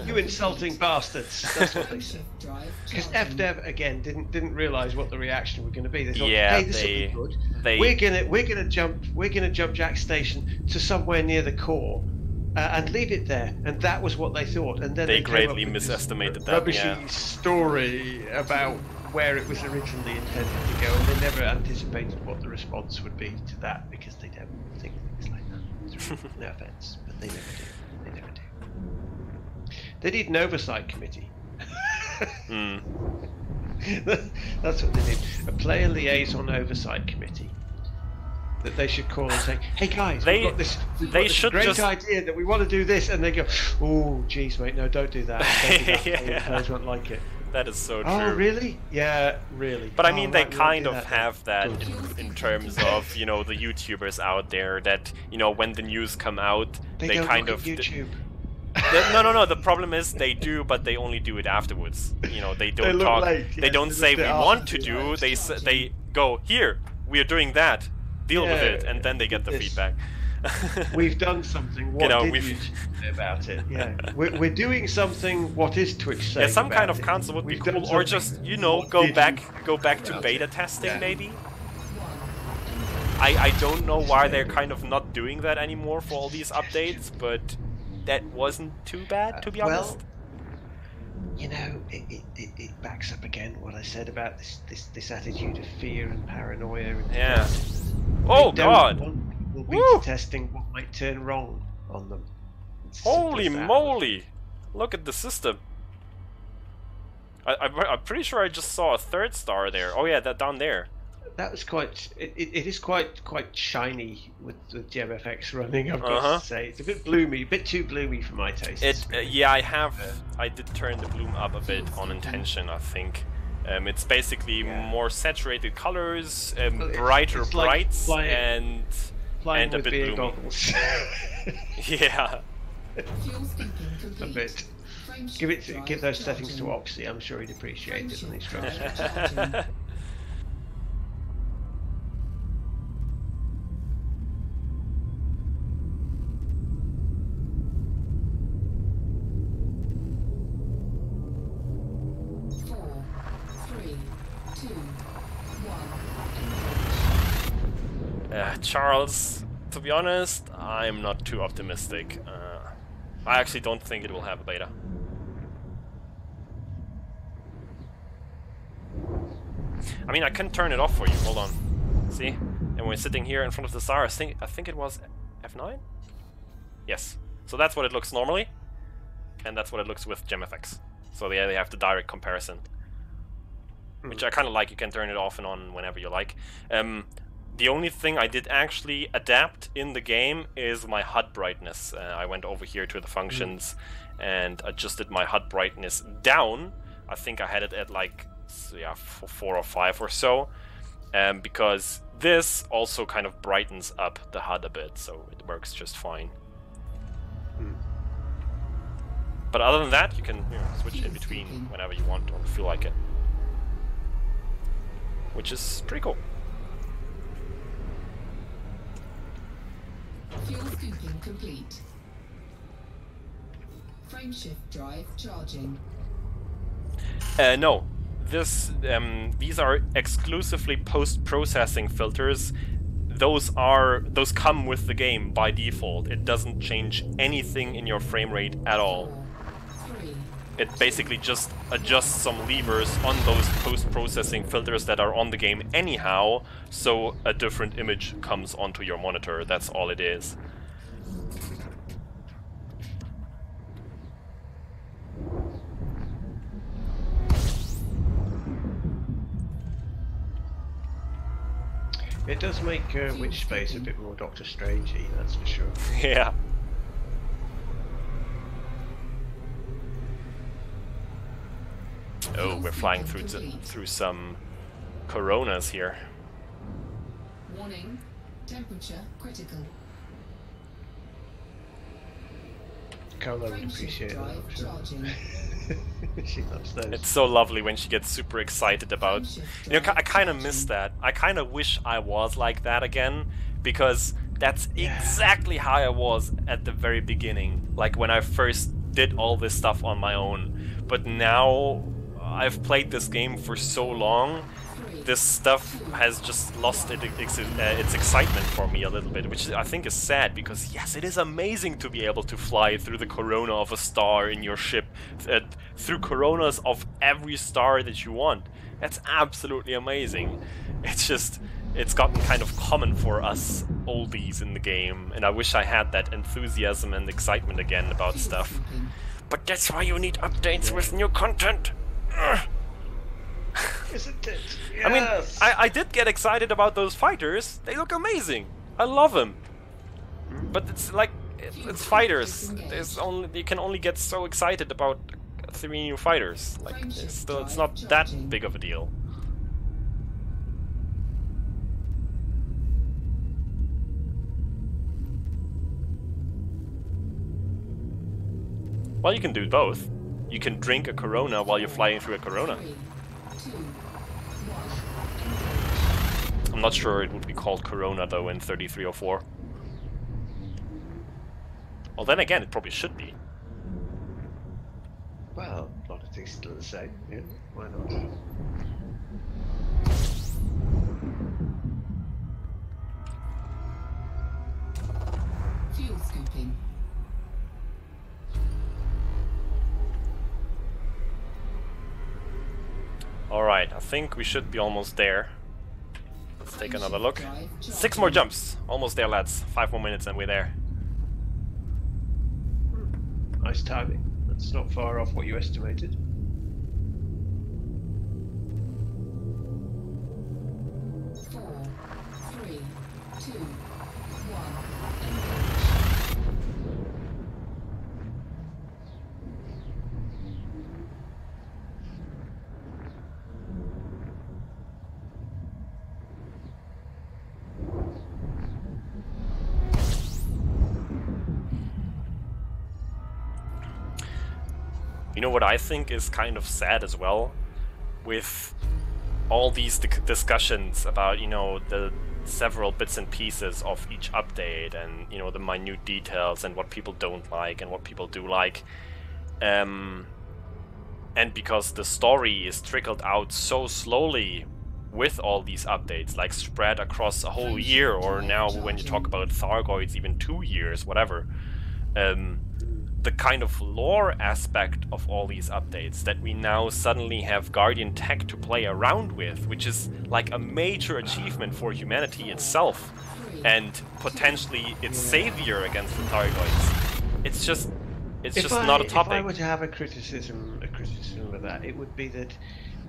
You insulting bastards!" That's what they said. Because FDev again didn't realise what the reaction was going to be. They thought, "Hey, this will be good. We're gonna jump Jack's station to somewhere near the core." And leave it there, and that was what they thought. And then they greatly misestimated that. Rubbishy story about where it was originally intended to go, and they never anticipated what the response would be to that because they don't think things like that. No offense, but they never do. They never do. They need an oversight committee. That's what they need. A player liaison oversight committee that they should call and say, "Hey guys, we've got this great idea that we want to do this," and they go, "Oh, geez, mate, no, don't do that. Don't do that. Yeah. Players won't like it." That is so true. Oh, really? Yeah, really. But I mean, they right, kind we of won't do have that in terms of, you know, the YouTubers out there that, you know, when the news come out, They don't kind look of at YouTube. No. The problem is they do, but they only do it afterwards. You know, they don't look talk. late, They yes, don't they say look we late. want to do. They go here. We are doing that. Deal with it, and then they get the Yes. feedback. We've done something. What know, did we've- you say about it? Yeah, we're doing something. What is Twitch saying? Yeah, some kind of about it? council would be We've done cool, or something. just, you know, What go did back you to about beta it? testing Yeah. maybe. I don't know why they're kind of not doing that anymore for all these updates, but that wasn't too bad, to be honest. Well, you know, it backs up again what I said about this attitude of fear and paranoia. And Yeah. Oh they don't God! want people Woo! beta testing what might turn wrong on them. It's as simple Holy as that. moly! Look at the system. I'm pretty sure I just saw a third star there. Oh yeah, that down there. That was quite. It is quite shiny with the GemFX running. I've got Uh-huh. to say, it's a bit bloomy, a bit too bloomy for my taste. Yeah, I did turn the bloom up a bit on intention, I think. It's basically more saturated colors, Well, brighter it's like brights, flying and a with bit beer gloomy. goggles. Yeah. Fuel syncing a complete. bit. Frameshift Give drive those settings to charging. Oxy. I'm sure he'd appreciate it when he's Frameshift drunk. drive charging. Four, three, two, one. Charles, to be honest, I'm not too optimistic. I actually don't think it will have a beta. I mean, I can turn it off for you. Hold on. See? And we're sitting here in front of the star. I think it was F9? Yes. So that's what it looks normally, and that's what it looks with GemFX. So yeah, they have the direct comparison, which I kind of like. You can turn it off and on whenever you like. The only thing I did actually adapt in the game is my HUD brightness. I went over here to the functions and adjusted my HUD brightness down. I think I had it at like 4 or 5 or so, because this also kind of brightens up the HUD a bit, so it works just fine. But other than that, you can switch in between whenever you want or feel like it, which is pretty cool. Fuel scooping complete. Frameshift drive charging. No, these are exclusively post-processing filters. Those come with the game by default. It doesn't change anything in your frame rate at all. 4, 3, It basically just adjusts some levers on those post-processing filters that are on the game anyhow, so a different image comes onto your monitor. That's all it is. It does make Witch Space a bit more Doctor Strangey, that's for sure. Yeah. Oh, we're flying through some coronas here. warning, temperature critical. Cola would appreciate that, I'm sure. Charging. She loves those. It's so lovely when she gets super excited about... You know, I kind of miss that. I kind of wish I was like that again, because that's exactly how I was at the very beginning, like when I first did all this stuff on my own. But now I've played this game for so long, this stuff has just lost its excitement for me a little bit, which I think is sad, because yes, it is amazing to be able to fly through the corona of a star in your ship, through coronas of every star that you want. That's absolutely amazing. It's just, it's gotten kind of common for us oldies in the game, and I wish I had that enthusiasm and excitement again about stuff. But that's why you need updates with new content. Ugh. Isn't it? Yes. I mean, I did get excited about those fighters. They look amazing. I love them. But it's like, it's fighters. You can only get so excited about 3 new fighters. Like, it's not that big of a deal. Well, you can do both. You can drink a Corona while you're flying through a Corona. 3, 2, 1. I'm not sure it would be called Corona though in 3304. Well, then again, it probably should be. Well, a lot of things still the same. Yeah, why not? Fuel scooping. Alright, I think we should be almost there. Let's take another look. 6 more jumps! Almost there, lads. 5 more minutes and we're there. Nice timing. That's not far off what you estimated. Four, 3, 2, 1. You know what I think is kind of sad as well? With all these discussions about, you know, the several bits and pieces of each update and, you know, the minute details and what people don't like and what people do like. And because the story is trickled out so slowly with all these updates, like spread across a whole year, or now when you talk about Thargoids, even 2 years, whatever. The kind of lore aspect of all these updates, that we now suddenly have Guardian tech to play around with, which is like a major achievement for humanity itself, and potentially its savior against the Thargoids. It's just not a topic. If I were to have a criticism of that, it would be that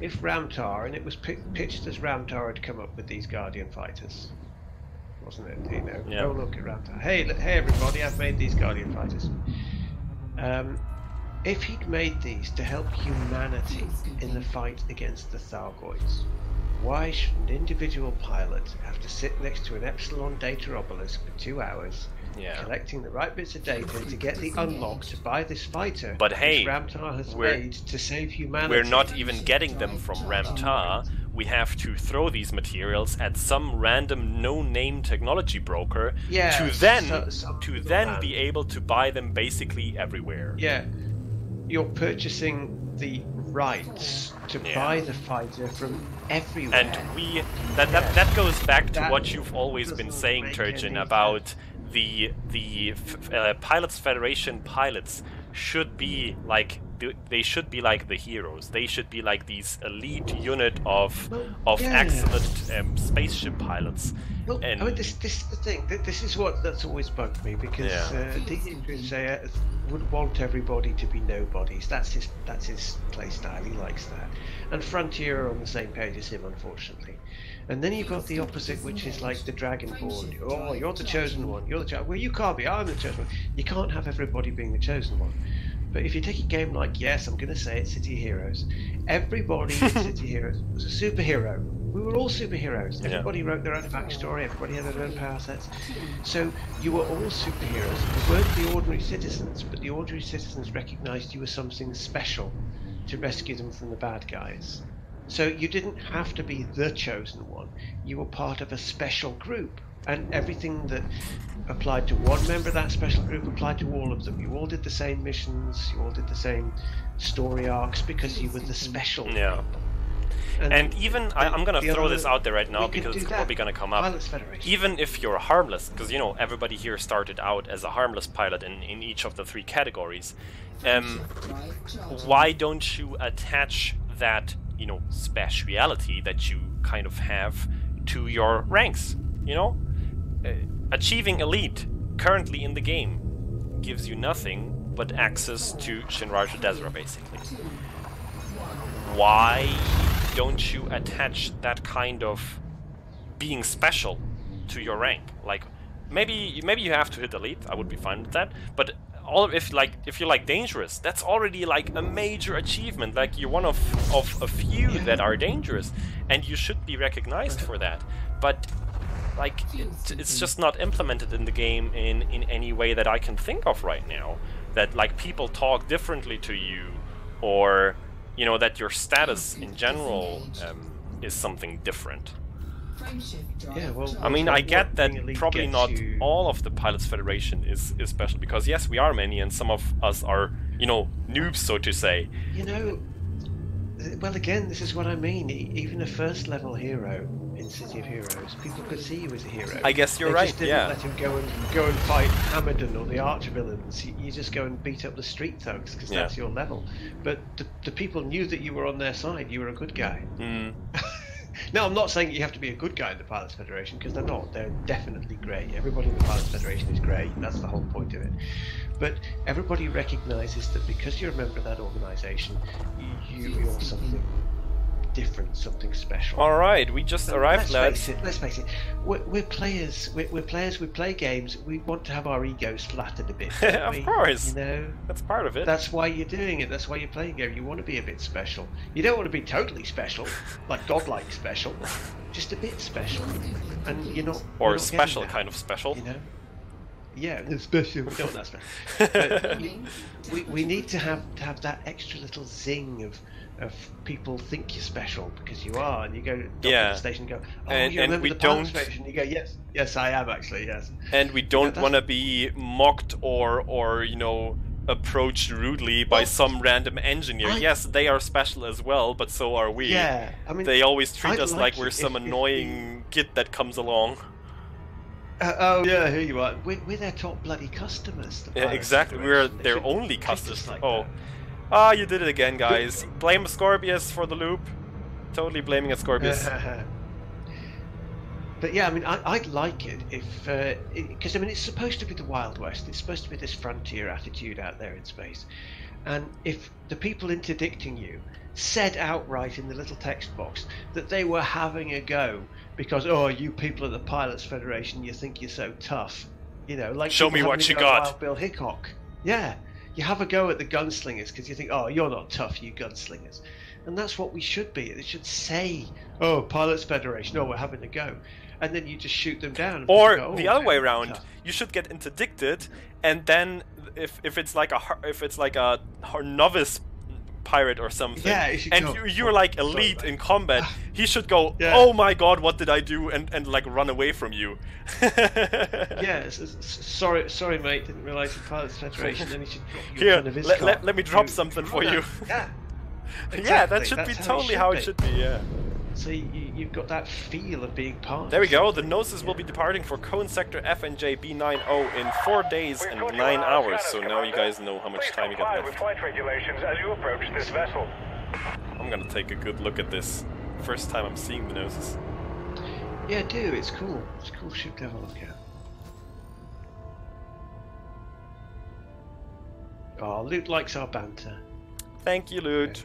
if Ramtar, and it was pitched as Ramtar had come up with these Guardian fighters, wasn't it? You know, Yeah. Go look at Ramtar. Hey everybody, I've made these Guardian fighters. If he'd made these to help humanity in the fight against the Thargoids, why should an individual pilot have to sit next to an Epsilon data obelisk for 2 hours, collecting the right bits of data to get the unlock to buy this fighter, But hey, which Ramtar has made to save humanity? We're not even getting them from Ramtar. We have to throw these materials at some random no-name technology broker to then be able to buy them basically everywhere. Yeah, you're purchasing the rights to buy the fighter from everywhere. And that goes back to what you've always been saying, Turgeon, about the Pilots Federation pilots should be like they should be like the heroes. They should be like these elite unit of excellent spaceship pilots. Well, and I mean, this is the thing. This is that's always bugged me, because DJ would want everybody to be nobodies. That's his play style. He likes that. And Frontier are on the same page as him, unfortunately. And then you've got the opposite, which is like the Dragonborn. Oh, you're the chosen one. You're the chosen. Well, you can't be. I'm the chosen one. You can't have everybody being the chosen one. But if you take a game like, yes, I'm going to say it, City Heroes, everybody in City Heroes was a superhero. We were all superheroes. Everybody wrote their own backstory, everybody had their own power sets. So you were all superheroes. You weren't the ordinary citizens, but the ordinary citizens recognized you as something special to rescue them from the bad guys. So you didn't have to be the chosen one. You were part of a special group. And everything that applied to one member of that special group applied to all of them. You all did the same missions, you all did the same story arcs, because you were the special people. And even, I'm going to throw this out there right now because it's probably going to come up. Even if you're harmless, because, you know, everybody here started out as a harmless pilot in each of the 3 categories, why don't you attach that you know, speciality that you kind of have to your ranks, you know? Achieving elite currently in the game gives you nothing but access to Shinraju Desra, basically. Why don't you attach that kind of being special to your rank? Like, maybe you have to hit elite. I would be fine with that. But if you're like dangerous, that's already like a major achievement. Like, you're one of a few that are dangerous, and you should be recognized for that. But like, it's just not implemented in the game in any way that I can think of right now. That like people talk differently to you, or you know, that your status in general is something different. Yeah, well, I mean, I get that probably not all of the Pilots Federation is special, because yes, we are many, and some of us are, you know, noobs, so to say. You know, well, again, this is what I mean. Even a first level hero in City of Heroes, people could see you as a hero. I guess you're they right. Just didn't yeah. let him go and fight Hamadan or the archvillains. You just go and beat up the street thugs because that's your level. But the people knew that you were on their side. You were a good guy. Mm. Now, I'm not saying you have to be a good guy in the Pilots Federation, because they're not. They're definitely grey. Everybody in the Pilots Federation is grey. That's the whole point of it. But everybody recognises that because you're a member of that organisation, you're something different, something special. All right, we just arrived, lads. Let's face it. We're players. We're players. We play games. We want to have our egos flattened a bit. Of course. You know, that's part of it. That's why you're doing it. That's why you're playing a game. You want to be a bit special. You don't want to be totally special, like godlike special. Just a bit special, and you're not. Or you're not special, getting that, kind of special. You know. Yeah, it's special. We don't want that special. But we need to have that extra little zing of people think you're special, because you are, and you go to the station and go, oh, you remember the Pilot Station? You go, yes, I am actually, yes. And we don't want to be mocked or you know, approached rudely by some random engineer. Yes, they are special as well, but so are we. Yeah, I mean, they always treat us like we're some annoying git that comes along. Oh yeah, here you are. We're their top bloody customers. Yeah, exactly. We're their only customers. Like you did it again, guys. Blame Scorpius for the loop. Totally blaming Scorpius. But yeah, I mean, I'd like it if, because I mean, it's supposed to be the Wild West. It's supposed to be this frontier attitude out there in space. And if the people interdicting you said outright in the little text box that they were having a go because, oh, you people of the Pilots Federation, you think you're so tough, you know, like show me what you got. Wild Bill Hickok. Yeah, you have a go at the gunslingers because you think, oh, you're not tough, you gunslingers. And that's what we should be. It should say, oh, Pilots Federation, oh, we're having a go. And then you just shoot them down. Or go, oh, the other way around, tough. You should get interdicted, and then if it's like a novice pirate or something, and you're like elite in combat, he should go, oh my god, what did I do, and like run away from you. Yeah, sorry mate, didn't realise the Pilots Federation. Then he should drop you in front of his car. Let me drop something for you. Yeah, exactly. Yeah, that should be totally how it should be. Yeah. So you've got that feel of being part. There we go. The Gnosis will be departing for Cone Sector FNJ B90 in 4 days and 9 hours. So now you guys know how much time you got left. With flight regulations as you approach this vessel. I'm gonna take a good look at this. First time I'm seeing the Gnosis. Yeah, do. It's cool. It's a cool ship to have a look at. Oh, Luke likes our banter. Thank you, Luke. Yeah.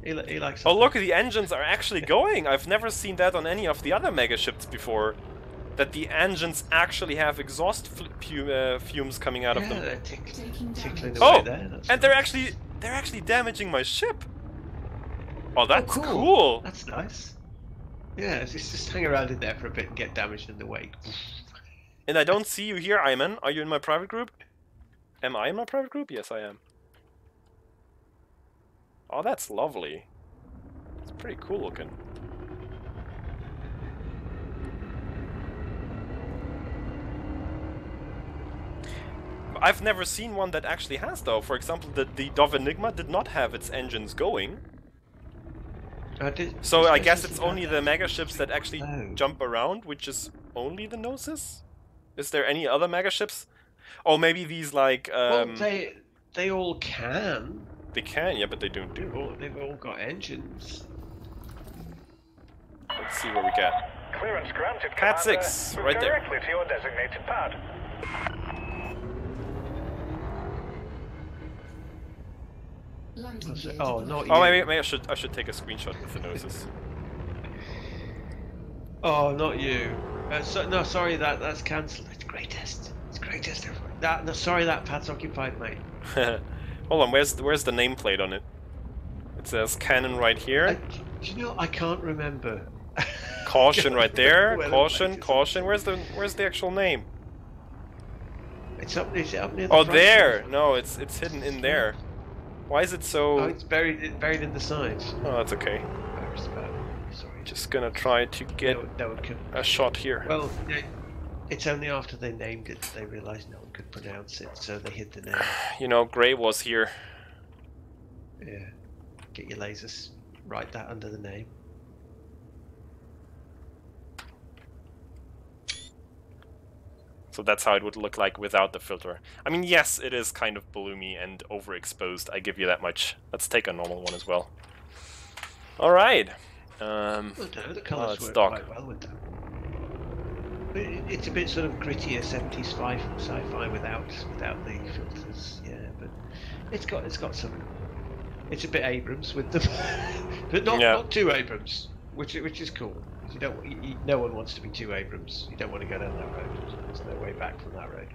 He likes. Oh, look, the engines are actually going. I've never seen that on any of the other mega ships before. That the engines actually have exhaust fumes coming out of them. They're tickling away there. That's and nice. they're actually damaging my ship. Oh, that's cool. cool. That's nice. Yeah, it's just hang around in there for a bit and get damaged in the wake. And I don't see you here, Ayman. Are you in my private group? Am I in my private group? Yes, I am. Oh, that's lovely. It's pretty cool looking. I've never seen one that actually has, though. For example, the Dove Enigma did not have its engines going. So I guess it's only the mega ships that actually jump around, which is only the Gnosis? Is there any other mega ships? Oh, maybe these like... well, they all can. They can, yeah, but they don't do. They've all got engines. Let's see where we get. Clearance granted, Pad Commander. 6, Move right there. directly to your designated pad. Landing gear Oh, deployed. not you. Oh, maybe I should take a screenshot with the Gnosis. Oh, not you. No, sorry, that's cancelled. It's greatest. It's greatest. No, sorry, that pad's occupied, mate. Hold on, where's the nameplate on it? It says cannon right here. Do you know, I can't remember. Caution right there. Well, Caution, it's- caution. Where's the actual name? Is it up near the Oh, front? there. No, it's hidden in there. Why is it so? Oh, it's buried in the sides. Oh, that's okay. Where's the pad? Sorry. Just gonna try to get No one could. a shot here. Well, it's only after they named it that they realised no one could pronounce it, so they hid the name. You know, Grey was here. Yeah. Get your lasers. Write that under the name. So that's how it would look like without the filter. I mean, yes, it is kind of bloomy and overexposed. I give you that much. Let's take a normal one as well. All right. No, the colours it's work dark. quite well with that. But it's a bit sort of grittier 70s sci-fi without the filters. Yeah, but it's got some. It's a bit Abrams with them, but not too Abrams, which is cool. You don't. No one wants to be too Abrams. You don't want to go down that road. There's no way back from that road.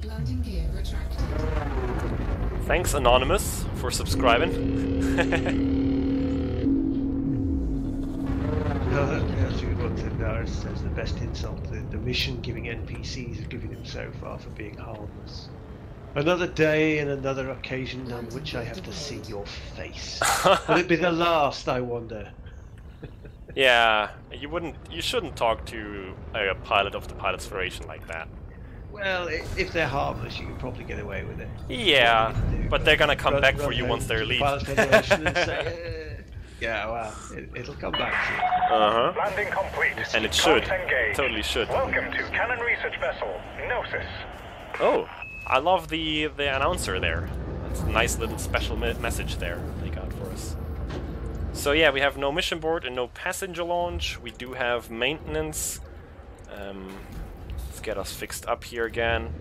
Landing gear retracted. Thanks, Anonymous, for subscribing. No, that's a good one. Daris says the best insult the mission giving NPCs have given him so far for being harmless. Another day and another occasion on which I have to see your face. Will it be the last, I wonder? Yeah, you shouldn't talk to a pilot of the Pilot's Federation like that. Well, if they're harmless, you can probably get away with it. Yeah, but they're gonna come back for you once they they're leave. Pilot Federation and say, yeah, well, it'll come back to you. Uh-huh. Landing complete. And it should. Course engaged. Totally should. Welcome to Cannon Research Vessel, Gnosis. Oh, I love the announcer there. That's a nice little special message there they got for us. So yeah, we have no mission board and no passenger launch. We do have maintenance. Let's get us fixed up here again.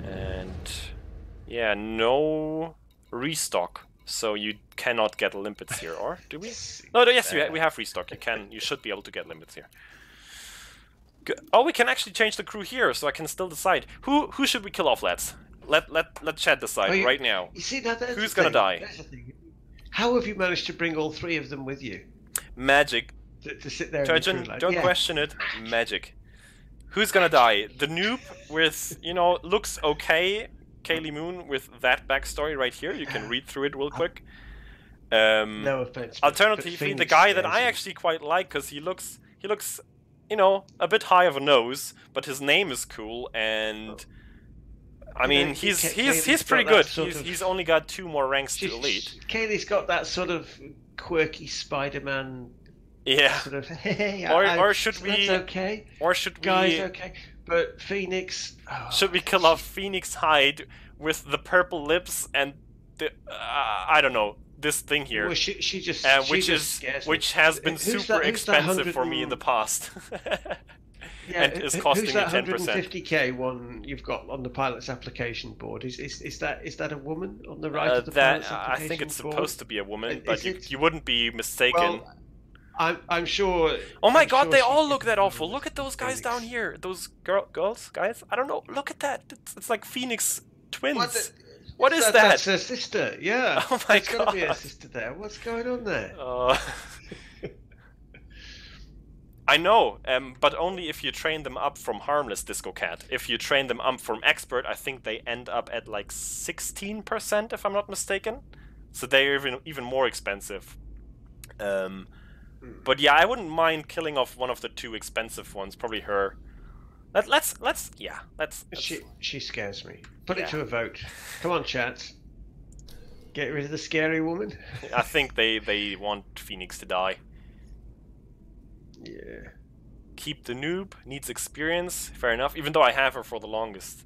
And yeah, no restock. So you cannot get limpets here, or do we? No, yes, we have restock. You should be able to get limpets here. Oh, we can actually change the crew here, so I can still decide who should we kill off, lads. Let Chad decide right now. You see that? Who's gonna die? That's the thing. How have you managed to bring all three of them with you? Magic. To sit there. Turgeon, in the crew, like, don't yeah. question it. Magic. Who's gonna die? The noob with, looks okay. Kaylee Moon with that backstory right here. You can read through it real quick. No offense. Alternatively, the guy that I actually quite like, because he looks, a bit high of a nose, but his name is cool, and I mean, he's pretty good. He's only got 2 more ranks to elite. Kaylee's got that sort of quirky Spider-Man. Yeah. Sort of. Hey, or should we? That's okay. Or should we? Guys, okay. But Phoenix. Oh, should we kill off Phoenix Hyde with the purple lips and the I don't know, this thing here, well, she just which has been super expensive for me in the past. Yeah, and is costing who's me that 10%. 150k one you've got on the pilot's application board? Is that a woman on the right of the pilot's application I think it's board? supposed to be a woman, Is but it? you wouldn't be mistaken. Well, I'm sure. Oh my I'm god, sure they she all could look that do awful. Look at those guys down Phoenix. here. Those girls, guys. I don't know. Look at that. It's like Phoenix twins. What, What is that? That's her sister. Yeah. Oh my There's got to be a God. sister there. What's going on there? I know, but only if you train them up from harmless, Disco Cat. If you train them up from expert, I think they end up at like 16%, if I'm not mistaken. So they're even more expensive. But yeah, I wouldn't mind killing off one of the 2 expensive ones, probably her. Let's She scares me. Put Yeah. it to a vote. Come on, chat. Get rid of the scary woman. I think they want Phoenix to die. Yeah. Keep the noob, needs experience, fair enough, even though I have her for the longest.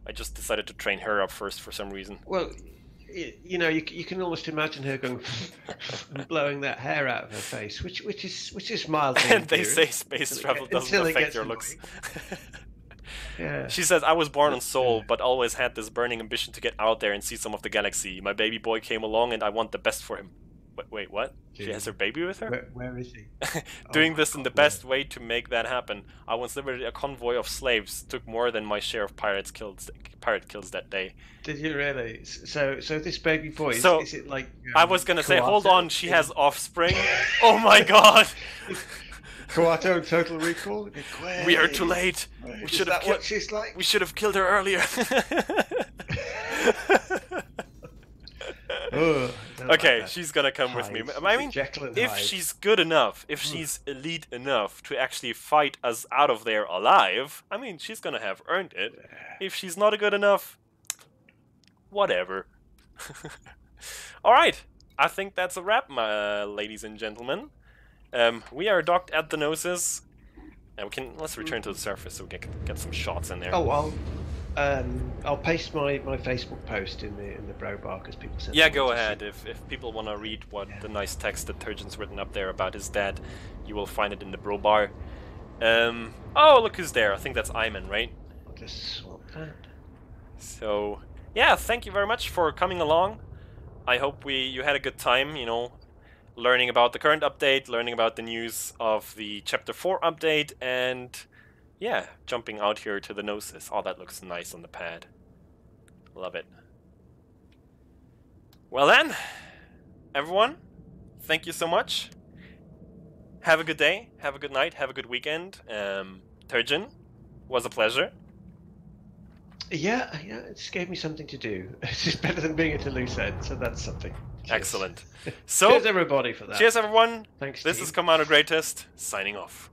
I just decided to train her up first for some reason. Well, you know, you can almost imagine her going and blowing that hair out of her face, which is mildly And they endearing. say space travel until doesn't it affect gets your looks. Yeah. She says, I was born on Sol, but always had this burning ambition to get out there and see some of the galaxy. My baby boy came along and I want the best for him. Wait, what? She has her baby with her? Where is he? Doing Oh, this in the God, best way to make that happen. I once liberated a convoy of slaves. Took more than my share of pirate kills that day. Did you really? So this baby boy, So, is it like... I was gonna say, hold Kawato on, she has offspring. Oh my god! Kawato and Total Recall? We are too late. We Is should that have what she's like? We should have killed her earlier. Ugh, I don't like Okay, that. she's gonna come with me. Hyde. I mean, Jekyll and if Hyde. she's good enough, if she's elite enough to actually fight us out of there alive, I mean, she's gonna have earned it. If she's not good enough, whatever. Alright, I think that's a wrap, my ladies and gentlemen. We are docked at the Gnosis, and let's return to the surface so we can get some shots in there. Oh, I'll paste my Facebook post in the bro bar because people said. Yeah, they go wanted to ahead. see- If people want to read what the nice text that Turgeon's written up there about his dad, you will find it in the bro bar. Oh, look who's there. I think that's Ayman, right? I'll just swap that. So, yeah, thank you very much for coming along. I hope you had a good time, you know, learning about the current update, learning about the news of the Chapter 4 update, and yeah, jumping out here to the Gnosis. Oh, that looks nice on the pad. Love it. Well then, everyone, thank you so much. Have a good day, have a good night, have a good weekend. Turgeon, was a pleasure. Yeah, it just gave me something to do. It's just better than being at a loose end, so that's something. Cheers. Excellent. So, Cheers everybody for that. cheers everyone. Thanks. This team. is Commander Greatest, signing off.